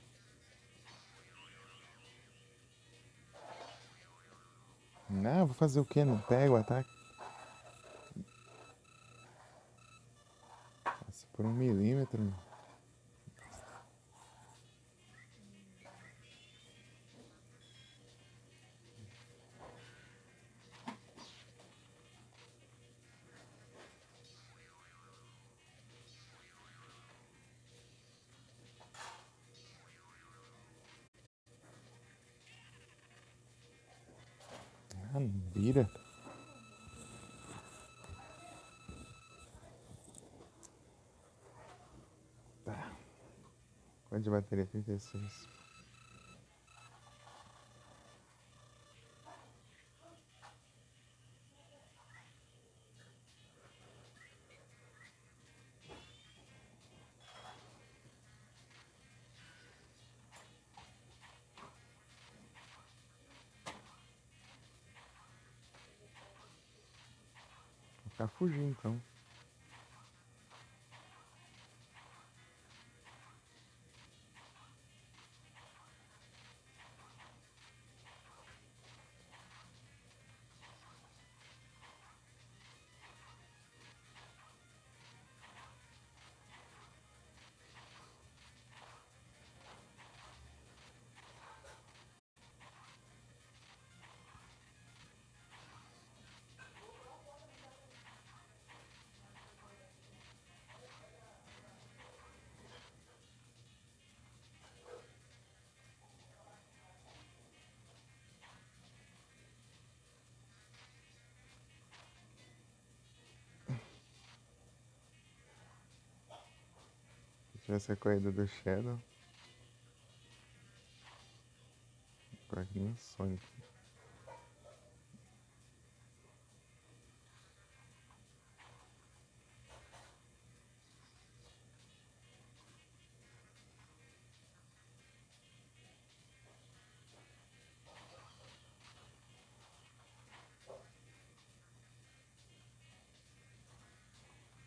não, vou fazer o quê? Não pego o ataque? Passa por 1 milímetro. Ah, não vira. Tá. Quanto de bateria? 36. Vou ficar fugindo então. Se tivesse a corrida do Shadow. Agora que nem o Sonic.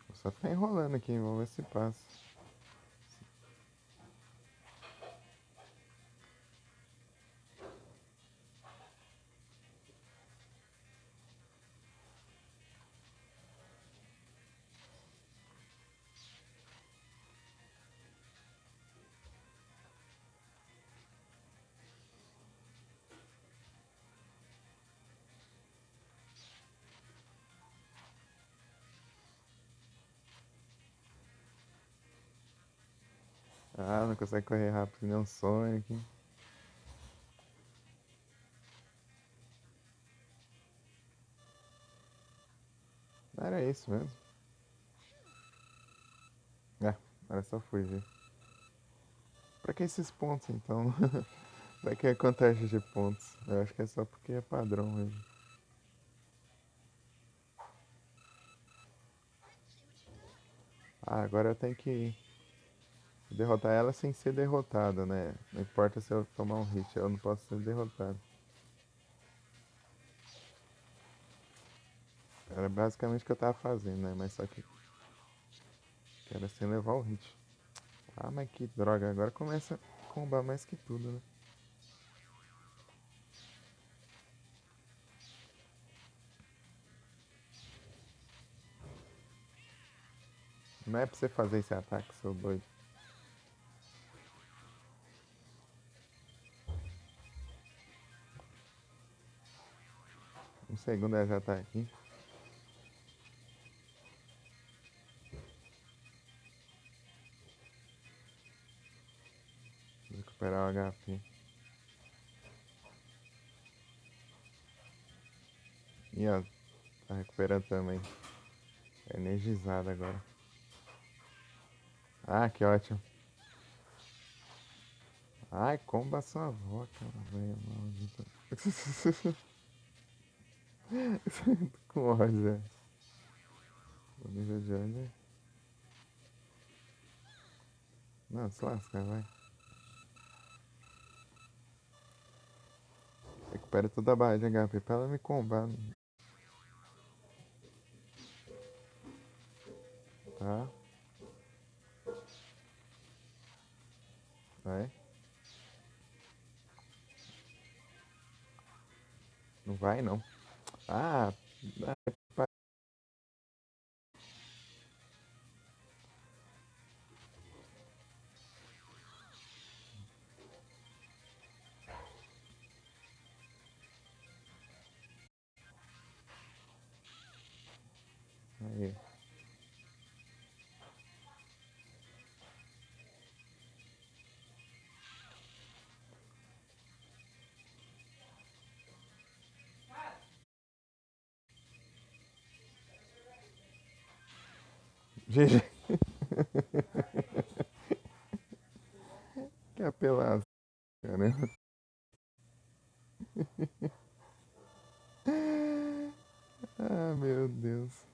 Vou só ficar enrolando aqui, vamos ver se passa. Ah, não consegue correr rápido que nem um Sonic. Era isso mesmo. É, era só fugir. Pra que esses pontos então? Pra que a contagem de pontos? Eu acho que é só porque é padrão mesmo. Ah, agora eu tenho que derrotar ela sem ser derrotado, né? Não importa se eu tomar um hit, eu não posso ser derrotado. Era basicamente o que eu tava fazendo, né? Mas só que Quero sem levar o hit. Ah, mas que droga. Agora começa a combar mais que tudo, né? Não é pra você fazer esse ataque, seu doido. Um segundo ela já tá aqui. Vou recuperar o HP. E ó, tá recuperando também. É energizado agora. Ah, que ótimo. Ai, comba sua avó, cara, velho, maldita. Tô com ódio, Zé. O nível de ódio é... Não, se lasca, vai. Recupera toda a barra de HP pra ela me combar, tá? Vai. Não vai, não. Ah, aí. GG. Que apelação, caramba. Ah, meu Deus.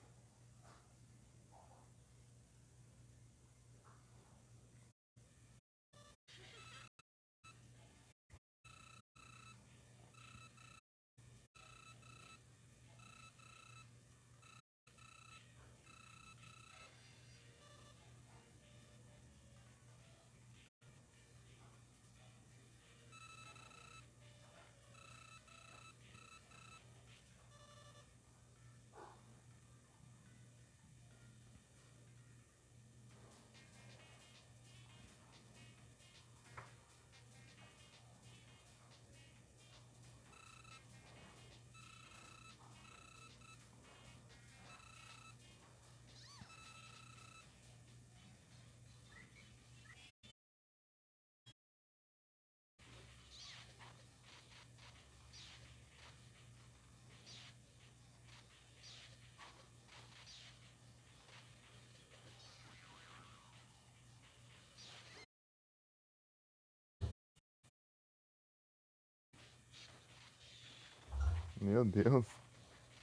Meu Deus.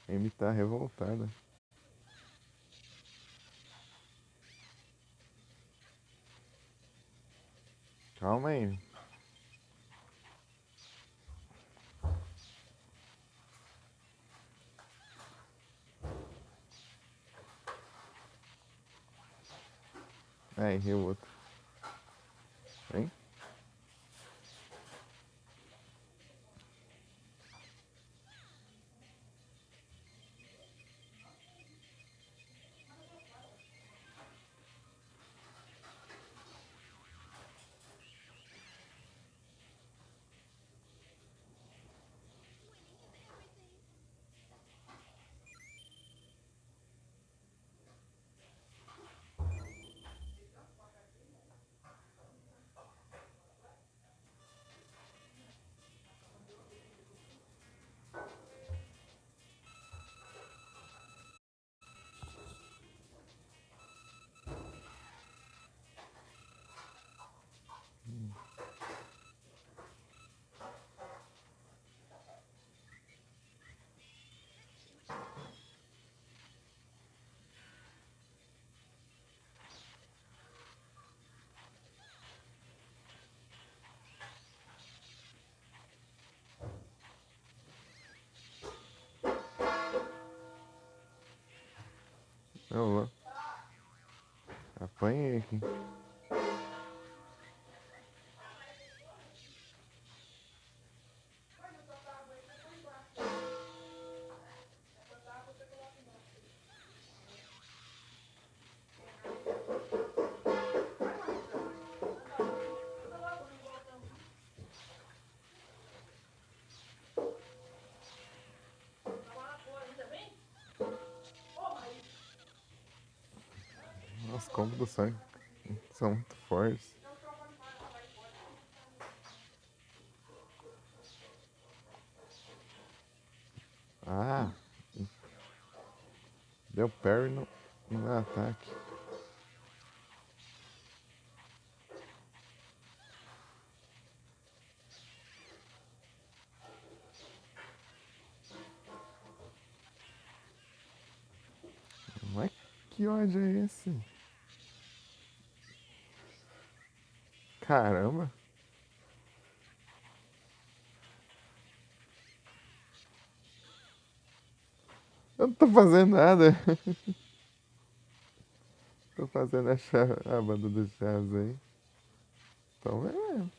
A Amy tá revoltada. Calma aí. É, errei o outro. Hein? Eu vou. Apanhei aqui. Os combos do Sonic são muito fortes. Ah, deu parry no ataque. Mas que ódio é esse? Caramba. Eu não tô fazendo nada. Tô fazendo a banda do Chaves aí. Então é mesmo.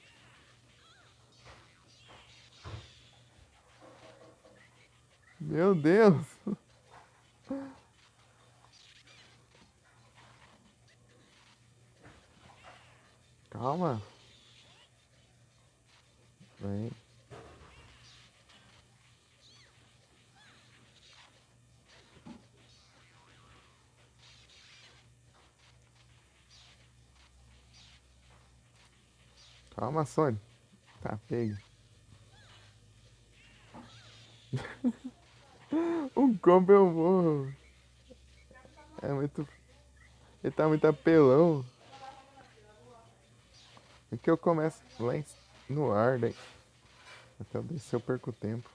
Meu Deus. Calma. Vem. Calma, Sony. Tá, pega. Um combo eu vou. É muito. Ele tá muito apelão. É que eu começo lá no ar, daí. Até eu descer eu perco tempo.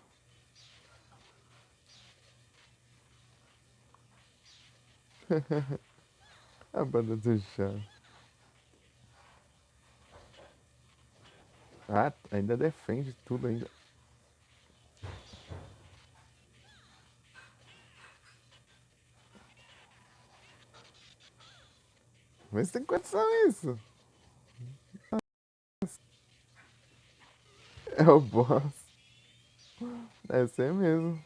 A banda do chá. Ah, ainda defende tudo ainda. Mas tem condição isso. É o boss. Deve ser mesmo.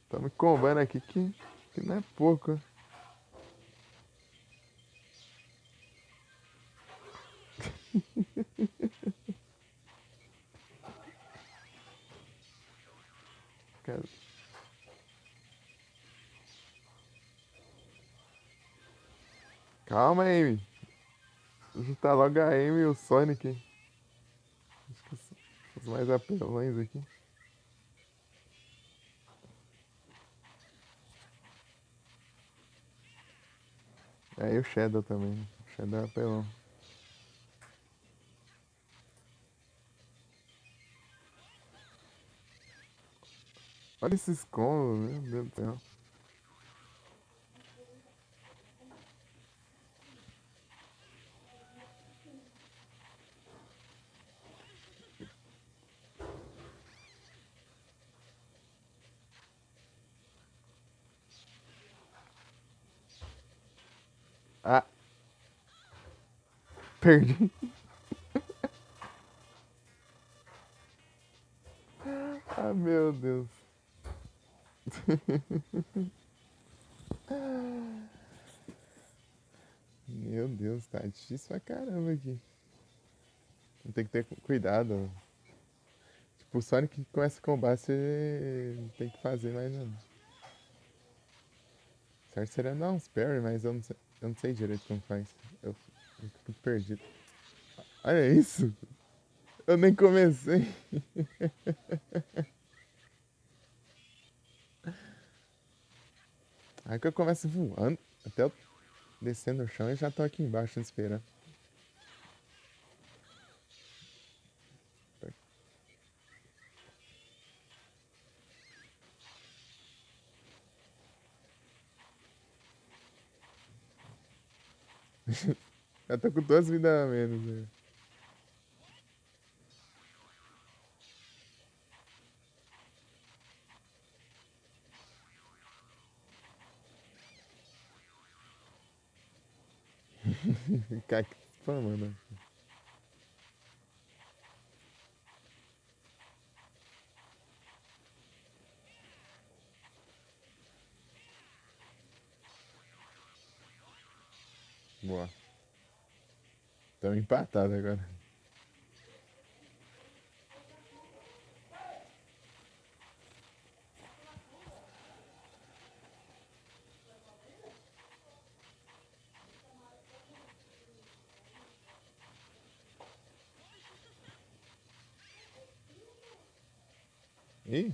Tá me combando aqui que não é pouco. Cara. Calma, Amy. Juntar logo a Amy e o Sonic. Acho que os mais apelões aqui. É, e o Shadow também. O Shadow é apelão. Olha esses combos, meu Deus do céu. Ah, perdi. Ah, meu Deus. Meu Deus, tá difícil pra caramba aqui. Tem que ter cuidado. Tipo, o Sonic que começa a combate, você tem que fazer mais não. Certo seria dar uns parry, mas eu não sei direito como faz. Eu fico perdido. Olha isso! Eu nem comecei. Aí que eu começo voando, até eu descer no chão e já tô aqui embaixo esperando. Já tô com 2 vidas a menos, né? Ficar aqui spamando. Boa. Estamos empatados agora. Ih,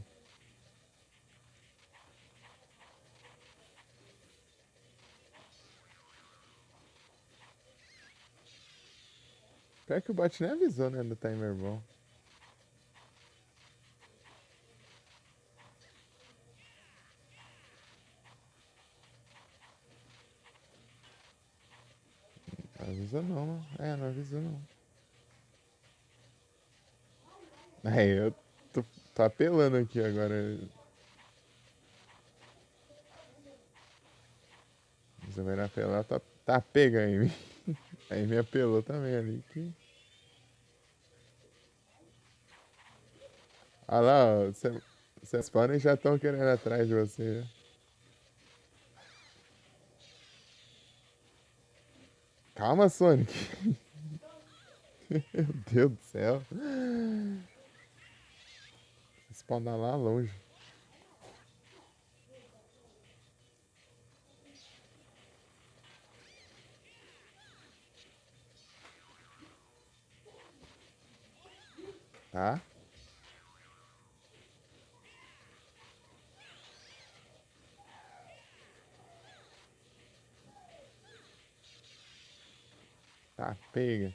pior que o bot nem avisou, né, do timer bom. Não avisou não, né? É, não avisou não. Aí eu tô apelando aqui agora. Você vai apelar, tá pega aí. Aí me apelou também ali. Ah lá, ó, vocês podem já estão querendo atrás de você. Já. Calma, Sonic. Meu Deus do céu. Spawnar lá longe. Tá? Tá, pega.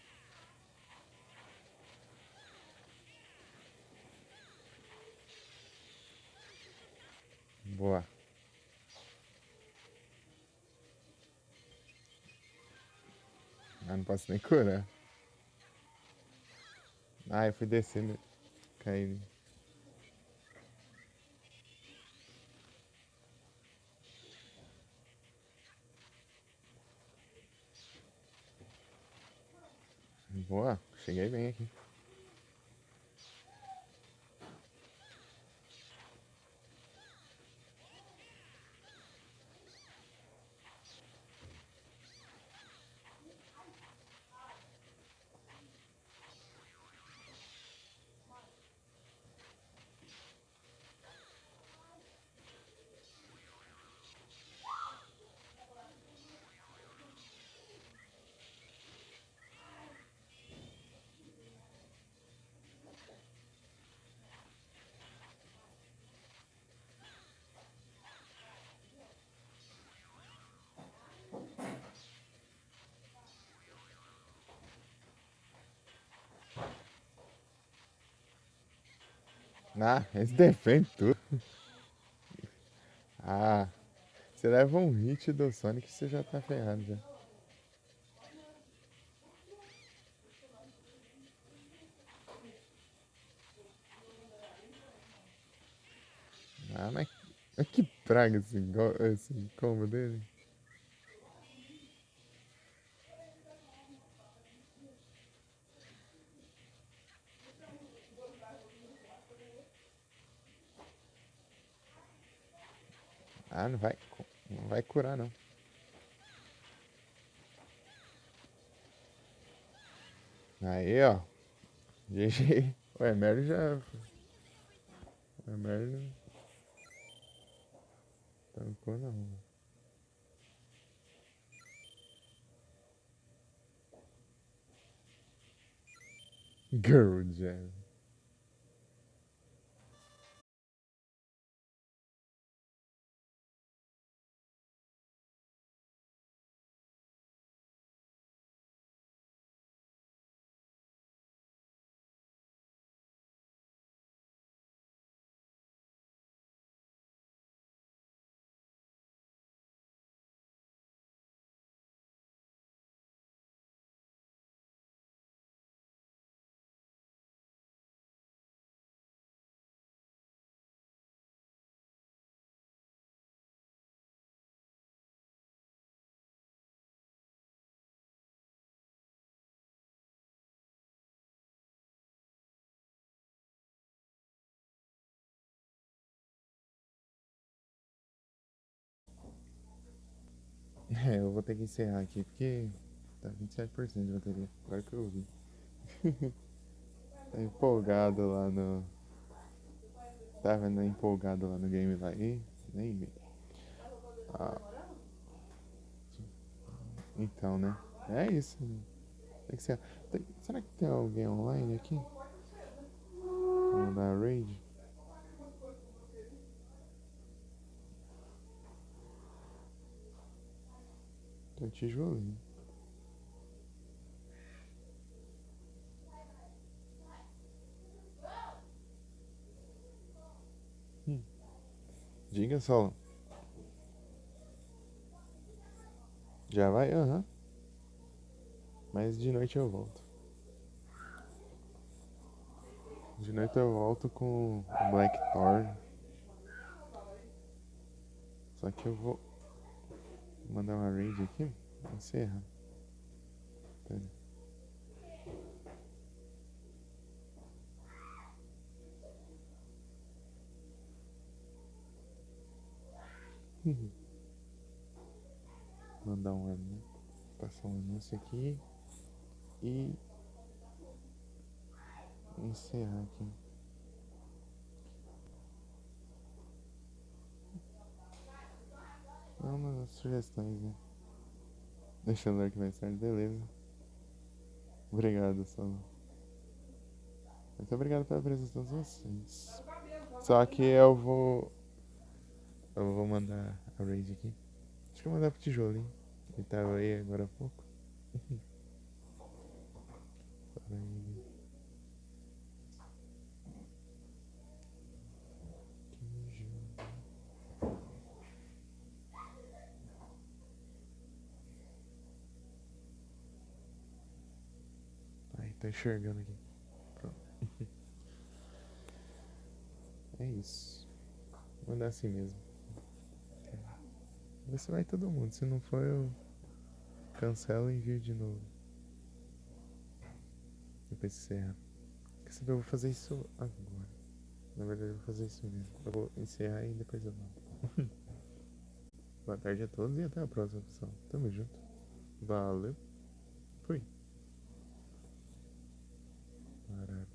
Boa. Ah, não posso nem curar. Ah, eu fui descendo. Caí. Boa. Cheguei bem aqui. Ah, eles defendem tudo. Ah, você leva um hit do Sonic e você já tá ferrado já. Ah, mas que praga esse combo dele. Ah, não vai curar não. Aí, ó. GG. O Emery já. O Emery não tancou não. Girl Jam. Eu vou ter que encerrar aqui porque tá 27% de bateria. Agora que eu vi. Tá empolgado lá no. Tava empolgado lá no game lá. Ih, nem vi. Ah, então, né? É isso. Tem que ser. Será que tem alguém online aqui? Vou mandar raid. Tem tijolinho. Hum. Diga, Solo. Já vai? Aham. Mas de noite eu volto. De noite eu volto com o Black Thor. Só que eu vou mandar uma raid aqui. Encerra. Pera. Mandar um anúncio. Passar um anúncio aqui. E encerrar aqui. Não, nas sugestões, né? Deixando aqui mais tarde, beleza. Obrigado, Solo. Muito obrigado pela presença de todos vocês. Só que eu vou. Eu vou mandar a raid aqui. Acho que eu vou mandar pro tijolinho. Ele tava aí agora há pouco. Tijolo. Ai, tá enxergando aqui. Pronto. É isso. Vou mandar assim mesmo. Vê se vai todo mundo. Se não for, eu cancelo e envio de novo. Depois encerra. Quer saber? Eu vou fazer isso agora. Na verdade, eu vou fazer isso mesmo. Eu vou encerrar e depois eu volto. Boa tarde a todos e até a próxima, pessoal. Tamo junto. Valeu. Fui. Parar.